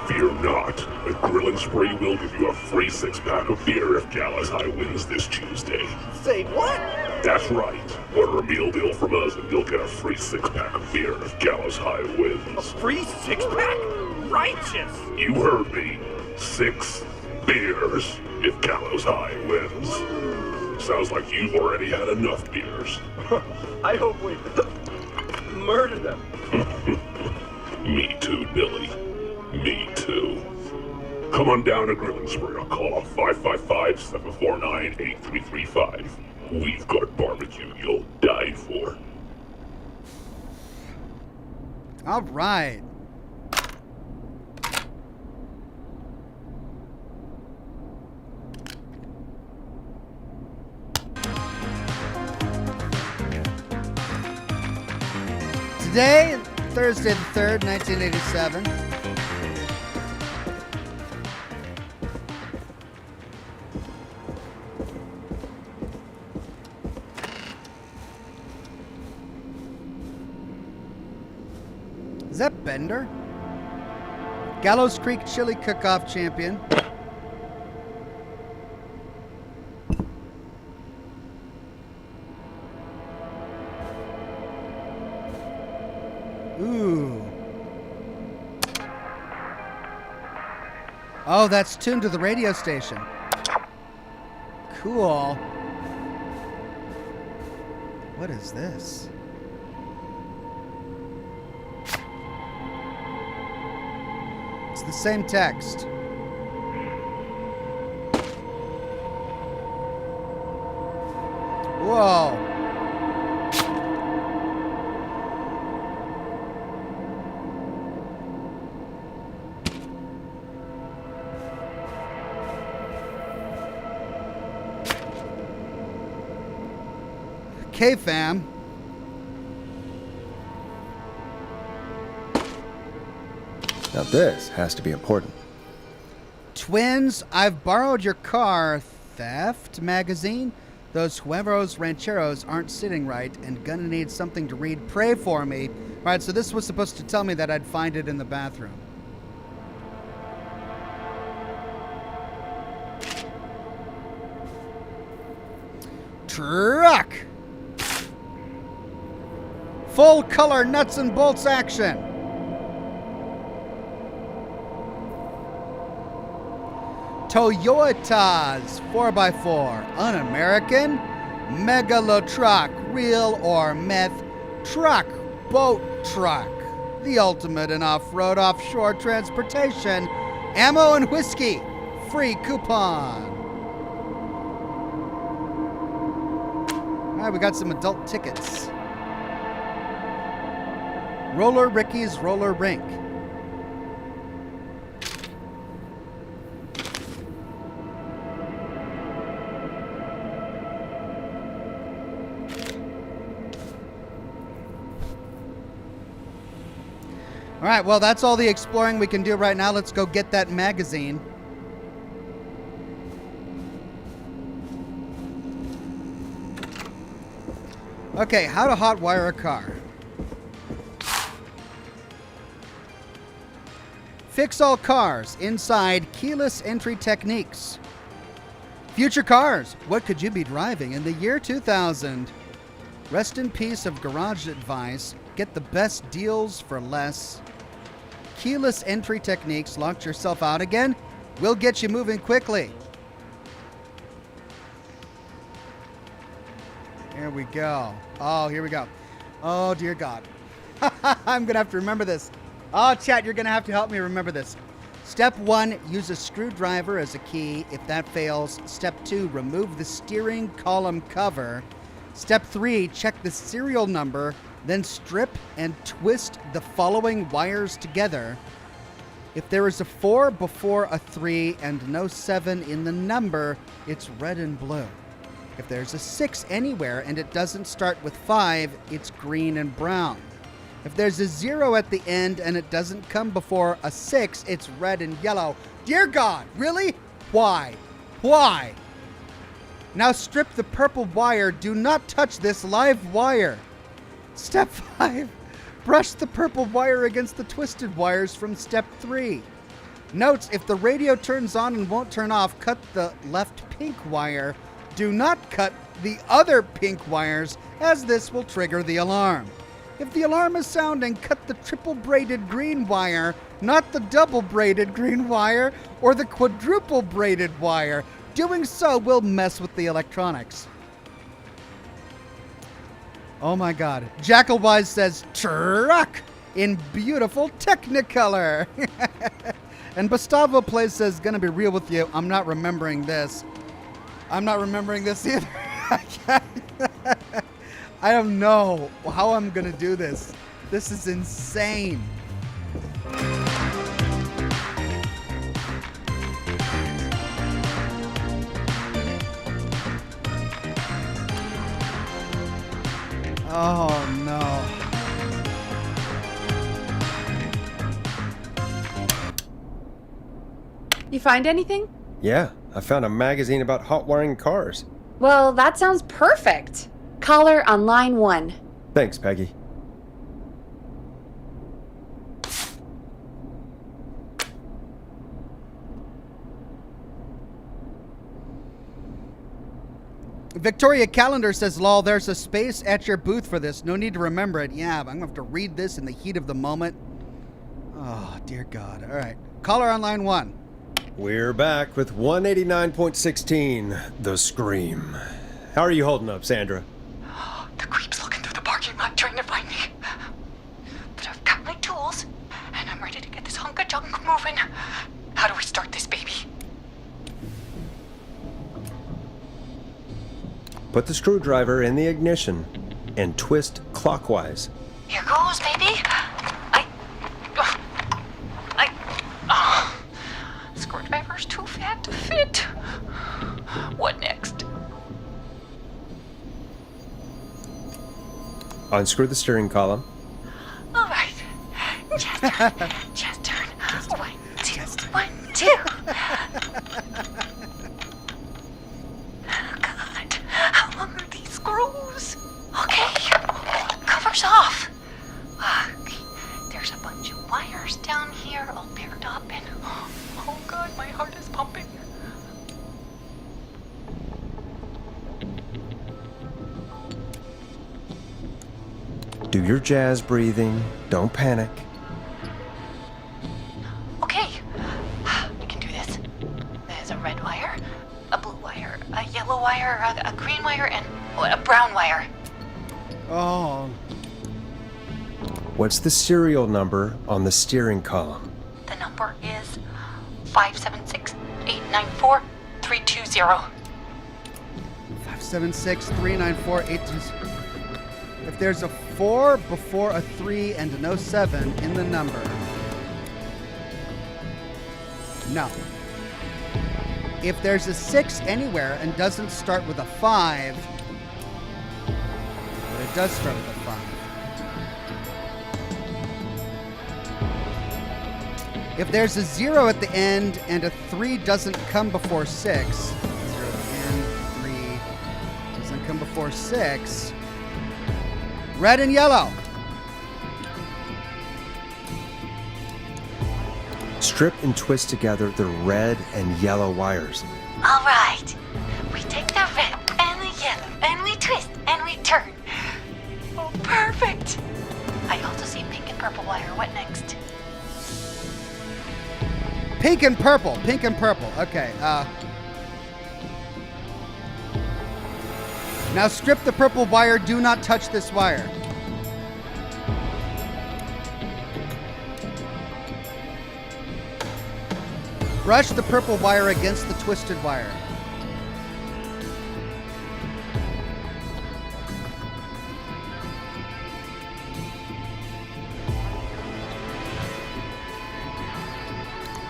Fear not. A Grilling Spree will give you a free 6-pack of beer if Gallows High wins this Tuesday. Say what? That's right. Order a meal deal from us and you'll get a free 6-pack of beer if Gallows High A wins. free 6-pack? Righteous! You heard me. 6 beers if Gallows High wins. Sounds like you've already had enough beers. I hope we murder them. Me too, Billy. Me too. Come on down to Grilling Spree or call 555-749-8335. We've got barbecue you'll die for. All right. Today, Thursday the 3rd, 1987. Is that Bender? Gallows Creek Chili Cook-Off Champion. Ooh. Oh, that's tuned to the radio station. Cool. What is this? It's the same text. Whoa. Okay, fam. Now this has to be important. Twins, I've borrowed your car. Theft magazine? Those huevos rancheros aren't sitting right and gonna need something to read. Pray for me. All right, so this was supposed to tell me that I'd find it in the bathroom. Truck! Full color nuts and bolts action. Toyota's 4x4, un-American, megalo truck, real or meth, truck, boat truck, the ultimate in off-road offshore transportation, ammo and whiskey, free coupon. All right, we got some adult tickets. Roller Ricky's Roller Rink. All right, well, that's all the exploring we can do right now. Let's go get that magazine. Okay, how to hotwire a car. Fix all cars inside keyless entry techniques. Future cars, what could you be driving in the year 2000? Rest in peace of garage advice. Get the best deals for less. Keyless entry techniques. Locked yourself out again? We'll get you moving quickly. Here we go. Oh, here we go. Oh, dear God. I'm going to have to remember this. Oh, chat, you're going to have to help me remember this. Step 1, use a screwdriver as a key. If that fails, step 2, remove the steering column cover. Step 3, check the serial number, then strip and twist the following wires together. If there is a 4 before a 3 and no 7 in the number, it's red and blue. If there's a 6 anywhere and it doesn't start with 5, it's green and brown. If there's a 0 at the end and it doesn't come before a 6, it's red and yellow. Dear God, really? Why? Why? Now strip the purple wire. Do not touch this live wire. Step 5. Brush the purple wire against the twisted wires from step 3. Notes, if the radio turns on and won't turn off, cut the left pink wire. Do not cut the other pink wires, as this will trigger the alarm. If the alarm is sounding, cut the triple braided green wire, not the double braided green wire or the quadruple braided wire. Doing so will mess with the electronics. Oh my God. Jackalwise says truck in beautiful Technicolor. And Gustavo Plays says, gonna be real with you, I'm not remembering this. I'm not remembering this either. I don't know how I'm gonna do this. This is insane. Oh no. You find anything? Yeah, I found a magazine about hot wiring cars. Well, that sounds perfect. Caller on line 1. Thanks, Peggy. Victoria Calendar says, lol, there's a space at your booth for this. No need to remember it. Yeah, but I'm going to have to read this in the heat of the moment. Oh, dear God. All right. Caller on line 1. We're back with 189.16, The Scream. How are you holding up, Sandra? The creep's looking through the parking lot trying to find me. But I've got my tools, and I'm ready to get this hunk of junk moving. How do we start this baby? Put the screwdriver in the ignition and twist clockwise. Here goes, baby. Screwdriver's too fat to fit. What next? Unscrew the steering column. All right. Chest turn. 1, 2, 1, 2. Oh, God. How long are these screws? Okay. Cover's off. Okay. There's a bunch of wires down here all paired up and... Oh, God, my heart is pumping. Do your jazz breathing. Don't panic. Okay, we can do this. There's a red wire, a blue wire, a yellow wire, a green wire, and a brown wire. Oh. What's the serial number on the steering column? The number is 576-894-320. 576-394-820. If there's a 4 before a 3 and an 07 in the number. No. If there's a 6 anywhere and doesn't start with a 5, but it does start with a 5. If there's a 0 at the end and a 3 doesn't come before 6, 0 at the end, 3 doesn't come before 6, red and yellow. Strip and twist together the red and yellow wires. All right. We take the red and the yellow and we twist and we turn. Oh, perfect. I also see pink and purple wire. What next? Pink and purple. Pink and purple. Okay. Now strip the purple wire. Do not touch this wire. Brush the purple wire against the twisted wire.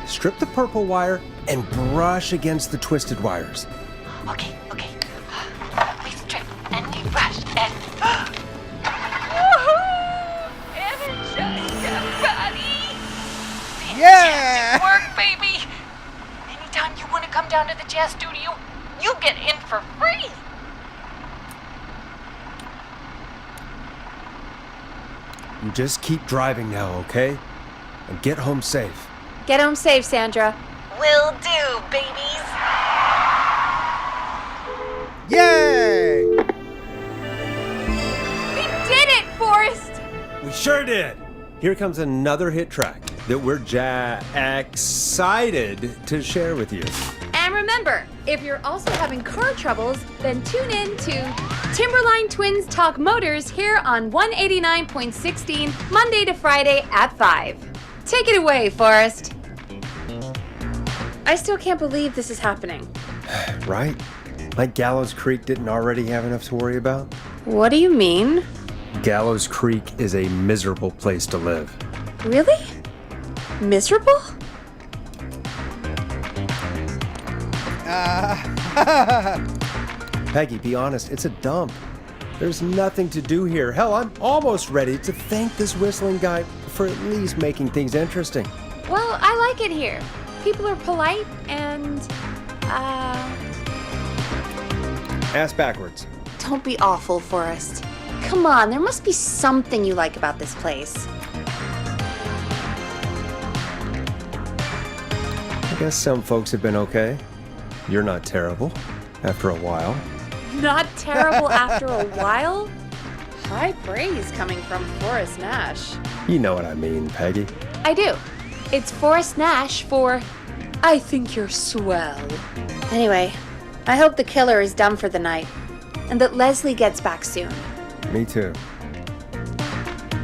Strip the purple wire and brush against the twisted wires. Okay. We strip and we brush and... Energize everybody! Yeah! Fantastic work, baby! Anytime you want to come down to the jazz studio, you get in for free! You just keep driving now, okay? And get home safe. Get home safe, Sandra. Will do, babies! Yay! We did it, Forrest! We sure did. Here comes another hit track that we're excited to share with you. And remember, if you're also having car troubles, then tune in to Timberline Twins Talk Motors here on 189.16, Monday to Friday at 5. Take it away, Forrest. I still can't believe this is happening. Right? Like Gallows Creek didn't already have enough to worry about? What do you mean? Gallows Creek is a miserable place to live. Really? Miserable? Peggy, be honest, it's a dump. There's nothing to do here. Hell, I'm almost ready to thank this whistling guy for at least making things interesting. Well, I like it here. People are polite and, Ass backwards. Don't be awful, Forrest. Come on, there must be something you like about this place. I guess some folks have been okay. You're not terrible after a while. Not terrible after a while? High praise coming from Forrest Nash. You know what I mean, Peggy. I do. It's Forrest Nash for I think you're swell. Anyway, I hope the killer is done for the night and that Leslie gets back soon. Me too.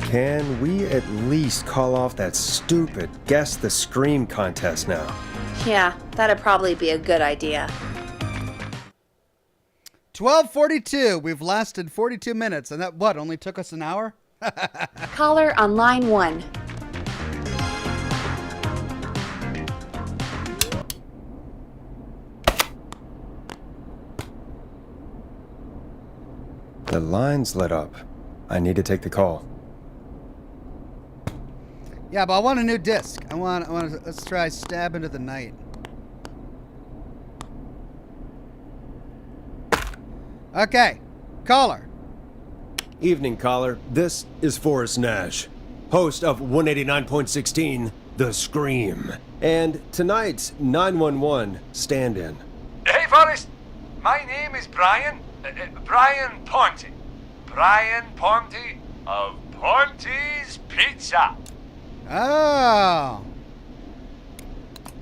Can we at least call off that stupid Guess the Scream contest now? Yeah, that'd probably be a good idea. 12:42. We've lasted 42 minutes, and that, only took us an hour? Caller on line 1. The lines lit up. I need to take the call. Yeah, but I want a new disc. Let's try Stab Into the Night. Okay, caller. Evening, caller. This is Forrest Nash, host of 189.16, The Scream, and tonight's 911 stand-in. Hey, Forrest. My name is Brian. Brian Ponte. Brian Ponte of Ponte's Pizza. Oh.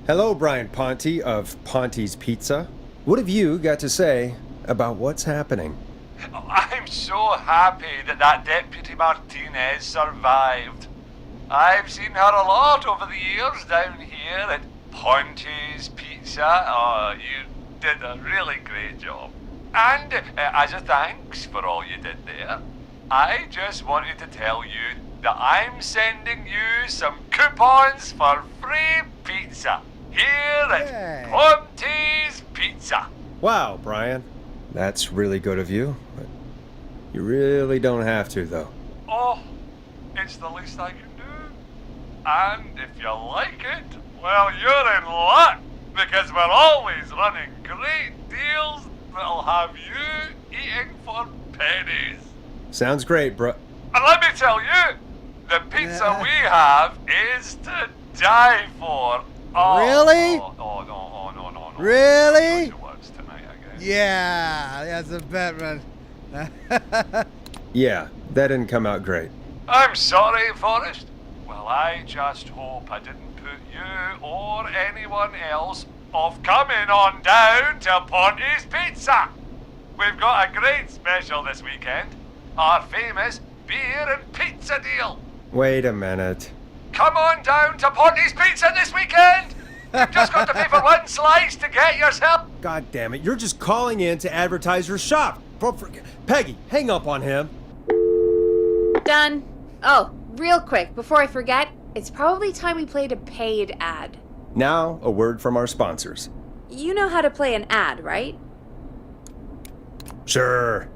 Hello, Brian Ponte of Ponte's Pizza. What have you got to say about what's happening? I'm so happy that Deputy Martinez survived. I've seen her a lot over the years down here at Ponte's Pizza. Oh, you did a really great job. And as a thanks for all you did there, I just wanted to tell you that I'm sending you some coupons for free pizza here at Ponte's Pizza. Wow, Brian. That's really good of you, but you really don't have to, though. Oh, it's the least I can do. And if you like it, well, you're in luck, because we're always running great deals that'll have you eating for pennies. Sounds great, bro. And let me tell you, the pizza we have is to die for. Oh, Really? No. Really? No words tonight, I guess. Yeah, that's a bet, man. Yeah, that didn't come out great. I'm sorry, Forrest. Well, I just hope I didn't put you or anyone else off coming on down to Ponte's Pizza. We've got a great special this weekend. Our famous beer and pizza deal. Wait a minute. Come on down to Ponte's Pizza this weekend. You've just got to pay for one slice to get yourself. God damn it, you're just calling in to advertise your shop. Peggy, hang up on him. Done. Oh, real quick, before I forget, it's probably time we played a paid ad. Now, a word from our sponsors. You know how to play an ad, right? Sure.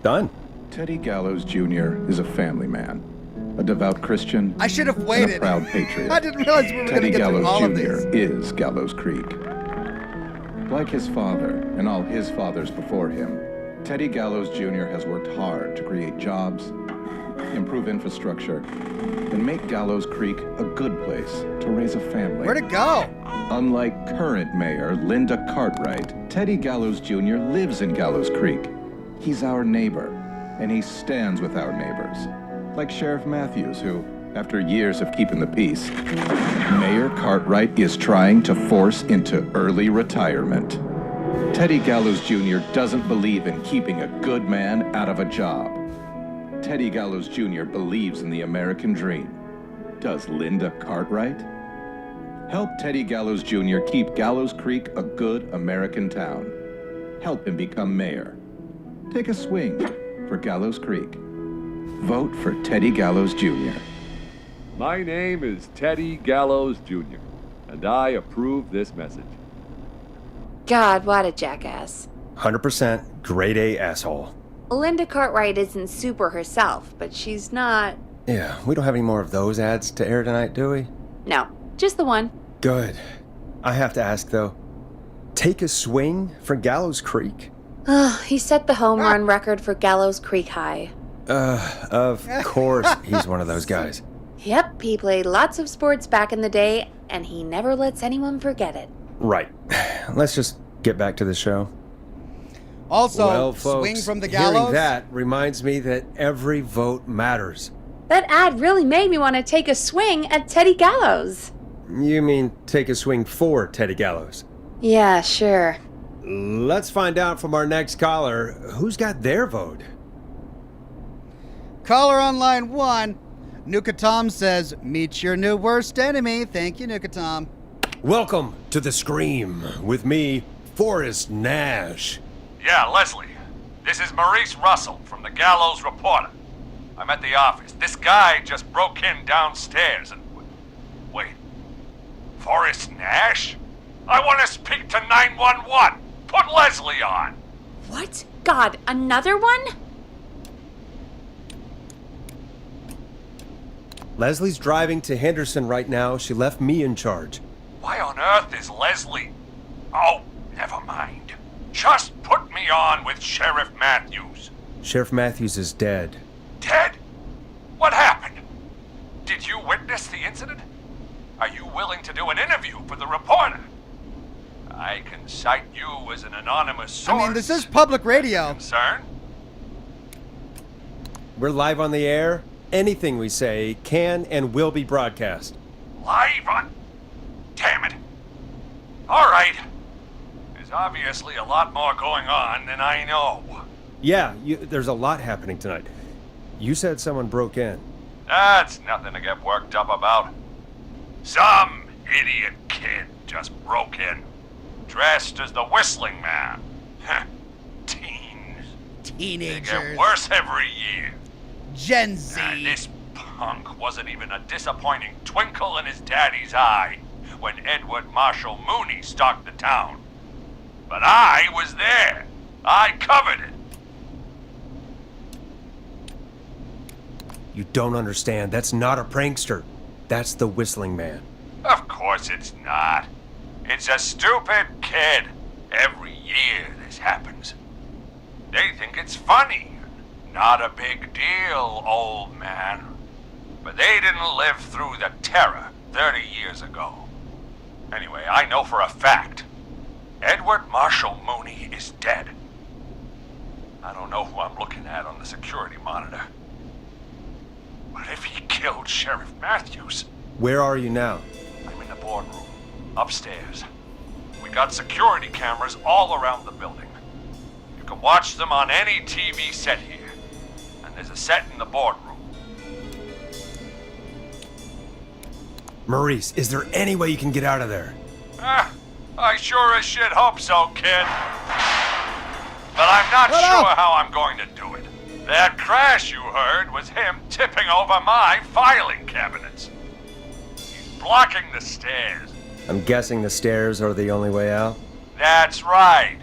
Done. Teddy Gallows Jr. is a family man, a devout Christian, I should have and waited. a proud patriot. I didn't realize we were going Teddy to get through Gallows all of Jr. these. is Gallows Creek. Like his father and all his fathers before him, Teddy Gallows Jr. has worked hard to create jobs, improve infrastructure, and make Gallows Creek a good place to raise a family. Where'd it go? Unlike current mayor Linda Cartwright, Teddy Gallows Jr. lives in Gallows Creek. He's our neighbor, and he stands with our neighbors. Like Sheriff Matthews, who, after years of keeping the peace, Mayor Cartwright is trying to force into early retirement. Teddy Gallows Jr. doesn't believe in keeping a good man out of a job. Teddy Gallows Jr. believes in the American dream. Does Linda Cartwright? Help Teddy Gallows Jr. keep Gallows Creek a good American town. Help him become mayor. Take a swing for Gallows Creek. Vote for Teddy Gallows Jr. My name is Teddy Gallows Jr., and I approve this message. God, what a jackass. 100% grade A asshole. Linda Cartwright isn't super herself, but she's not... Yeah, we don't have any more of those ads to air tonight, do we? No, just the one. Good. I have to ask, though. Take a swing for Gallows Creek? He set the home run record for Gallows Creek High. Of course he's one of those guys. Yep, he played lots of sports back in the day, and he never lets anyone forget it. Right. Let's just get back to the show. Also, well, folks, swing from the hearing gallows. that reminds me that every vote matters. That ad really made me want to take a swing at Teddy Gallows. You mean take a swing for Teddy Gallows? Yeah, sure. Let's find out from our next caller who's got their vote. Caller on line 1. Nuka Tom says, meet your new worst enemy. Thank you, Nuka Tom. Welcome to The Scream with me, Forrest Nash. Yeah, Leslie. This is Maurice Russell from the Gallows Reporter. I'm at the office. This guy just broke in downstairs and... Wait. Forrest Nash? I want to speak to 911. Put Leslie on. What? God, another one? Leslie's driving to Henderson right now. She left me in charge. Why on earth is Leslie? Oh, never mind. Just put me on with Sheriff Matthews. Sheriff Matthews is dead. Dead? What happened? Did you witness the incident? Are you willing to do an interview for the reporter? I can cite you as an anonymous source. I mean, this is public radio. Concern? We're live on the air. Anything we say can and will be broadcast. Live on? Damn it. All right. There's obviously a lot more going on than I know. Yeah, there's a lot happening tonight. You said someone broke in. That's nothing to get worked up about. Some idiot kid just broke in, dressed as the Whistling Man. Teens. Teenagers. They get worse every year. Gen Z. This punk wasn't even a disappointing twinkle in his daddy's eye when Edward Marshall Mooney stalked the town. But I was there. I covered it. You don't understand. That's not a prankster. That's the Whistling Man. Of course it's not. It's a stupid kid. Every year this happens. They think it's funny. Not a big deal, old man. But they didn't live through the terror 30 years ago. Anyway, I know for a fact Edward Marshall Mooney is dead. I don't know who I'm looking at on the security monitor. But if he killed Sheriff Matthews... Where are you now? I'm in the boardroom, upstairs. We got security cameras all around the building. You can watch them on any TV set here. And there's a set in the boardroom. Maurice, is there any way you can get out of there? I sure as shit hope so, kid. But I'm not sure how I'm going to do it. That crash you heard was him tipping over my filing cabinets. He's blocking the stairs. I'm guessing the stairs are the only way out? That's right.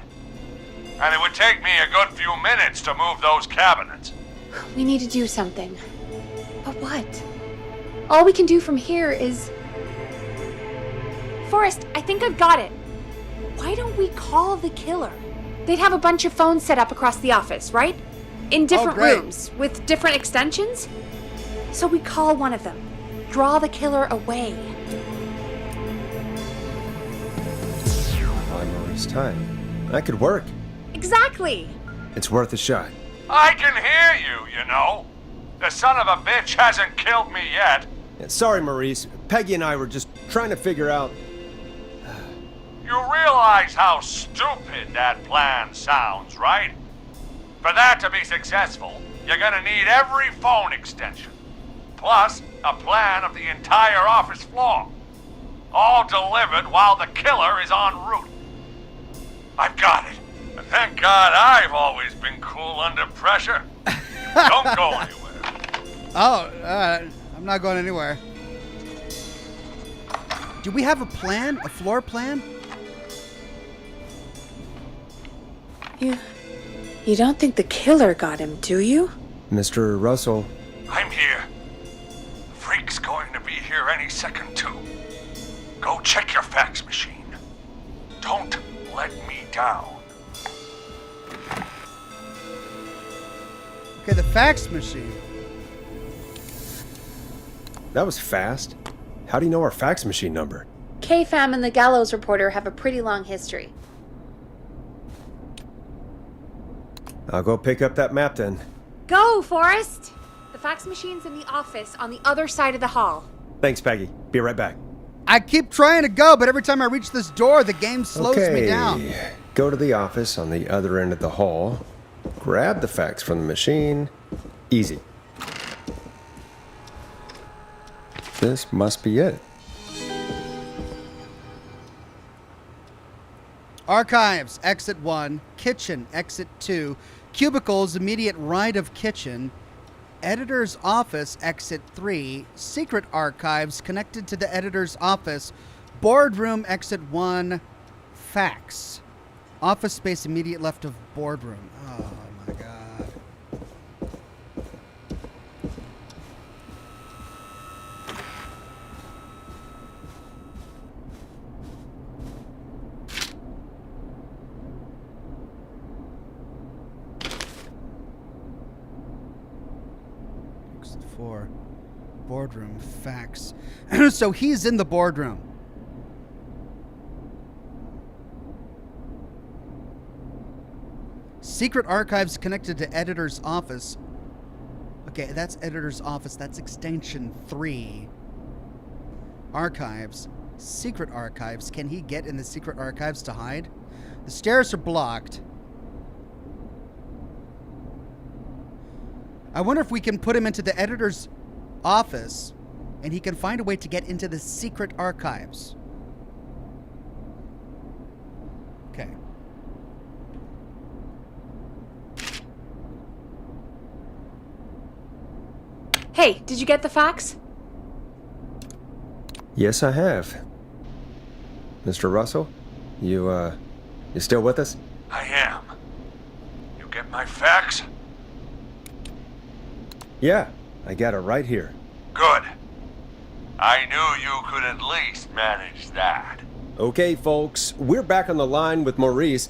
And it would take me a good few minutes to move those cabinets. We need to do something. But what? All we can do from here is... Forrest, I think I've got it. Why don't we call the killer? They'd have a bunch of phones set up across the office, right? In different rooms, with different extensions. So we call one of them. Draw the killer away. On Maurice's time. That could work. Exactly. It's worth a shot. I can hear you, you know. The son of a bitch hasn't killed me yet. Yeah, sorry, Maurice. Peggy and I were just trying to figure out... You realize how stupid that plan sounds, right? For that to be successful, you're gonna need every phone extension. Plus, a plan of the entire office floor. All delivered while the killer is en route. I've got it. And thank God I've always been cool under pressure. Don't go anywhere. Oh, I'm not going anywhere. Do we have a plan? A floor plan? You don't think the killer got him, do you? Mr. Russell. I'm here. The freak's going to be here any second, too. Go check your fax machine. Don't let me down. Okay, the fax machine. That was fast. How do you know our fax machine number? K-Fam and the Gallows Reporter have a pretty long history. I'll go pick up that map then. Go, Forrest! The fax machine's in the office on the other side of the hall. Thanks, Peggy. Be right back. I keep trying to go, but every time I reach this door, the game slows me down. Go to the office on the other end of the hall. Grab the fax from the machine. Easy. This must be it. Archives, exit 1. Kitchen, exit 2. Cubicles, immediate right of kitchen. Editor's office, exit 3. Secret archives, connected to the editor's office. Boardroom, exit 1. Fax. Office space immediate left of boardroom. Oh my god. Exit 4. Boardroom. Fax. So he's in the boardroom. Secret archives connected to editor's office. Okay, that's editor's office. That's extension 3. Archives. Secret archives. Can he get in the secret archives to hide? The stairs are blocked. I wonder if we can put him into the editor's office and he can find a way to get into the secret archives. Okay. Hey, did you get the fax? Yes, I have. Mr. Russell, you still with us? I am. You get my fax? Yeah, I got it right here. Good. I knew you could at least manage that. Okay, folks, we're back on the line with Maurice.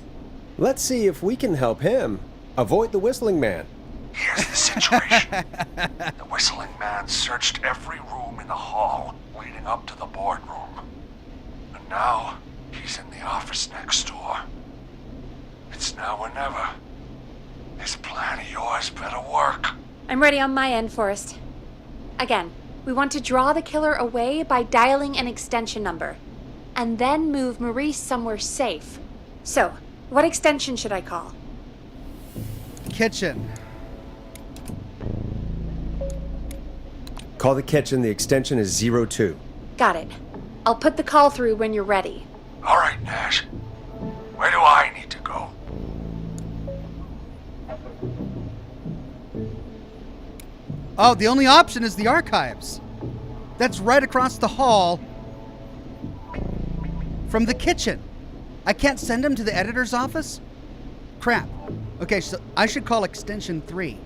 Let's see if we can help him avoid the Whistling Man. Here's the situation. The Whistling Man searched every room in the hall leading up to the boardroom. And now, he's in the office next door. It's now or never. This plan of yours better work. I'm ready on my end, Forrest. Again, we want to draw the killer away by dialing an extension number, and then move Maurice somewhere safe. So, what extension should I call? Kitchen. Call the kitchen. The extension is 02. Got it. I'll put the call through when you're ready. All right, Nash. Where do I need to go? Oh, the only option is the archives. That's right across the hall from the kitchen. I can't send him to the editor's office? Crap. Okay, so I should call extension 3.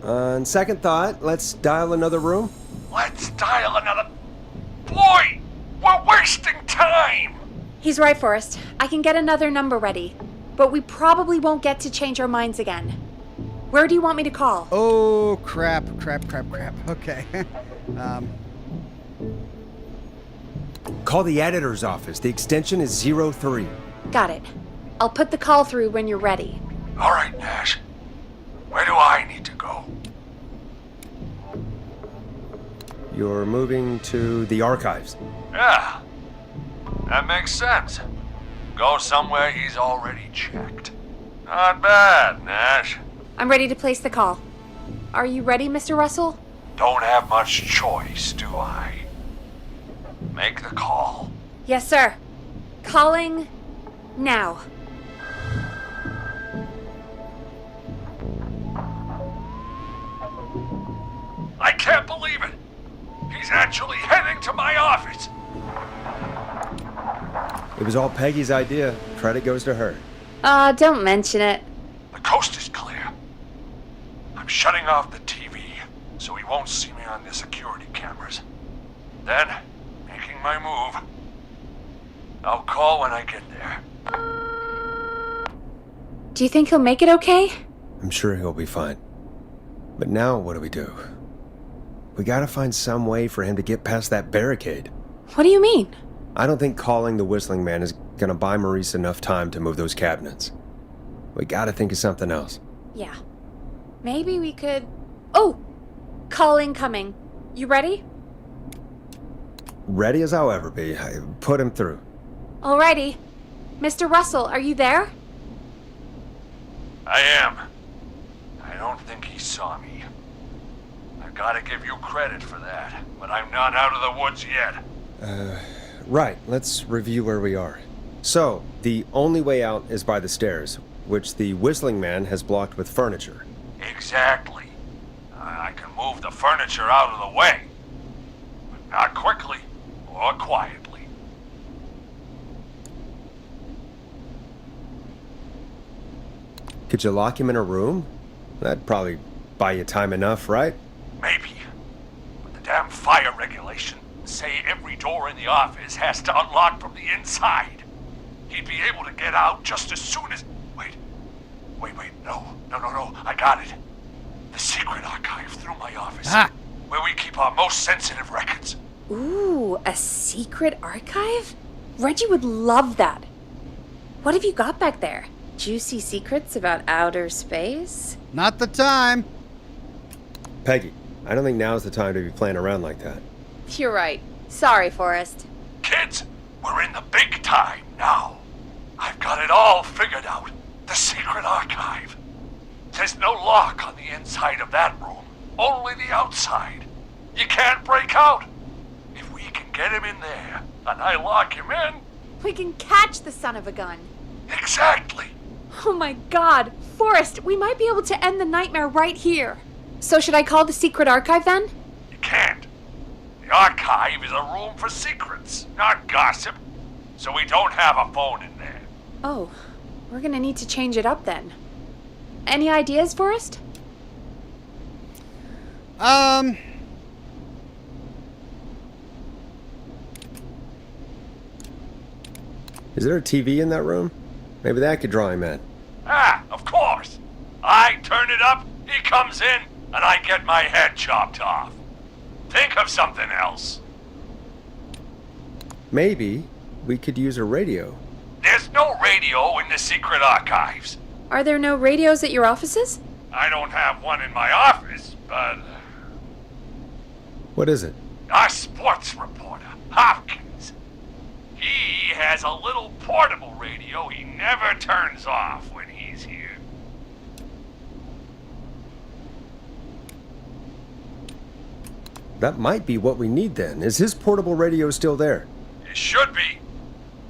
On second thought, let's dial another room. Let's dial another... Boy! We're wasting time! He's right, Forrest. I can get another number ready, but we probably won't get to change our minds again. Where do you want me to call? Oh, crap. Okay. Call the editor's office. The extension is 03. Got it. I'll put the call through when you're ready. All right, Nash. Where do I need to go? You're moving to the archives. Yeah. That makes sense. Go somewhere he's already checked. Not bad, Nash. I'm ready to place the call. Are you ready, Mr. Russell? Don't have much choice, do I? Make the call. Yes, sir. Calling now. I can't believe it. He's actually heading to my office. It was all Peggy's idea. Credit goes to her. Don't mention it. The coast is clear. I'm shutting off the TV so he won't see me on the security cameras. Then, making my move. I'll call when I get there. Do you think he'll make it okay? I'm sure he'll be fine. But now what do? We gotta find some way for him to get past that barricade. What do you mean? I don't think calling the Whistling Man is gonna buy Maurice enough time to move those cabinets. We gotta think of something else. Yeah. Maybe we could... Oh! Call incoming. You ready? Ready as I'll ever be. Put him through. Alrighty. Mr. Russell, are you there? I am. I don't think he saw me. I've got to give you credit for that, but I'm not out of the woods yet. Right. Let's review where we are. So, the only way out is by the stairs, which the Whistling Man has blocked with furniture. Exactly. I can move the furniture out of the way. But not quickly or quietly. Could you lock him in a room? That'd probably buy you time enough, right? Maybe. But the damn fire regulations say every door in the office has to unlock from the inside. He'd be able to get out just as soon as... Wait, no, I got it. The secret archive through my office. Where we keep our most sensitive records. Ooh, a secret archive? Reggie would love that. What have you got back there? Juicy secrets about outer space? Not the time. Peggy, I don't think now's the time to be playing around like that. You're right. Sorry, Forrest. Kids, we're in the big time now. I've got it all figured out. The secret archive. There's no lock on the inside of that room, only the outside. You can't break out. If we can get him in there, and I lock him in... We can catch the son of a gun. Exactly. Oh my God, Forrest, we might be able to end the nightmare right here. So should I call the secret archive then? You can't. The archive is a room for secrets, not gossip. So we don't have a phone in there. Oh, we're gonna need to change it up then. Any ideas, Forrest? Is there a TV in that room? Maybe that could draw him in. Of course. I turn it up, he comes in, and I get my head chopped off. Think of something else. Maybe we could use a radio. There's no radio in the secret archives. Are there no radios at your offices? I don't have one in my office, but... What is it? Our sports reporter, Hopkins. He has a little portable radio he never turns off when he's here. That might be what we need then. Is his portable radio still there? It should be.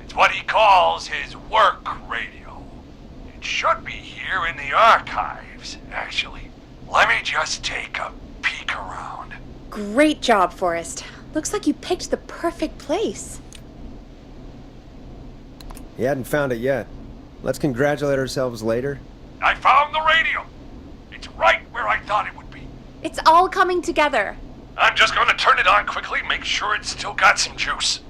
It's what he calls his work radio. It should be here in the archives, actually. Let me just take a peek around. Great job, Forrest. Looks like you picked the perfect place. He hadn't found it yet. Let's congratulate ourselves later. I found the radio. It's right where I thought it would be. It's all coming together. I'm just going to turn it on quickly, make sure it's still got some juice.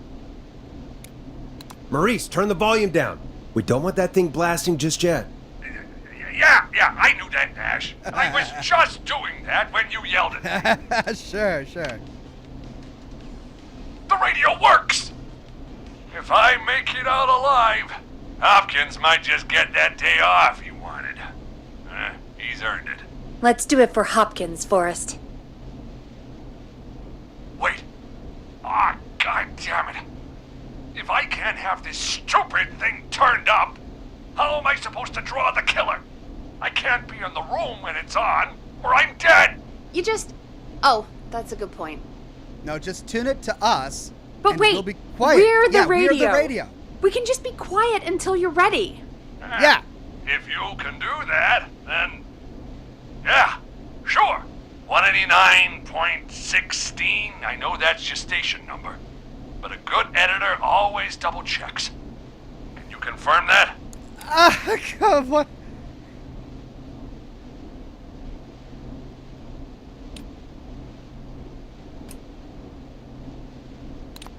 Maurice, turn the volume down. We don't want that thing blasting just yet. Yeah, I knew that, Ash. I was just doing that when you yelled at me. Sure. The radio works! If I make it out alive, Hopkins might just get that day off he wanted. He's earned it. Let's do it for Hopkins, Forrest. Wait. Ah, God damn it. If I can't have this stupid thing turned up, how am I supposed to draw the killer? I can't be in the room when it's on, or I'm dead. You just... Oh, that's a good point. No, just tune it to us. But and wait, we'll be quiet. we're the radio. We're the radio. We can just be quiet until you're ready. Yeah. If you can do that, then... Yeah, sure. 189.16, I know that's your station number. But a good editor always double checks. Can you confirm that? God, what?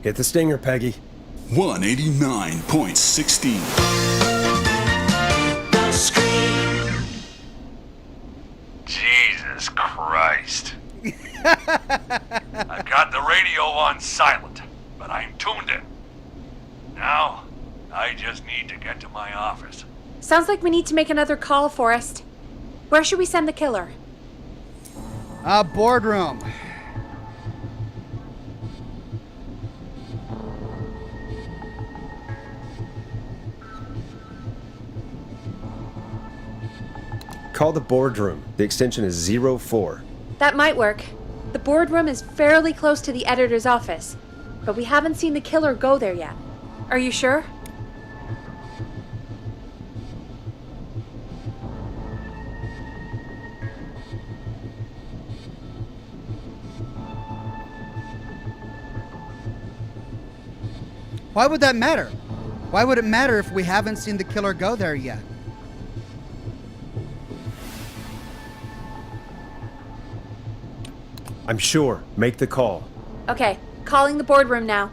Hit the stinger, Peggy. 189.16. Jesus Christ. I've got the radio on silent, but I'm tuned in. Now, I just need to get to my office. Sounds like we need to make another call, Forrest. Where should we send the killer? Boardroom. Call the boardroom. The extension is 04. That might work. The boardroom is fairly close to the editor's office, but we haven't seen the killer go there yet. Are you sure? Why would that matter? Why would it matter if we haven't seen the killer go there yet? I'm sure. Make the call. Okay, calling the boardroom now.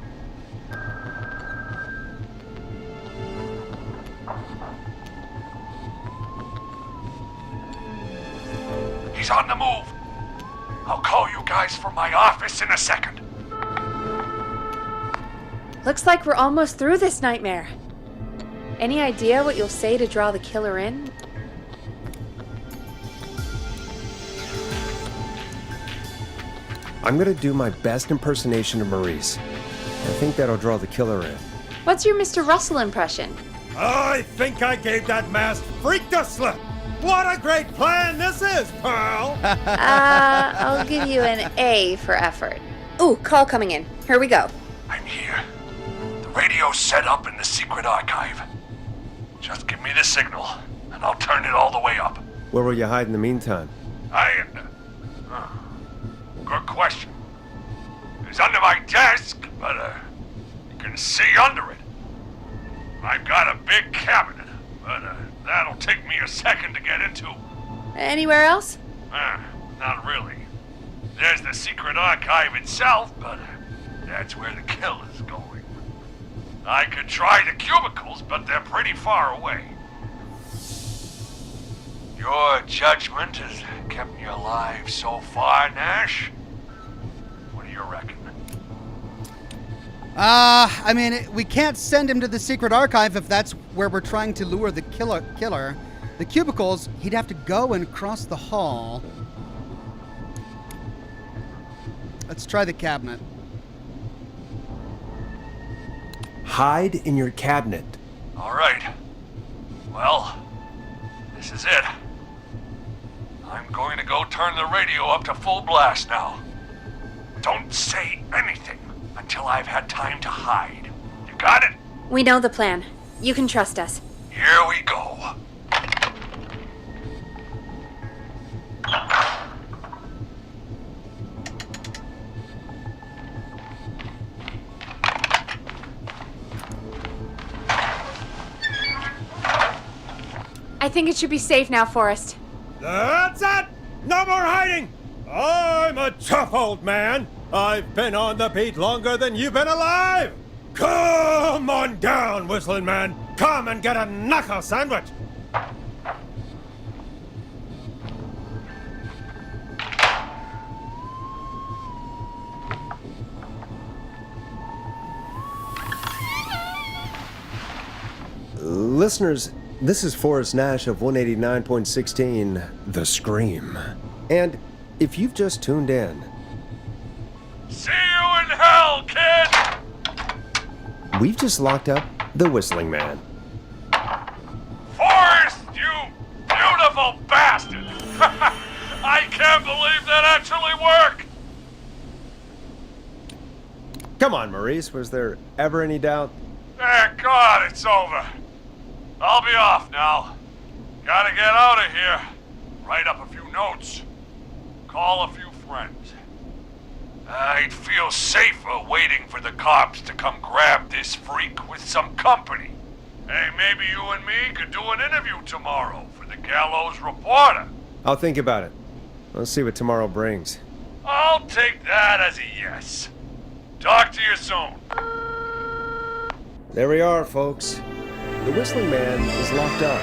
He's on the move. I'll call you guys from my office in a second. Looks like we're almost through this nightmare. Any idea what you'll say to draw the killer in? I'm gonna do my best impersonation of Maurice. I think that'll draw the killer in. What's your Mr. Russell impression? I think I gave that masked freak the slip. What a great plan this is, Pearl! I'll give you an A for effort. Ooh, call coming in. Here we go. I'm here. The radio's set up in the secret archive. Just give me the signal, and I'll turn it all the way up. Where will you hide in the meantime? Good question. It's under my desk, but you can see under it. I've got a big cabinet, but that'll take me a second to get into. Anywhere else? Not really. There's the secret archive itself, but that's where the killer's going. I could try the cubicles, but they're pretty far away. Your judgment has kept me alive so far, Nash. What do you reckon? I mean, we can't send him to the secret archive if that's where we're trying to lure the killer. The cubicles, he'd have to go and cross the hall. Let's try the cabinet. Hide in your cabinet. All right. Well, this is it. I'm going to go turn the radio up to full blast now. Don't say anything until I've had time to hide. You got it? We know the plan. You can trust us. Here we go. I think it should be safe now, Forrest. That's it! No more hiding! I'm a tough old man. I've been on the beat longer than you've been alive! Come on down, Whistling Man! Come and get a knuckle sandwich! Listeners, this is Forrest Nash of 189.16, The Scream. And if you've just tuned in, See you in hell, kid! we've just locked up the Whistling Man. Forrest, you beautiful bastard! I can't believe that actually worked! Come on, Maurice, was there ever any doubt? Thank God it's over. I'll be off now. Gotta get out of here. Write up a few notes. Call a few friends. I'd feel safer waiting for the cops to come grab this freak with some company. Hey, maybe you and me could do an interview tomorrow for the Gallows Reporter. I'll think about it. Let's see what tomorrow brings. I'll take that as a yes. Talk to you soon. There we are, folks. The Whistling Man is locked up.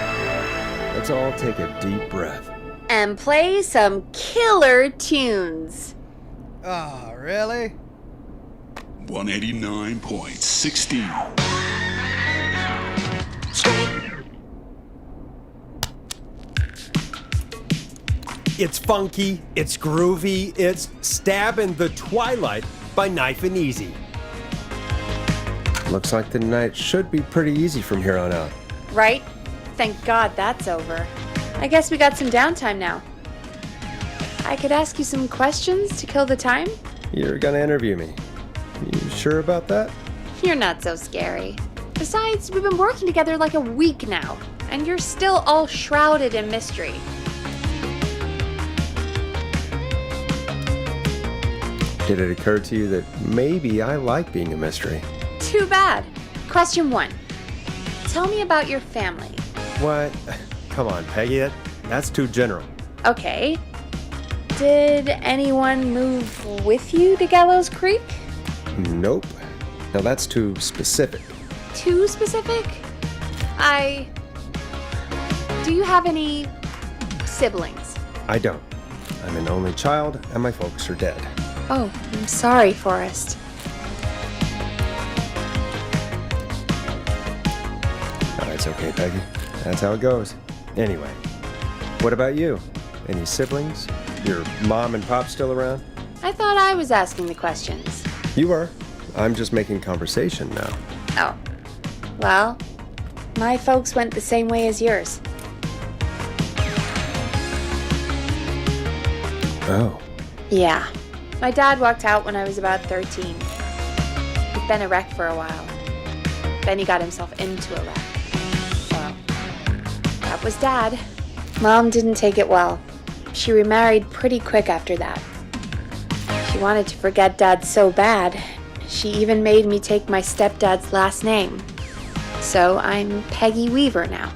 Let's all take a deep breath. And play some killer tunes. Oh, really? 189.16. It's funky, it's groovy, it's Stab in the Twilight by Knife and Easy. Looks like the night should be pretty easy from here on out. Right? Thank God that's over. I guess we got some downtime now. I could ask you some questions to kill the time? You're gonna interview me. You sure about that? You're not so scary. Besides, we've been working together like a week now, and you're still all shrouded in mystery. Did it occur to you that maybe I like being a mystery? Too bad. Question 1. Tell me about your family. What? Come on, Peggy. That's too general. Okay. Did anyone move with you to Gallows Creek? Nope. Now that's too specific. Too specific? Do you have any siblings? I don't. I'm an only child, and my folks are dead. Oh, I'm sorry, Forrest. Oh, it's okay, Peggy. That's how it goes. Anyway, what about you? Any siblings? Your mom and pop still around? I thought I was asking the questions. You are. I'm just making conversation now. Oh. Well, my folks went the same way as yours. Oh. Yeah. My dad walked out when I was about 13. He'd been a wreck for a while. Then he got himself into a wreck. Well, that was Dad. Mom didn't take it well. She remarried pretty quick after that. She wanted to forget Dad so bad, she even made me take my stepdad's last name. So I'm Peggy Weaver now.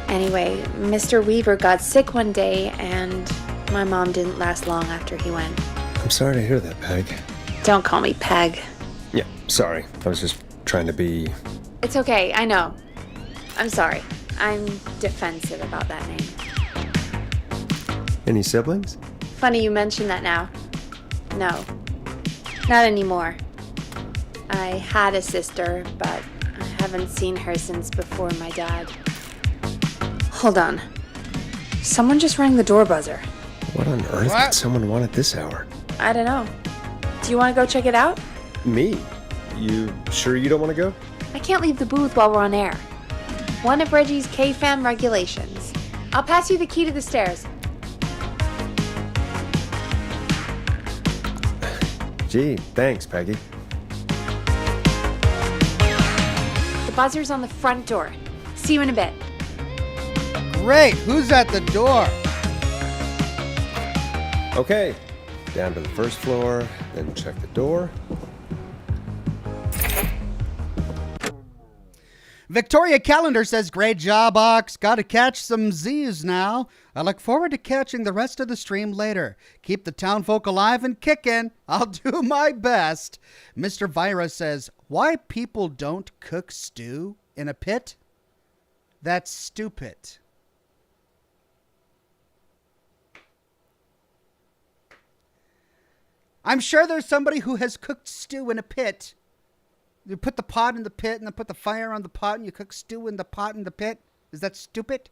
Anyway, Mr. Weaver got sick one day, and my mom didn't last long after he went. I'm sorry to hear that, Peg. Don't call me Peg. Yeah, sorry. I was just trying to be... It's okay, I know. I'm sorry. I'm defensive about that name. Any siblings? Funny you mention that now. No, not anymore. I had a sister, but I haven't seen her since before my dad. Hold on. Someone just rang the door buzzer. What on earth would someone want at this hour? I don't know. Do you want to go check it out? Me? You sure you don't want to go? I can't leave the booth while we're on air. One of Reggie's K-Fam regulations. I'll pass you the key to the stairs. Gee, thanks, Peggy. The buzzer's on the front door. See you in a bit. Great. Who's at the door? Okay. Down to the first floor, then check the door. Victoria Calendar says, great job, Ox. Gotta catch some Z's now. I look forward to catching the rest of the stream later. Keep the townfolk alive and kicking. I'll do my best. Mr. Vira says, why people don't cook stew in a pit? That's stupid. I'm sure there's somebody who has cooked stew in a pit. You put the pot in the pit and then put the fire on the pot and you cook stew in the pot in the pit. Is that stupid?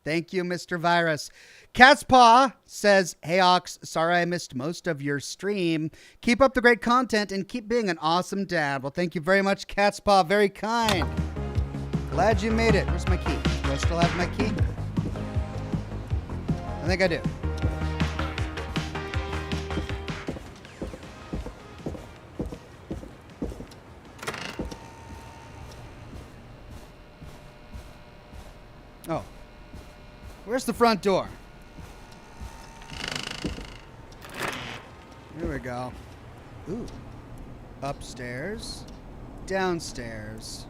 Thank you, Mr. Virus. Cat's Paw says, hey, Ox, sorry I missed most of your stream. Keep up the great content and keep being an awesome dad. Well, thank you very much, Cat's Paw. Very kind. Glad you made it. Where's my key? Do I still have my key? I think I do. Oh. Where's the front door? Here we go. Ooh. Upstairs. Downstairs.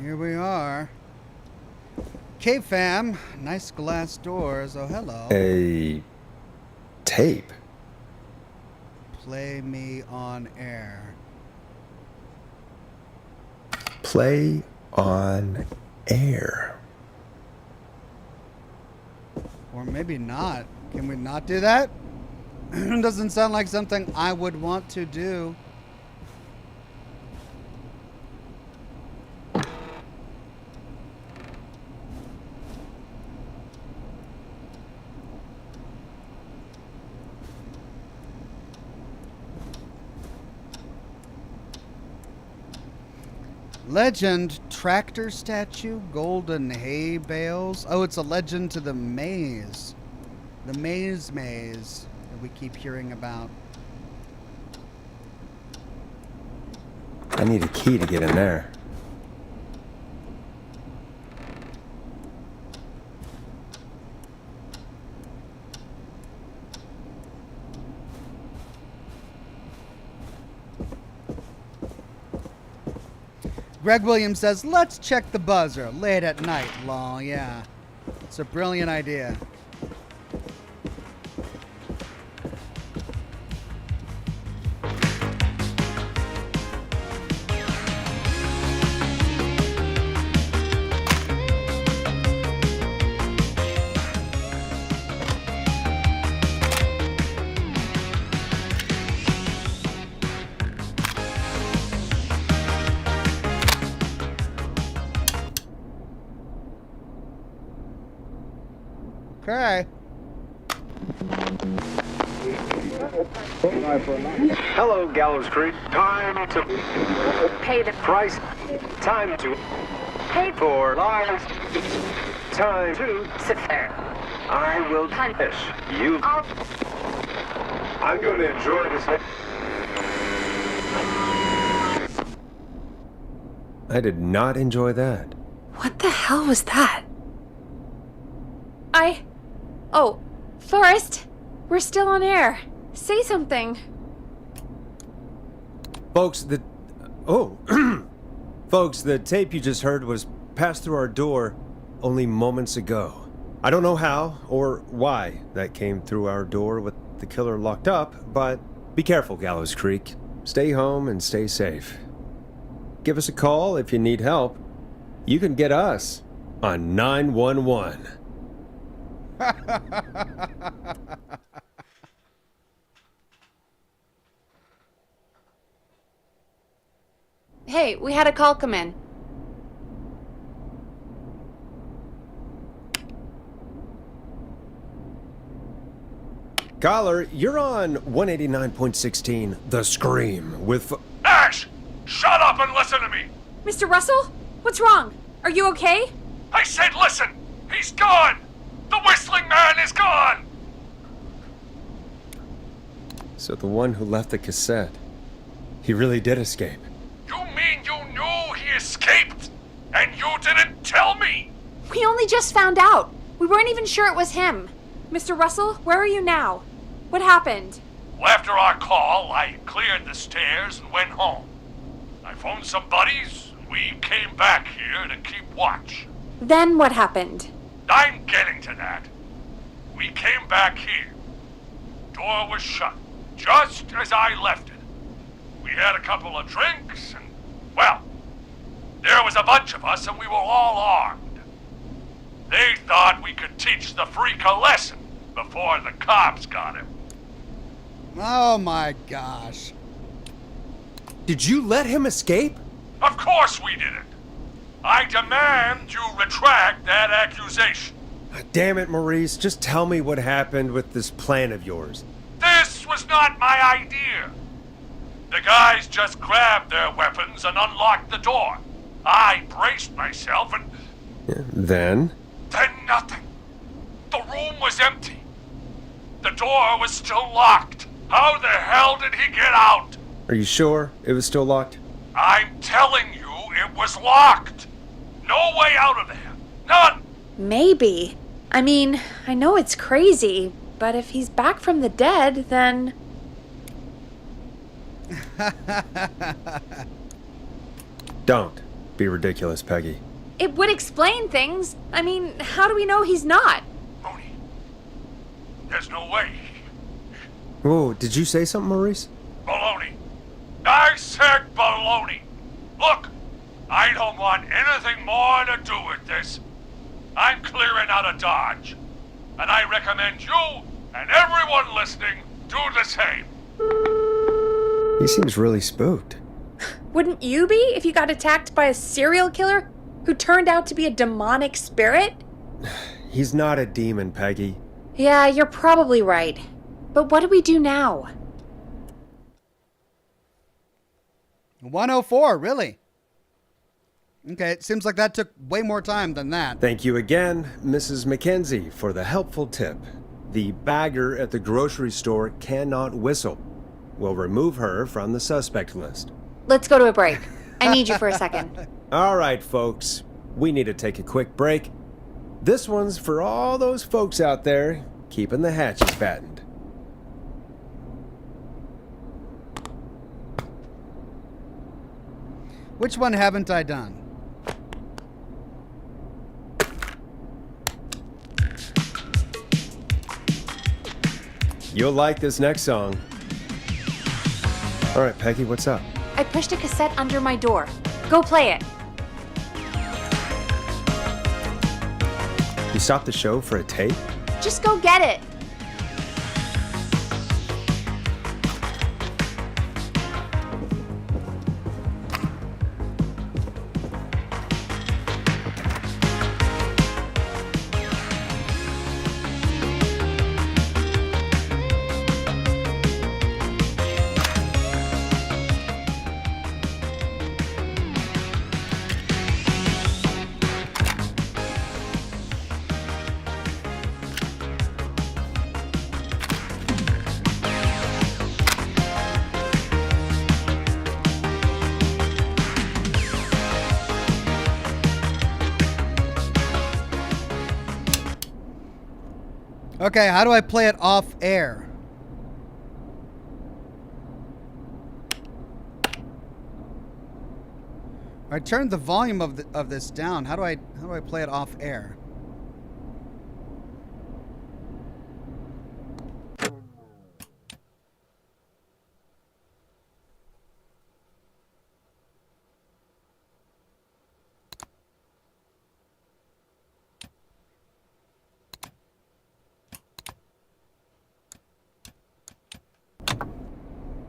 Here we are. K-Fam. Nice glass doors. Oh, hello. A tape. Play me on air. Play on air. Or maybe not. Can we not do that? Doesn't sound like something I would want to do. Legend, tractor statue, golden hay bales. Oh, it's a legend to the maze. The maze that we keep hearing about. I need a key to get in there. Greg Williams says, let's check the buzzer late at night. Lol, yeah. It's a brilliant idea. Okay. Hello, Gallows Creek. Time to Pay the price. Time to pay for lives. Time to sit there. I will punish you. I'm going to enjoy this. I did not enjoy that. What the hell was that? Oh, Forrest, we're still on air. Say something. Folks, Folks, the tape you just heard was passed through our door only moments ago. I don't know how or why that came through our door with the killer locked up, but be careful, Gallows Creek. Stay home and stay safe. Give us a call if you need help. You can get us on 911. Hey, we had a call come in. Caller, you're on 189.16, The Scream, with... Ash! Shut up and listen to me! Mr. Russell? What's wrong? Are you okay? I said listen! He's gone! The whistling man is gone! So the one who left the cassette, he really did escape. You mean you knew he escaped? And you didn't tell me? We only just found out. We weren't even sure it was him. Mr. Russell, where are you now? What happened? Well, after our call, I cleared the stairs and went home. I phoned some buddies, and we came back here to keep watch. Then what happened? I'm getting to that. We came back here. Door was shut, just as I left it. We had a couple of drinks, and, well, there was a bunch of us, and we were all armed. They thought we could teach the freak a lesson before the cops got him. Oh my gosh. Did you let him escape? Of course we didn't. I demand you retract that accusation. Damn it, Maurice. Just tell me what happened with this plan of yours. This was not my idea. The guys just grabbed their weapons and unlocked the door. I braced myself and... Then nothing. The room was empty. The door was still locked. How the hell did he get out? Are you sure it was still locked? I'm telling you, it was locked. No way out of there. None. Maybe. I mean, I know it's crazy, but if he's back from the dead, then... Don't be ridiculous, Peggy. It would explain things. I mean, how do we know he's not? Mooney, there's no way. Whoa, did you say something, Maurice? Baloney. I said baloney. Look, I don't want anything more to do with this. I'm clearing out of Dodge. And I recommend you and everyone listening do the same. He seems really spooked. Wouldn't you be if you got attacked by a serial killer who turned out to be a demonic spirit? He's not a demon, Peggy. Yeah, you're probably right. But what do we do now? 104, really? Okay, it seems like that took way more time than that. Thank you again, Mrs. McKenzie, for the helpful tip. The bagger at the grocery store cannot whistle. We'll remove her from the suspect list. Let's go to a break. I need you for a second. All right, folks. We need to take a quick break. This one's for all those folks out there keeping the hatches fattened. Which one haven't I done? You'll like this next song. All right, Peggy, what's up? I pushed a cassette under my door. Go play it. You stopped the show for a tape? Just go get it. Okay, how do I play it off air? I turned the volume of this down. How do I play it off air?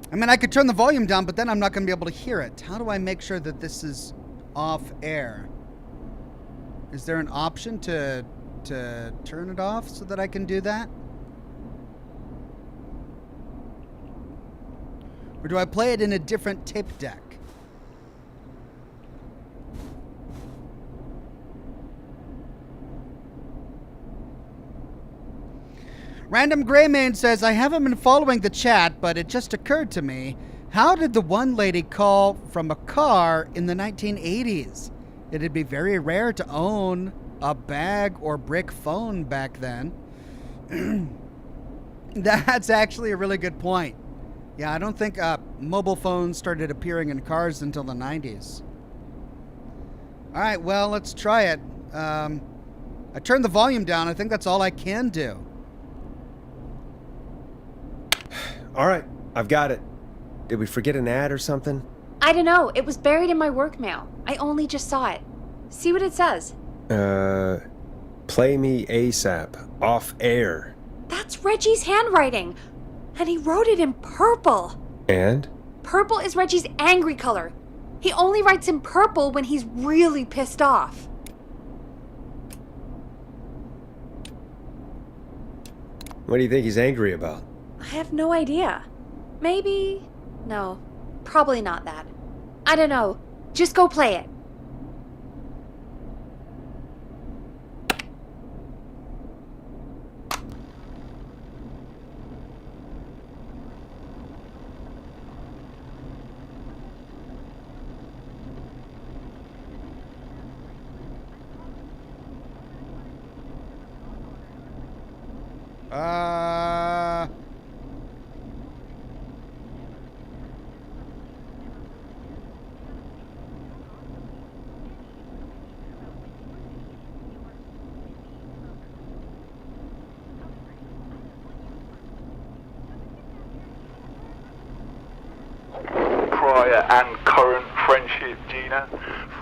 I mean, I could turn the volume down, but then I'm not going to be able to hear it. How do I make sure that this is off air? Is there an option to turn it off so that I can do that? Or do I play it in a different tape deck? Random Greymane says, I haven't been following the chat, but it just occurred to me. How did the one lady call from a car in the 1980s? It'd be very rare to own a bag or brick phone back then. That's actually a really good point. Yeah, I don't think mobile phones started appearing in cars until the 90s. All right, well, let's try it. I turned the volume down. I think that's all I can do. All right, I've got it. Did we forget an ad or something? I don't know. It was buried in my work mail. I only just saw it. See what it says. Play me ASAP. Off air. That's Reggie's handwriting. And he wrote it in purple. And? Purple is Reggie's angry color. He only writes in purple when he's really pissed off. What do you think he's angry about? I have no idea. Maybe... No, probably not that. I don't know. Just go play it. Prior and current friendship, Gina.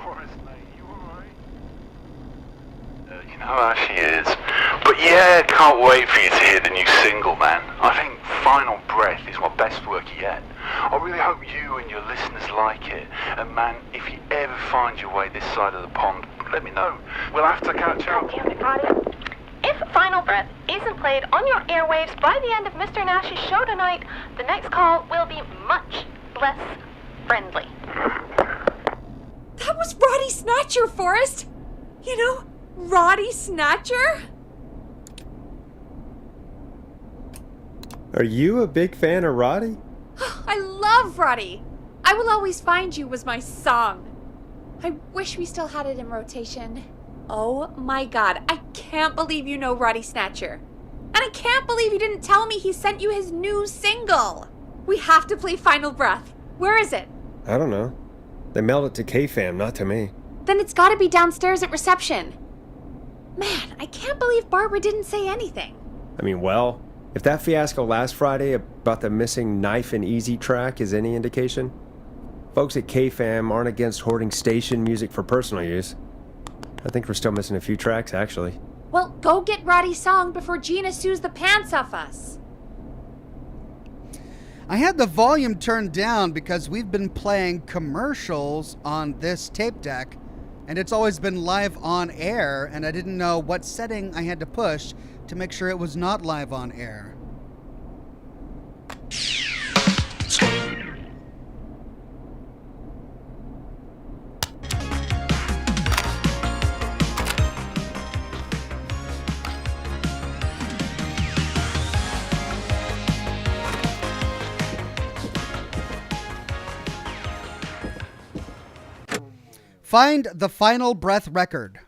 Forrest, mate, you alright? You know how she is. But yeah, can't wait for you to hear the new single, man. I think Final Breath is my best work yet. I really hope you and your listeners like it. And man, if you ever find your way this side of the pond, let me know. We'll have to catch up. If Final Breath isn't played on your airwaves by the end of Mr. Nash's show tonight, the next call will be much less friendly. That was Roddy Snatcher, Forrest! You know, Roddy Snatcher? Are you a big fan of Roddy? I love Roddy! I Will Always Find You was my song. I wish we still had it in rotation. Oh my god, I can't believe you know Roddy Snatcher. And I can't believe you didn't tell me he sent you his new single. We have to play Final Breath. Where is it? I don't know. They mailed it to K-Fam, not to me. Then it's gotta be downstairs at reception. Man, I can't believe Barbara didn't say anything. I mean, well, if that fiasco last Friday about the missing Knife and Easy track is any indication, folks at K-Fam aren't against hoarding station music for personal use. I think we're still missing a few tracks, actually. Well, go get Roddy's song before Gina sues the pants off us. I had the volume turned down because we've been playing commercials on this tape deck, and it's always been live on air, and I didn't know what setting I had to push to make sure it was not live on air. Find the Final Breath record.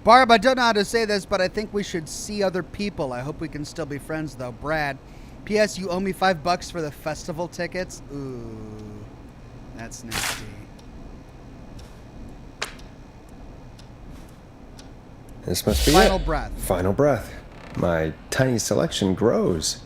Barb, I don't know how to say this, but I think we should see other people. I hope we can still be friends, though. Brad. P.S. You owe me $5 for the festival tickets. Ooh, that's nasty. This must be Final it. breath. Final breath. My tiny selection grows.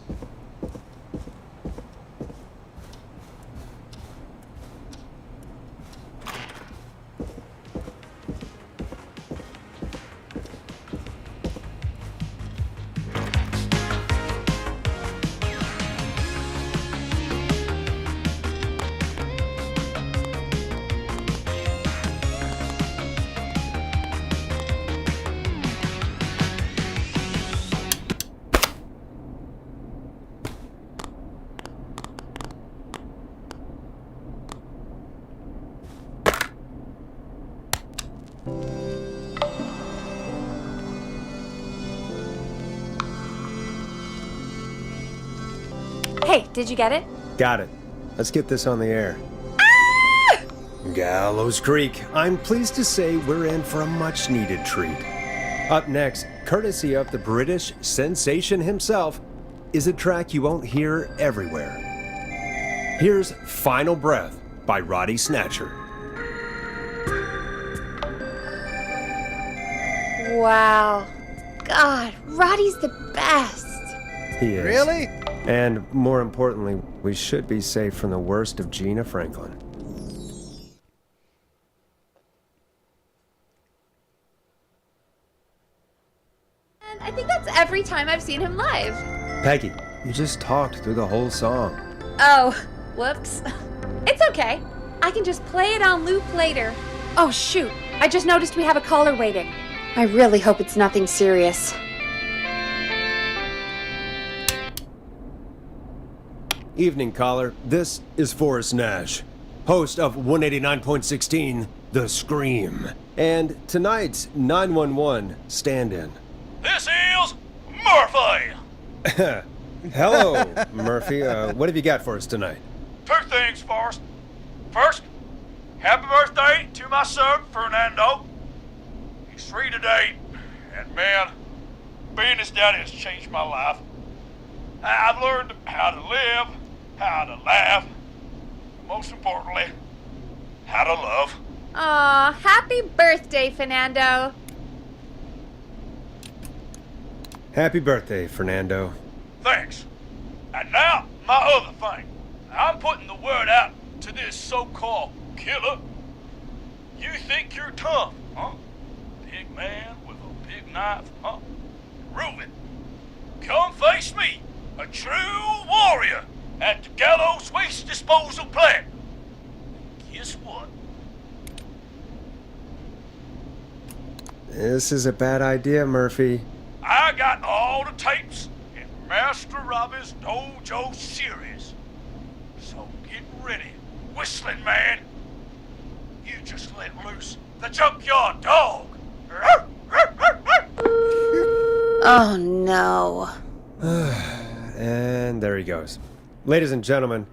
Hey, did you get it? Got it. Let's get this on the air. Ah! Gallows Creek. I'm pleased to say we're in for a much-needed treat. Up next, courtesy of the British sensation himself, is a track you won't hear everywhere. Here's Final Breath by Roddy Snatcher. Wow. God, Roddy's the best. He is. Really? And more importantly, we should be safe from the worst of Gina Franklin. And I think that's every time I've seen him live. Peggy, you just talked through the whole song. Oh, whoops. It's okay. I can just play it on loop later. Oh, shoot. I just noticed we have a caller waiting. I really hope it's nothing serious. Evening, caller. This is Forrest Nash, host of 189.16, The Scream, and tonight's 911 stand-in. This is Murphy! Hello, Murphy. What have you got for us tonight? Two things, Forrest. First, happy birthday to my son, Fernando. He's 3 today, and man, being his daddy has changed my life. I've learned how to live, how to laugh, and most importantly, how to love. Aw, happy birthday, Fernando. Happy birthday, Fernando. Thanks. And now, my other thing. I'm putting the word out to this so-called killer. You think you're tough, huh? Big man with a big knife, huh? Prove it. Come face me, a true warrior, at the Gallows Waste Disposal Plant. Guess what? This is a bad idea, Murphy. I got all the tapes in Master Robbie's Dojo series. So get ready, whistling man. You just let loose the junkyard dog. Oh no. And there he goes. Ladies and gentlemen,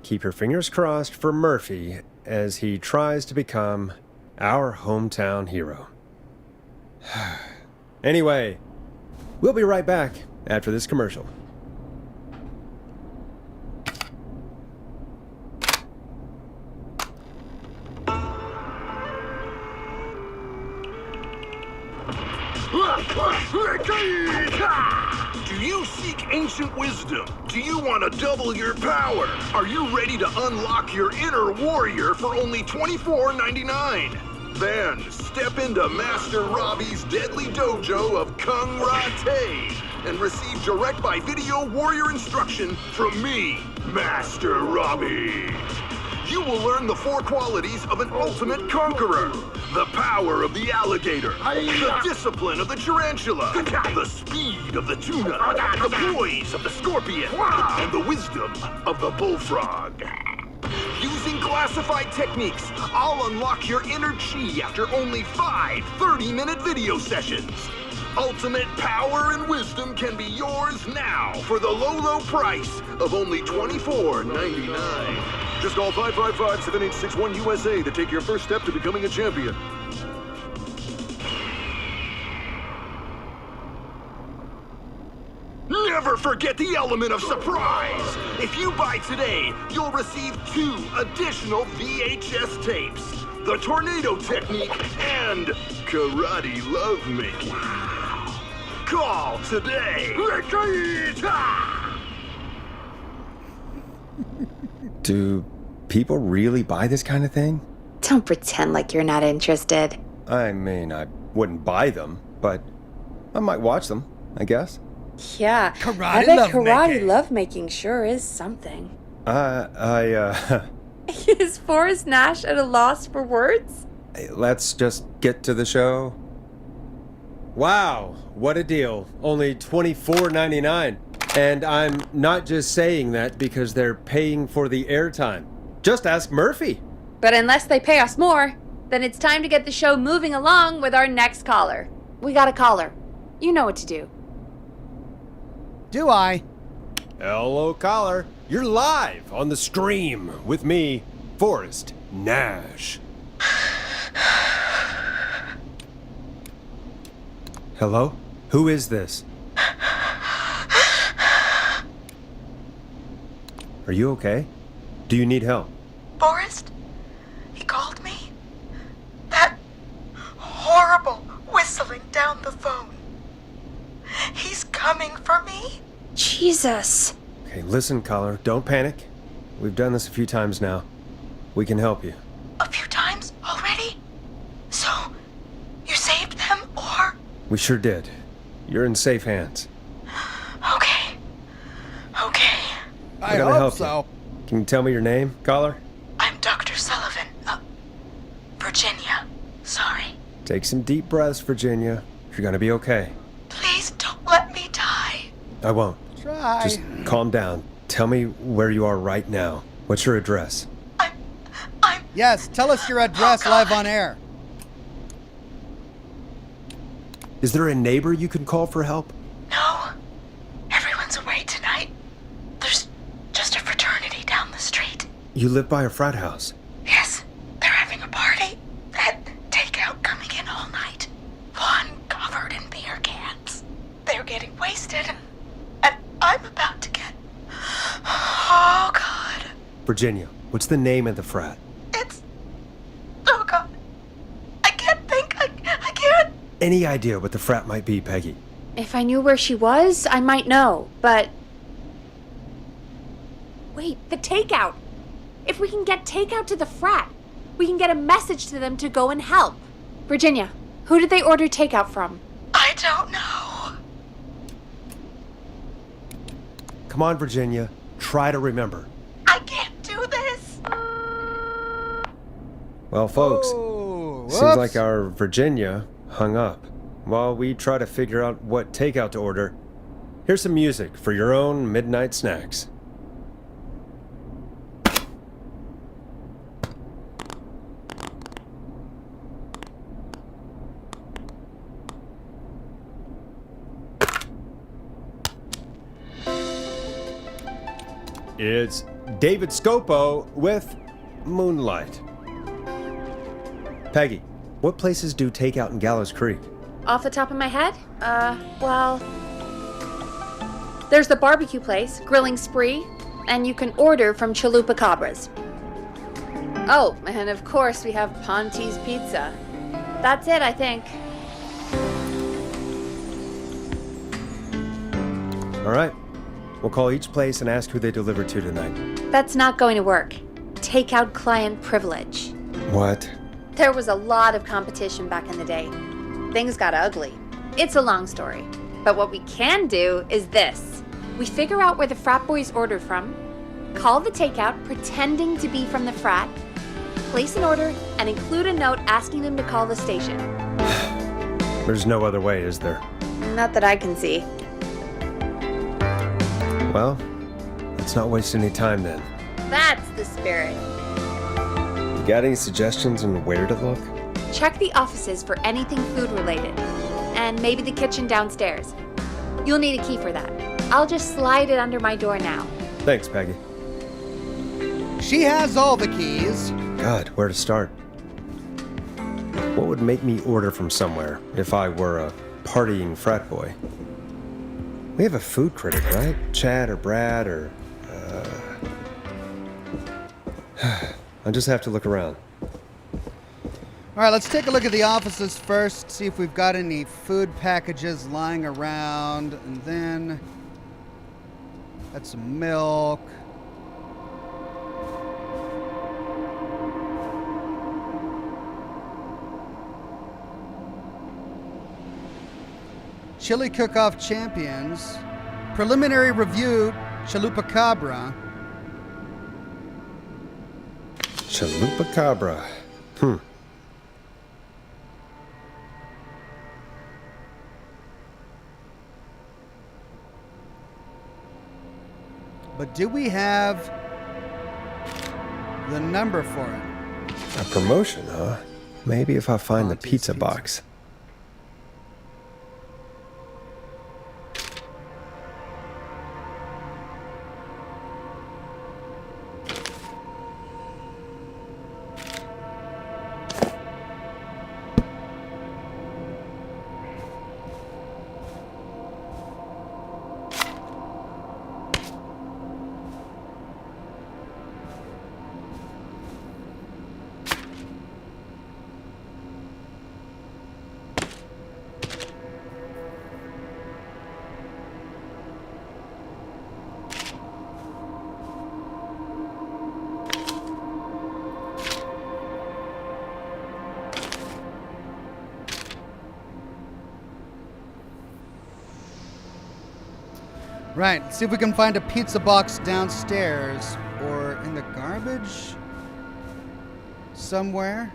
keep your fingers crossed for Murphy as he tries to become our hometown hero. Anyway, we'll be right back after this commercial. Do you seek ancient wisdom? Do you want to double your power? Are you ready to unlock your inner warrior for only $24.99? Then step into Master Robbie's deadly dojo of Kung Ra-Te and receive direct by video warrior instruction from me, Master Robbie. You will learn the 4 qualities of an ultimate conqueror. The power of the alligator, the discipline of the tarantula, the speed of the tuna, the poise of the scorpion, and the wisdom of the bullfrog. Using classified techniques, I'll unlock your inner chi after only 5 30-minute video sessions. Ultimate power and wisdom can be yours now for the low price of only $24.99. Just call 555-7861 USA to take your first step to becoming a champion. Never forget the element of surprise! If you buy today, you'll receive 2 additional VHS tapes, the Tornado Technique and Karate Lovemaking. Call today! Do people really buy this kind of thing? Don't pretend like you're not interested. I mean, I wouldn't buy them, but I might watch them, I guess. Yeah, I bet karate lovemaking sure is something. Is Forrest Nash at a loss for words? Let's just get to the show. Wow, what a deal. Only $24.99. And I'm not just saying that because they're paying for the airtime. Just ask Murphy. But unless they pay us more, then it's time to get the show moving along with our next caller. We got a caller. You know what to do. Do I? Hello, caller. You're live on the stream with me, Forrest Nash. Hello? Who is this? Are you okay? Do you need help? Forrest? He called me? That horrible whistling down the phone. He's coming for me? Jesus. Okay, listen, caller. Don't panic. We've done this a few times now. We can help you. A few times already? So, you saved them, or? We sure did. You're in safe hands. Okay. Okay. I gonna hope help so. You. Can you tell me your name, caller? I'm Dr. Sullivan. Virginia. Sorry. Take some deep breaths, Virginia. You're gonna be okay. Please don't let me die. I won't. Try. Just calm down. Tell me where you are right now. What's your address? Yes, tell us your address live on air. Is there a neighbor you can call for help? No. Everyone's away tonight. There's just a fraternity down the street. You live by a frat house. Yes, they're having a party. That takeout coming in all night. Lawn covered in beer cans. They're getting wasted. And I'm about to get... Oh, God. Virginia, what's the name of the frat? Oh, God. I can't think. I can't. Any idea what the frat might be, Peggy? If I knew where she was, I might know, but... Wait, the takeout! If we can get takeout to the frat, we can get a message to them to go and help. Virginia, who did they order takeout from? I don't know. Come on, Virginia. Try to remember. I can't do this. Well, folks, Whoops. seems like our Virginia hung up. While we try to figure out what takeout to order, here's some music for your own midnight snacks. It's David Scopo with Moonlight. Peggy, what places do takeout in Gallows Creek? Off the top of my head? Well... There's the barbecue place, Grilling Spree, and you can order from Chalupa Cabra's. Oh, and of course we have Ponte's Pizza. That's it, I think. All right. We'll call each place and ask who they deliver to tonight. That's not going to work. Takeout client privilege. What? There was a lot of competition back in the day. Things got ugly. It's a long story. But what we can do is this. We figure out where the frat boys ordered from, call the takeout pretending to be from the frat, place an order, and include a note asking them to call the station. There's no other way, is there? Not that I can see. Well, let's not waste any time then. That's the spirit. You got any suggestions on where to look? Check the offices for anything food related. And maybe the kitchen downstairs. You'll need a key for that. I'll just slide it under my door now. Thanks, Peggy. She has all the keys. God, where to start? What would make me order from somewhere if I were a partying frat boy? We have a food critic, right? Chad or Brad or... I'll just have to look around. All right, let's take a look at the offices first, see if we've got any food packages lying around, and then that's some milk. Chili Cook-Off Champions. Preliminary review, Chalupa Cabra. Chalupa Cabra. But do we have the number for it? A promotion, huh? Maybe if I find the pizza box. Right, see if we can find a pizza box downstairs or in the garbage somewhere.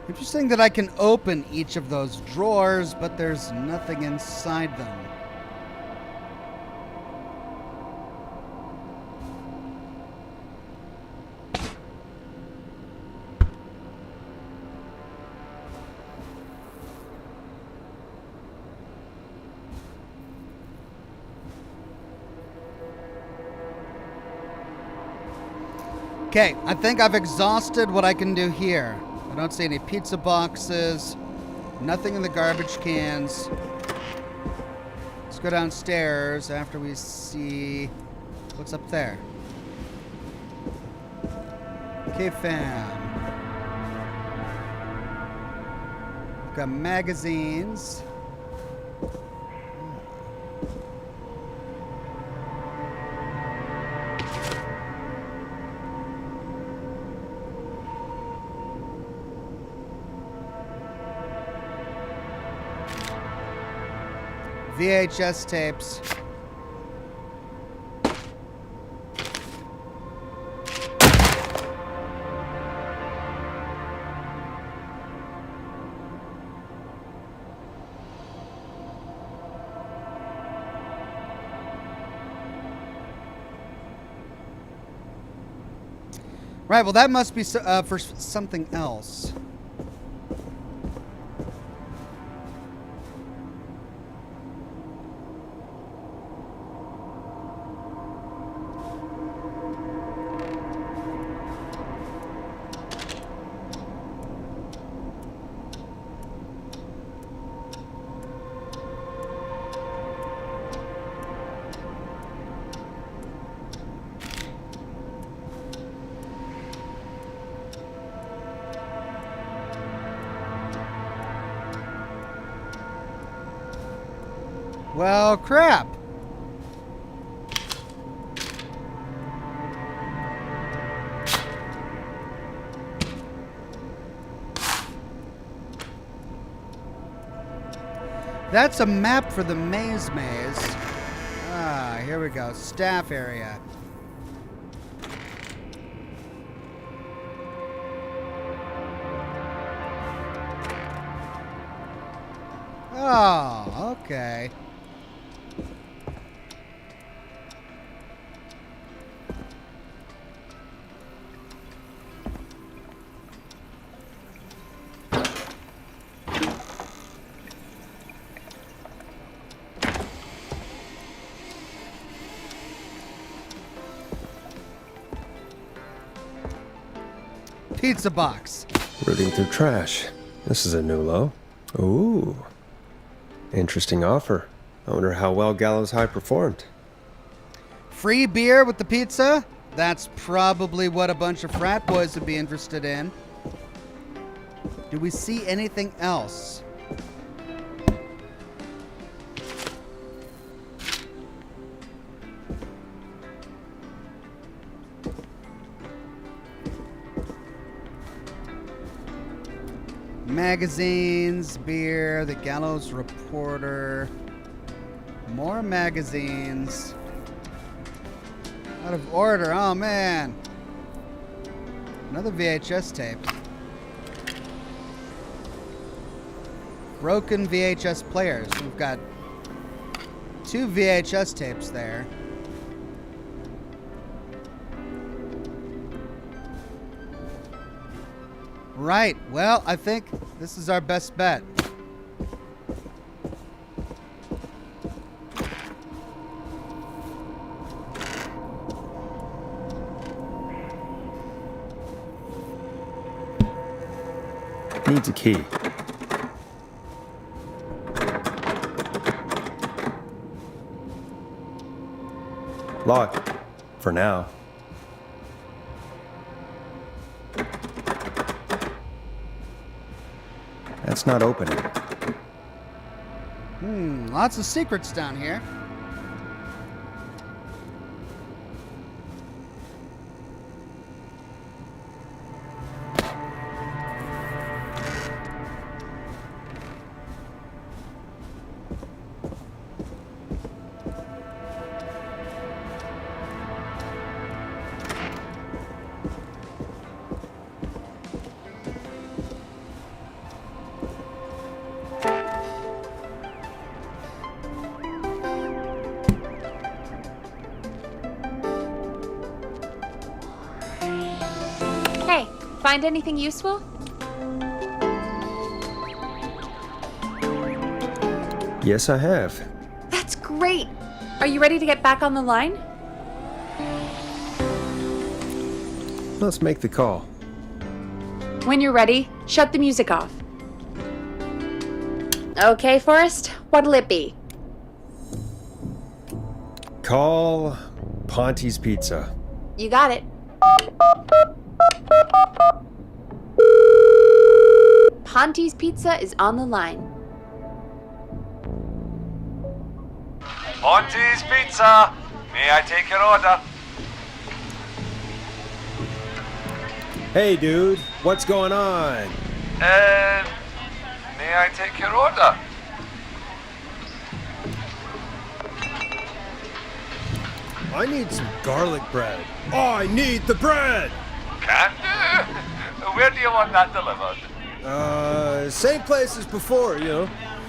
Interesting that I can open each of those drawers, but there's nothing inside them. Okay, I think I've exhausted what I can do here. I don't see any pizza boxes. Nothing in the garbage cans. Let's go downstairs after we see what's up there. Okay, fam. We've got magazines. VHS tapes. Right, well that must be for something else. Well, crap. That's a map for the maze. Ah, here we go. Staff area. Oh, okay. Pizza box. Rooting through trash. This is a new low. Ooh. Interesting offer. I wonder how well Gallows High performed. Free beer with the pizza? That's probably what a bunch of frat boys would be interested in. Do we see anything else? Magazines, beer, the Gallows Reporter, more magazines. Out of order, oh man. Another VHS tape. Broken VHS players. We've got 2 VHS tapes there. Right, well, I think this is our best bet. Needs a key. Locked. For now. That's not opening. Lots of secrets down here. Find anything useful? Yes, I have. That's great! Are you ready to get back on the line? Let's make the call. When you're ready, shut the music off. Okay, Forrest, what'll it be? Call Ponte's Pizza. You got it. Ponte's Pizza is on the line. Ponte's Pizza. May I take your order? Hey, dude. What's going on? May I take your order? I need some garlic bread. Oh, I need the bread! Can do. Where do you want that delivered? Same place as before, you know.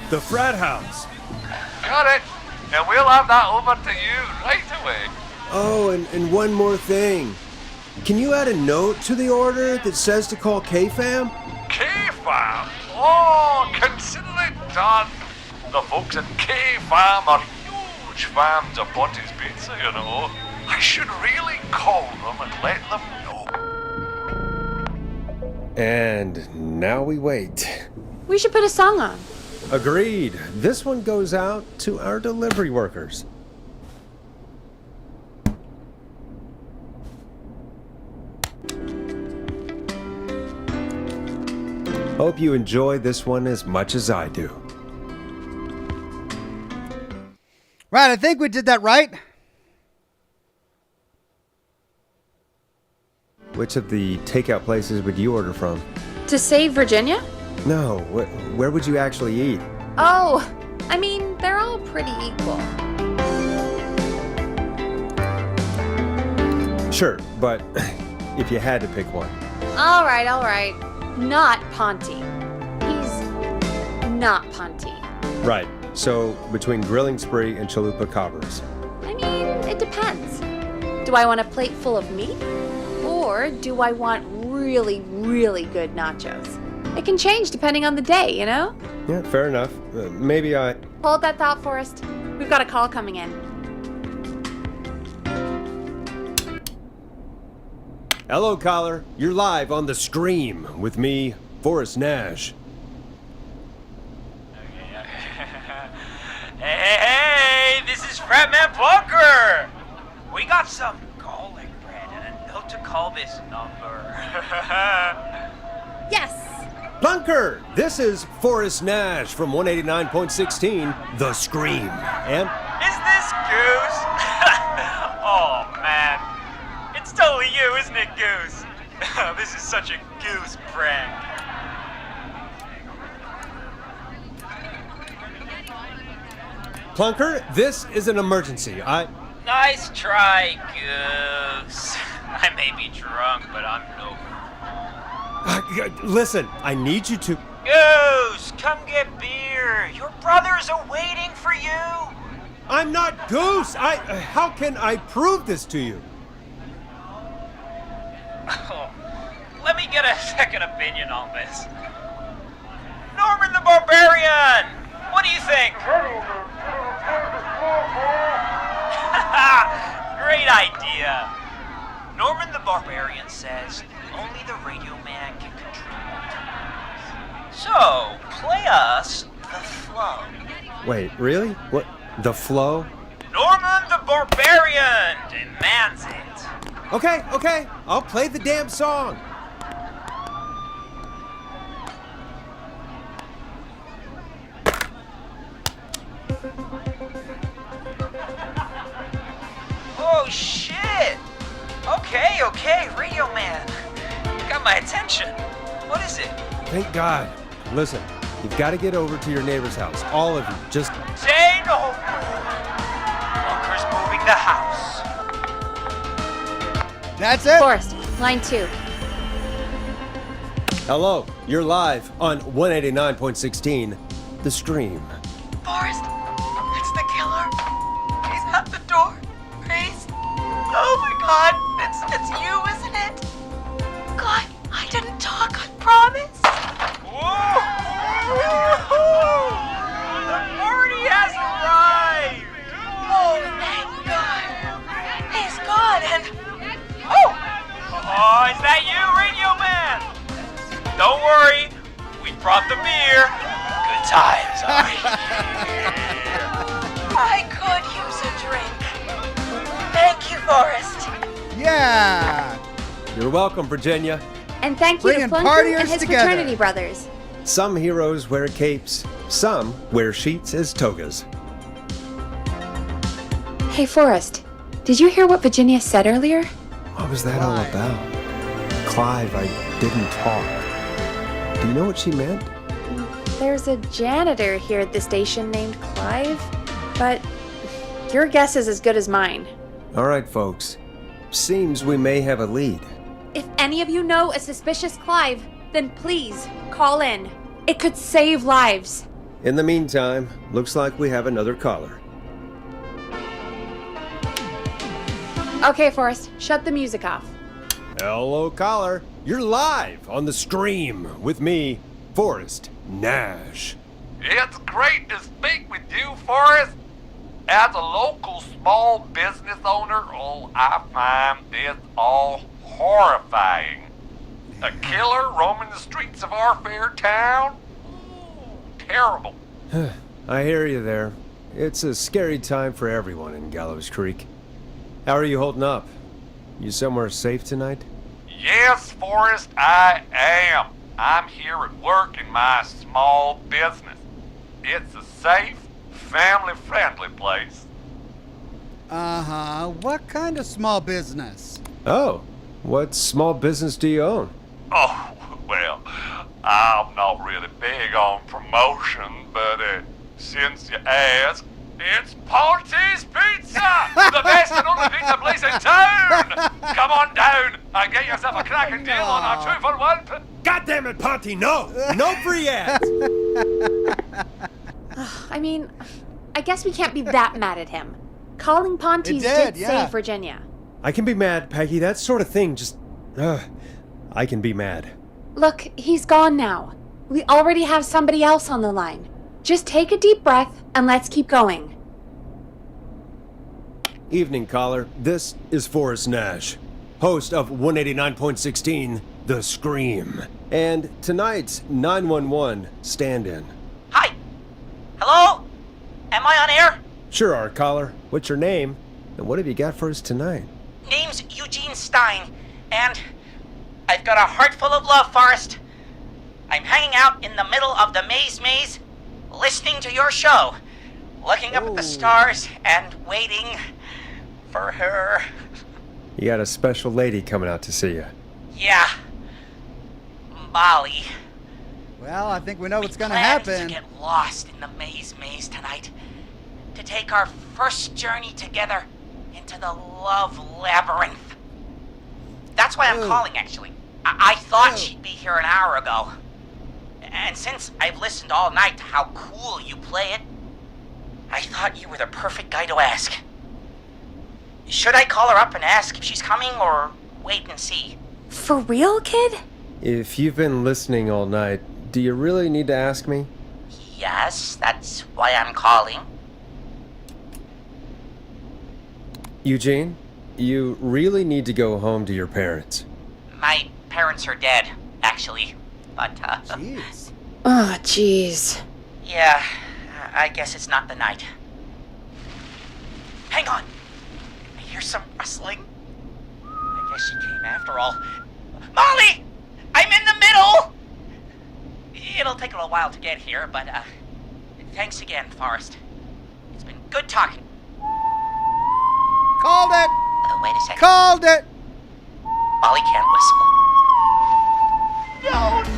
The frat house. Got it. And we'll have that over to you right away. Oh, and one more thing. Can you add a note to the order that says to call K-Fam? K-Fam? Oh, consider it done. The folks at K-Fam are huge fans of Ponte's Pizza, you know. I should really call them and let them know. And now we wait. We should put a song on. Agreed. This one goes out to our delivery workers. Hope you enjoy this one as much as I do. Right, I think we did that right. Which of the takeout places would you order from? To save Virginia? No, where would you actually eat? Oh, I mean, they're all pretty equal. Sure, but if you had to pick one. All right. Not Ponte. He's not Ponte. Right, so between Grilling Spree and Chalupa Cabras. I mean, it depends. Do I want a plate full of meat? Or do I want really, really good nachos? It can change depending on the day, you know? Yeah, fair enough. Maybe I... Hold that thought, Forrest. We've got a call coming in. Hello, caller. You're live on The Scream with me, Forrest Nash. Hey, this is Fratman Bunker! We got some garlic bread and a note to call this number. Yes! Bunker! This is Forrest Nash from 189.16, The Scream. And... Is this Goose? Oh, man. It's totally you, isn't it, Goose? This is such a Goose prank. Plunker, this is an emergency. Nice try, Goose. I may be drunk, but I'm no... Listen, I need you to... Goose, come get beer. Your brothers are waiting for you. I'm not Goose. How can I prove this to you? Oh, let me get a second opinion on this. Norman the Barbarian! What do you think? Great idea. Norman the Barbarian says only the radio man can control it. So, play us the flow. Wait, really? What? The flow? Norman the Barbarian demands it. Okay. I'll play the damn song. Oh, shit! Okay, Radio Man. You got my attention. What is it? Thank God. Listen, you've got to get over to your neighbor's house. All of you. Just... Say no more. Bunker's moving the house. That's it. Forrest, line 2. Hello, you're live on 189.16, The Scream. Forrest, it's the killer. He's at the door. Please. Oh my God, it's you, isn't it? God, I didn't talk, I promise. Whoa! The party has arrived. Oh, thank God. He's gone and... Oh! Oh, is got the beer. Good times are here. I could use a drink. Thank you, Forrest. Yeah. You're welcome, Virginia. And thank you to Bringing Flunker partiers and his together. fraternity brothers. Some heroes wear capes, some wear sheets as togas. Hey, Forrest, did you hear what Virginia said earlier? What was that all about? Clive, I didn't talk. Do you know what she meant? There's a janitor here at the station named Clive, but your guess is as good as mine. All right, folks. Seems we may have a lead. If any of you know a suspicious Clive, then please call in. It could save lives. In the meantime, looks like we have another caller. Okay, Forrest, shut the music off. Hello, caller. You're live on the stream with me, Forrest Nash. It's great to speak with you, Forrest. As a local small business owner, I find this all horrifying. A killer roaming the streets of our fair town? Ooh, terrible. I hear you there. It's a scary time for everyone in Gallows Creek. How are you holding up? You somewhere safe tonight? Yes, Forrest, I am. I'm here at work in my small business. It's a safe, family-friendly place. Uh-huh. What kind of small business? Oh, what small business do you own? Oh, well, I'm not really big on promotion, but since you ask, it's Ponte's Pizza! The best and only pizza place in town! Come on down and get yourself a cracking deal on our 2-for-1. God damn it, Ponte, no! No free ads! I mean, I guess we can't be that mad at him. Calling Pontes did save Virginia. I can be mad, Peggy. That sort of thing just... I can be mad. Look, he's gone now. We already have somebody else on the line. Just take a deep breath and let's keep going. Evening, caller. This is Forrest Nash, host of 189.16, The Scream, and tonight's 911 stand-in. Hi. Hello? Am I on air? Sure are, caller. What's your name? And what have you got for us tonight? Name's Eugene Stein, and I've got a heart full of love, Forrest. I'm hanging out in the middle of the maze, listening to your show, looking up at the stars and waiting for her. You got a special lady coming out to see you. Yeah. Molly. Well, I think we know what's gonna Planned happen. to get lost in the maze tonight. To take our first journey together into the love labyrinth. That's why I'm calling, actually. I thought she'd be here an hour ago. And since I've listened all night to how cool you play it, I thought you were the perfect guy to ask. Should I call her up and ask if she's coming, or wait and see? For real, kid? If you've been listening all night, do you really need to ask me? Yes, that's why I'm calling. Eugene, you really need to go home to your parents. My parents are dead, actually. But, Jeez. Oh, jeez. Yeah, I guess it's not the night. Hang on! I hear some rustling. I guess she came after all. Molly! I'm in the middle! It'll take a little while to get here, but, thanks again, Forrest. It's been good talking. Called it! Wait a second. Called it! Molly can't whistle.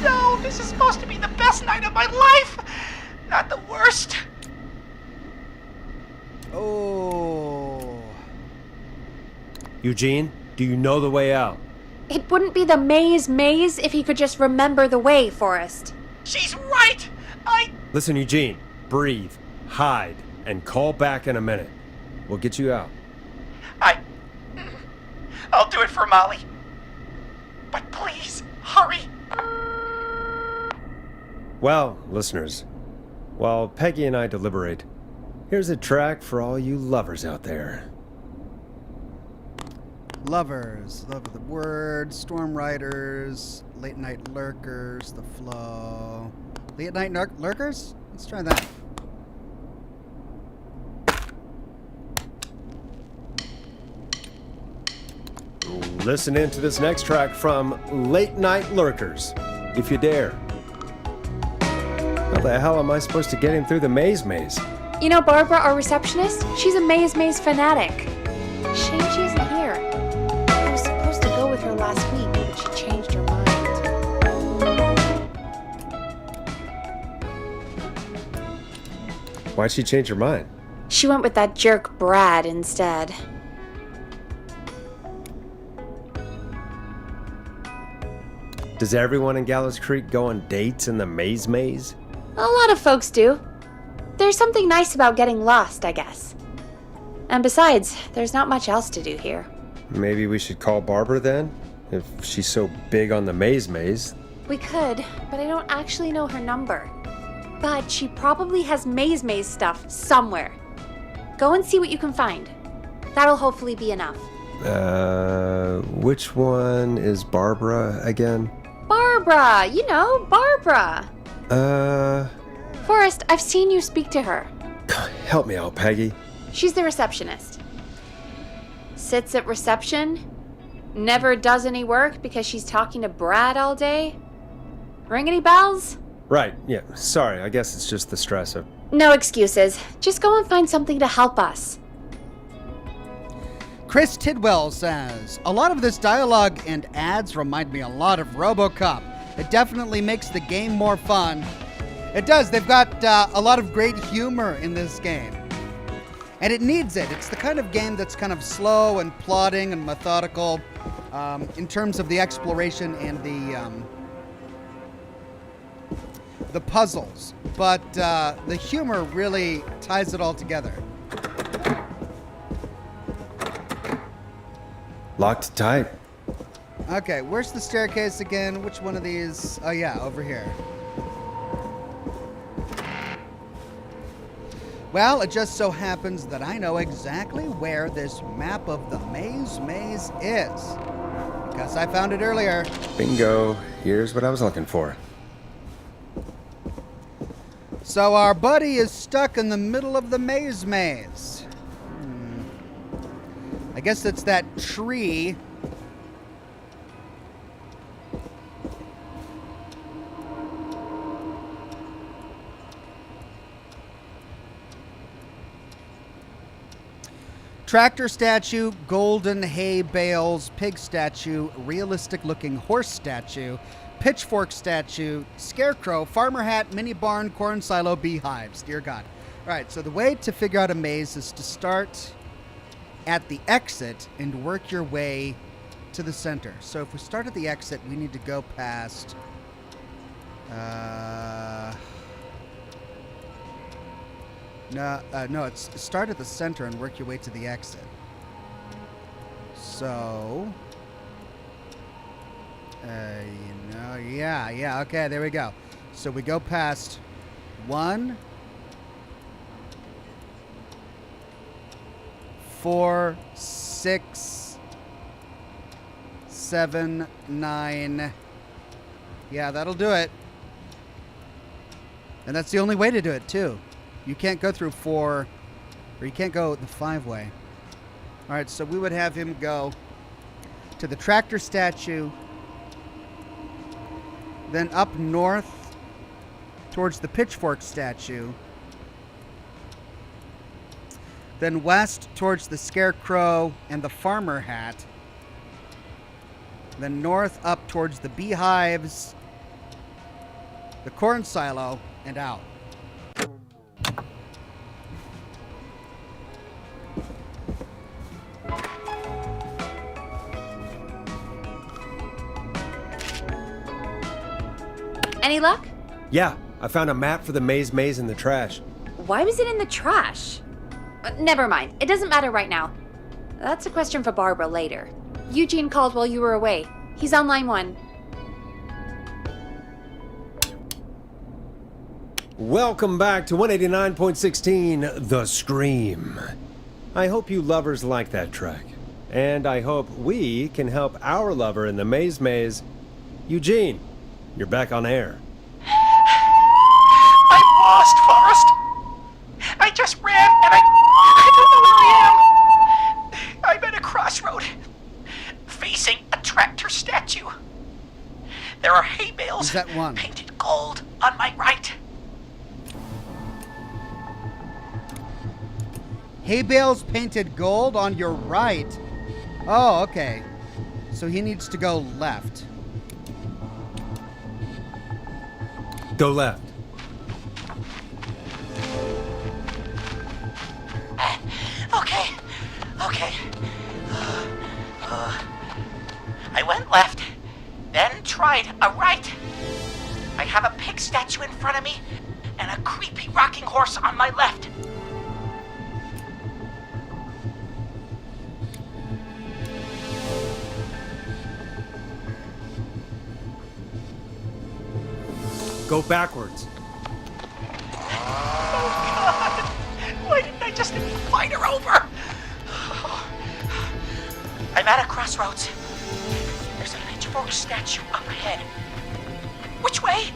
No, this is supposed to be the best night of my life! Not the worst. Oh. Eugene, do you know the way out? It wouldn't be the maze if he could just remember the way, Forrest. She's right! Listen, Eugene, breathe, hide, and call back in a minute. We'll get you out. I'll do it for Molly. But please, hurry! Well, listeners, while Peggy and I deliberate, here's a track for all you lovers out there. Lovers, love of the word, storm riders, late night lurkers, the flow. Late night lurkers? Let's try that. Listen in to this next track from Late Night Lurkers, if you dare. How the hell am I supposed to get him through the maze? You know Barbara, our receptionist? She's a maze fanatic. Shame she isn't here. I was supposed to go with her last week, but she changed her mind. Why'd she change her mind? She went with that jerk Brad instead. Does everyone in Gallows Creek go on dates in the maze? A lot of folks do. There's something nice about getting lost, I guess. And besides, there's not much else to do here. Maybe we should call Barbara then? If she's so big on the maze. We could, but I don't actually know her number. But she probably has maze stuff somewhere. Go and see what you can find. That'll hopefully be enough. Which one is Barbara again? Barbara! You know, Barbara! Forrest, I've seen you speak to her. Help me out, Peggy. She's the receptionist. Sits at reception, never does any work because she's talking to Brad all day. Ring any bells? Right, yeah. Sorry, I guess it's just the stress of... No excuses. Just go and find something to help us. Chris Tidwell says, a lot of this dialogue and ads remind me a lot of RoboCop. It definitely makes the game more fun. It does. They've got a lot of great humor in this game. And it needs it. It's the kind of game that's kind of slow and plodding and methodical in terms of the exploration and the puzzles. But the humor really ties it all together. Locked tight. Okay, where's the staircase again? Which one of these? Oh yeah, over here. Well, it just so happens that I know exactly where this map of the maze is. Because I found it earlier. Bingo. Here's what I was looking for. So our buddy is stuck in the middle of the maze. I guess it's that tree. Tractor statue, golden hay bales, pig statue, realistic looking horse statue, pitchfork statue, scarecrow, farmer hat, mini barn, corn silo, beehives. Dear God. All right, so the way to figure out a maze is to start at the exit and work your way to the center. So if we start at the exit, we need to go past... No, it's start at the center and work your way to the exit. So... yeah, okay, there we go. So we go past 1, 4, 6, 7, 9. Yeah, that'll do it. And that's the only way to do it, too. You can't go through 4, or you can't go the 5-way. All right, so we would have him go to the tractor statue, then up north towards the pitchfork statue, then west towards the scarecrow and the farmer hat, then north up towards the beehives, the corn silo, and out. Any luck? Yeah, I found a map for the maze in the trash. Why was it in the trash? Never mind. It doesn't matter right now. That's a question for Barbara later. Eugene called while you were away. He's on line 1. Welcome back to 189.16 The Scream. I hope you lovers like that track. And I hope we can help our lover in the maze. Eugene, you're back on air. lost, Forrest. I just ran and I don't know where I am. I'm at a crossroad, facing a tractor statue. There are hay bales painted gold on my right. Hay bales painted gold on your right. Oh, okay. So he needs to go left. Go left. Okay. I went left, then tried a right. I have a pig statue in front of me and a creepy rocking horse on my left. Go backwards. Oh, God! Why didn't I just invite her over? I'm at a crossroads. There's a pitchfork statue up ahead. Which way?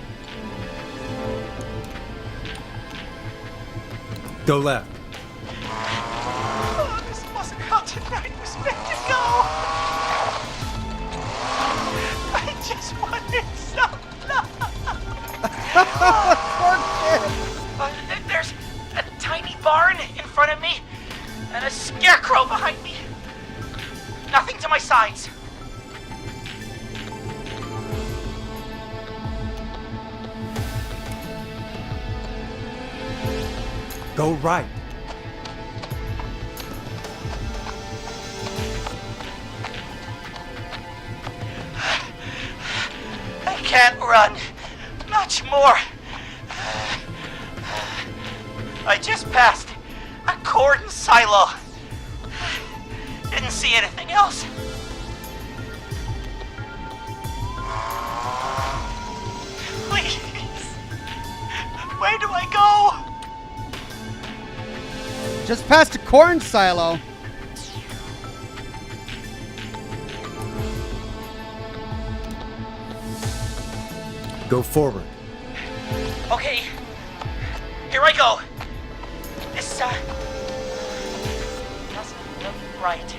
Go left. Oh, this wasn't how tonight was meant to go. I just wanted some love. There's a tiny barn in front of me and a scarecrow behind me. Nothing to my sides. Go right. I can't run much more. I just passed a corn silo. Didn't see anything else. Please. Where do I go? Just past a corn silo. Go forward. Okay. Here I go. This, doesn't look right.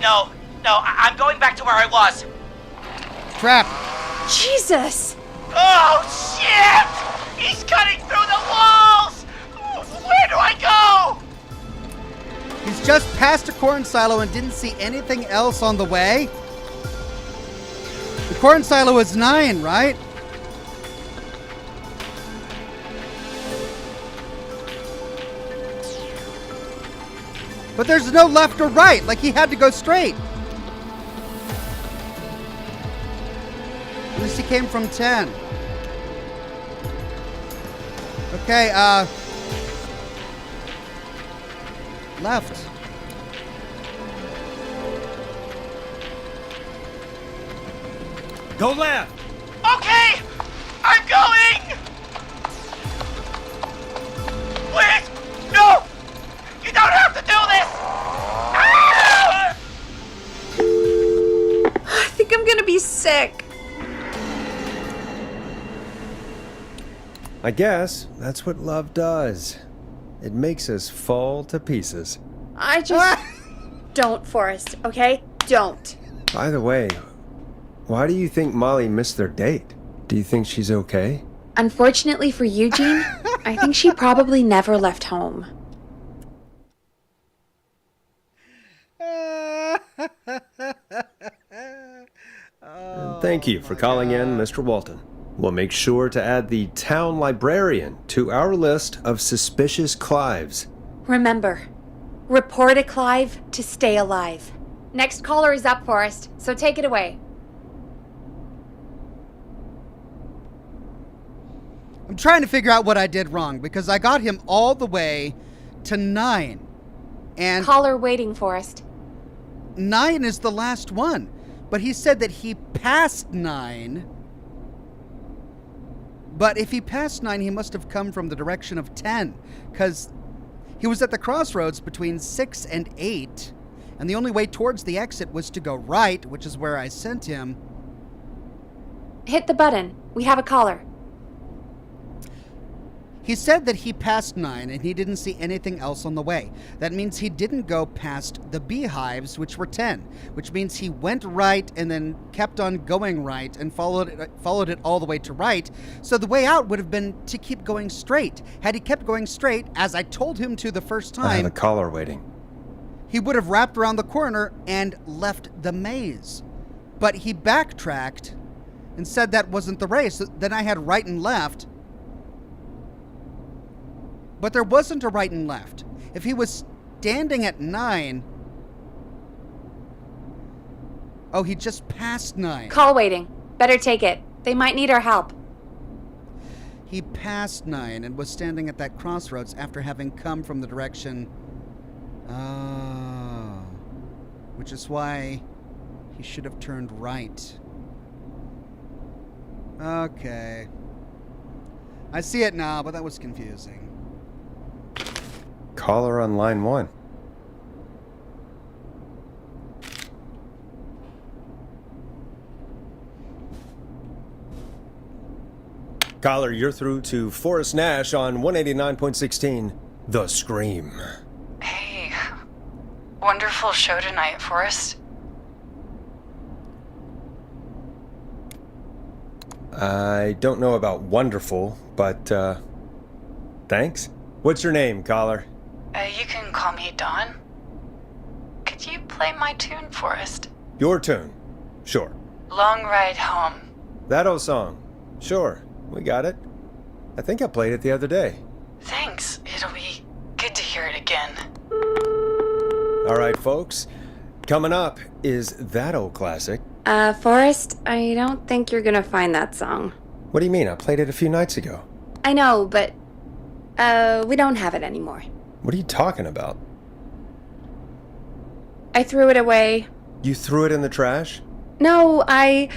No, I'm going back to where I was. Crap. Jesus! Oh, shit! He's cutting through the walls! Where do I go? He's just past a corn silo and didn't see anything else on the way. The corn silo is 9, right? But there's no left or right. Like, he had to go straight. At least he came from 10. Okay, left. Go left. Okay! I'm going! Please! No! You don't have to do this! Ah! I think I'm gonna be sick. I guess that's what love does. It makes us fall to pieces. I just... Don't, Forrest, okay? Don't. By the way, why do you think Molly missed their date? Do you think she's okay? Unfortunately for Eugene, I think she probably never left home. And thank you for calling in, Mr. Walton. We'll make sure to add the town librarian to our list of suspicious Clives. Remember, report a Clive to stay alive. Next caller is up, Forrest, so take it away. I'm trying to figure out what I did wrong because I got him all the way to 9. And caller waiting, Forrest. 9 is the last one. But he said that he passed 9. But if he passed 9, he must have come from the direction of 10. Because he was at the crossroads between 6 and 8. And the only way towards the exit was to go right, which is where I sent him. Hit the button. We have a caller. He said that he passed 9 and he didn't see anything else on the way. That means he didn't go past the beehives, which were 10, which means he went right and then kept on going right and followed it all the way to right. So the way out would have been to keep going straight. Had he kept going straight, as I told him to the first time, I have a caller waiting. He would have wrapped around the corner and left the maze. But he backtracked and said that wasn't the race. Then I had right and left. But there wasn't a right and left. If he was standing at 9... Oh, he just passed 9. Call waiting. Better take it. They might need our help. He passed 9 and was standing at that crossroads after having come from the direction... Oh. Which is why he should have turned right. Okay. I see it now, but that was confusing. Caller on line 1. Caller, you're through to Forrest Nash on 189.16, The Scream. Hey, wonderful show tonight, Forrest. I don't know about wonderful, but, thanks. What's your name, caller? You can call me Dawn. Could you play my tune, Forrest? Your tune. Sure. Long Ride Home. That old song. Sure. We got it. I think I played it the other day. Thanks. It'll be good to hear it again. All right, folks. Coming up is that old classic. Forrest, I don't think you're gonna find that song. What do you mean? I played it a few nights ago. I know, but, we don't have it anymore. What are you talking about? I threw it away. You threw it in the trash? No, I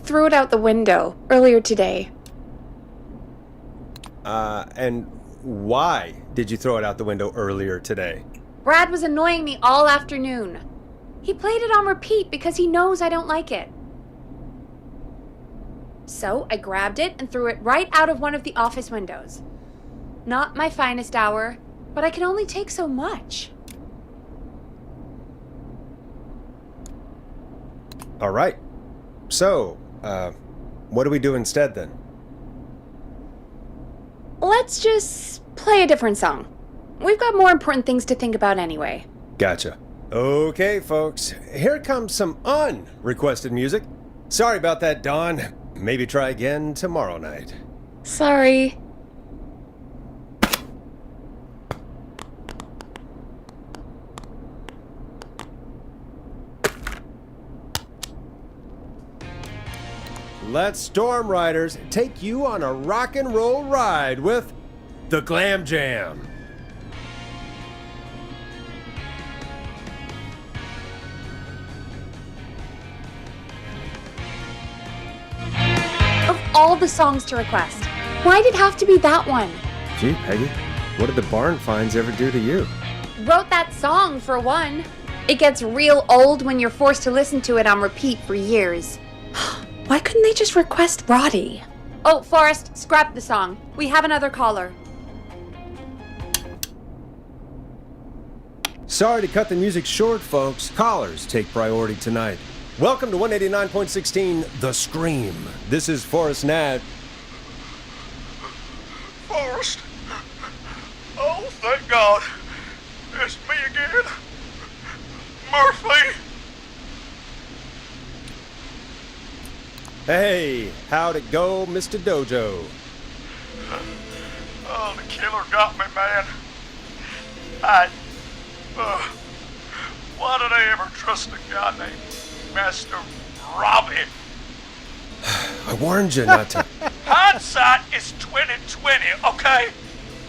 threw it out the window earlier today. And why did you throw it out the window earlier today? Brad was annoying me all afternoon. He played it on repeat because he knows I don't like it. So I grabbed it and threw it right out of one of the office windows. Not my finest hour, but I can only take so much. All right. So, what do we do instead then? Let's just play a different song. We've got more important things to think about anyway. Gotcha. Okay, folks. Here comes some unrequested music. Sorry about that, Dawn. Maybe try again tomorrow night. Sorry. Let Storm Riders take you on a rock and roll ride with the Glam Jam. Of all the songs to request, why'd it have to be that one? Gee, Peggy, what did the barn finds ever do to you? Wrote that song, for one. It gets real old when you're forced to listen to it on repeat for years. Why couldn't they just request Roddy? Oh, Forrest, scrap the song. We have another caller. Sorry to cut the music short, folks. Callers take priority tonight. Welcome to 189.16, The Scream. This is Forrest Nat. Forrest? Oh, thank God. It's me again. Murphy. Hey, how'd it go, Mr. Dojo? Oh, the killer got me, man. Why did I ever trust a guy named Master Robbie? I warned you not to. Hindsight is 20/20, okay?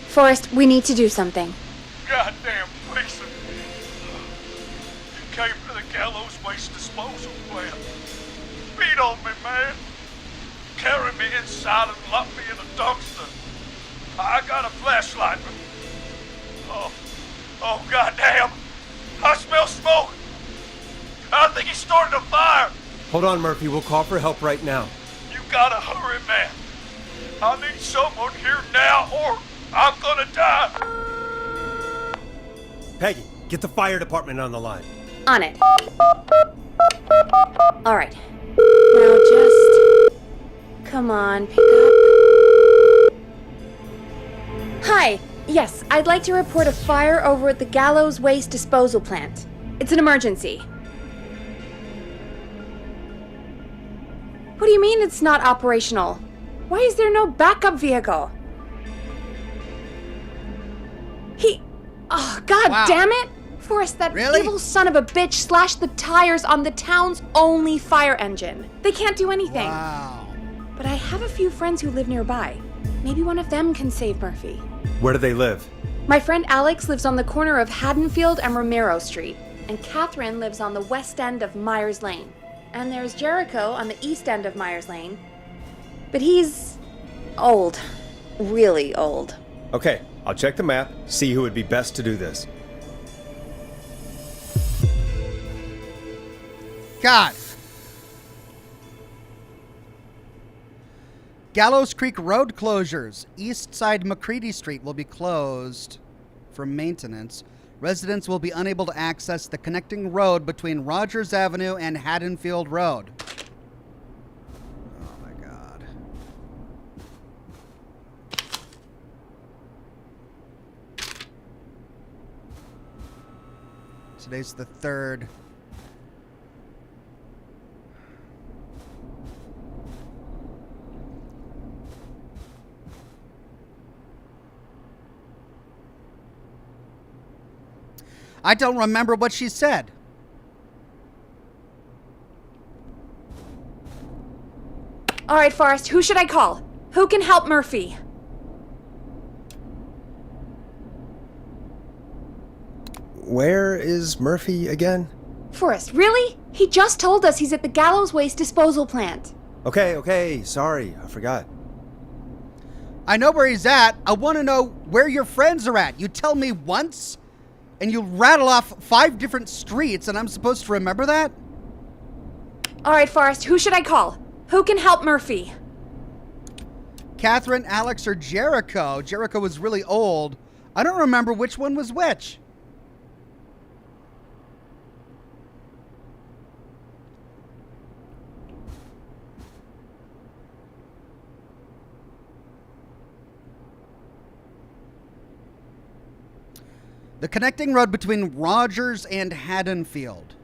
Forrest, we need to do something. Goddamn Mason. You came to the gallows waste disposal plant. Beat on me, man. Carry me inside and lock me in a dumpster. I got a flashlight, but... Oh, goddamn. I smell smoke. I think he started a fire. Hold on, Murphy. We'll call for help right now. You gotta hurry, man. I need someone here now or I'm gonna die. Peggy, get the fire department on the line. On it. Alright. Now just... Come on, pick up. Hi. Yes, I'd like to report a fire over at the Gallows Waste Disposal Plant. It's an emergency. What do you mean it's not operational? Why is there no backup vehicle? Oh, god damn it! Forrest, that evil son of a bitch slashed the tires on the town's only fire engine. They can't do anything. Wow. But I have a few friends who live nearby. Maybe one of them can save Murphy. Where do they live? My friend Alex lives on the corner of Haddonfield and Romero Street, and Catherine lives on the west end of Myers Lane. And there's Jericho on the east end of Myers Lane. But he's old. Really old. Okay, I'll check the map, see who would be best to do this. God. Gallows Creek Road closures. East side McCready Street will be closed for maintenance. Residents will be unable to access the connecting road between Rogers Avenue and Haddonfield Road. Oh my God. Today's the 3rd. I don't remember what she said. All right, Forrest, who should I call? Who can help Murphy? Where is Murphy again? Forrest, really? He just told us he's at the Gallows Waste Disposal Plant. Okay, sorry, I forgot. I know where he's at. I want to know where your friends are at. You tell me once, and you rattle off 5 different streets, and I'm supposed to remember that? All right, Forrest, who should I call? Who can help Murphy? Catherine, Alex, or Jericho. Jericho was really old. I don't remember which one was which. The connecting road between Rogers and Haddonfield.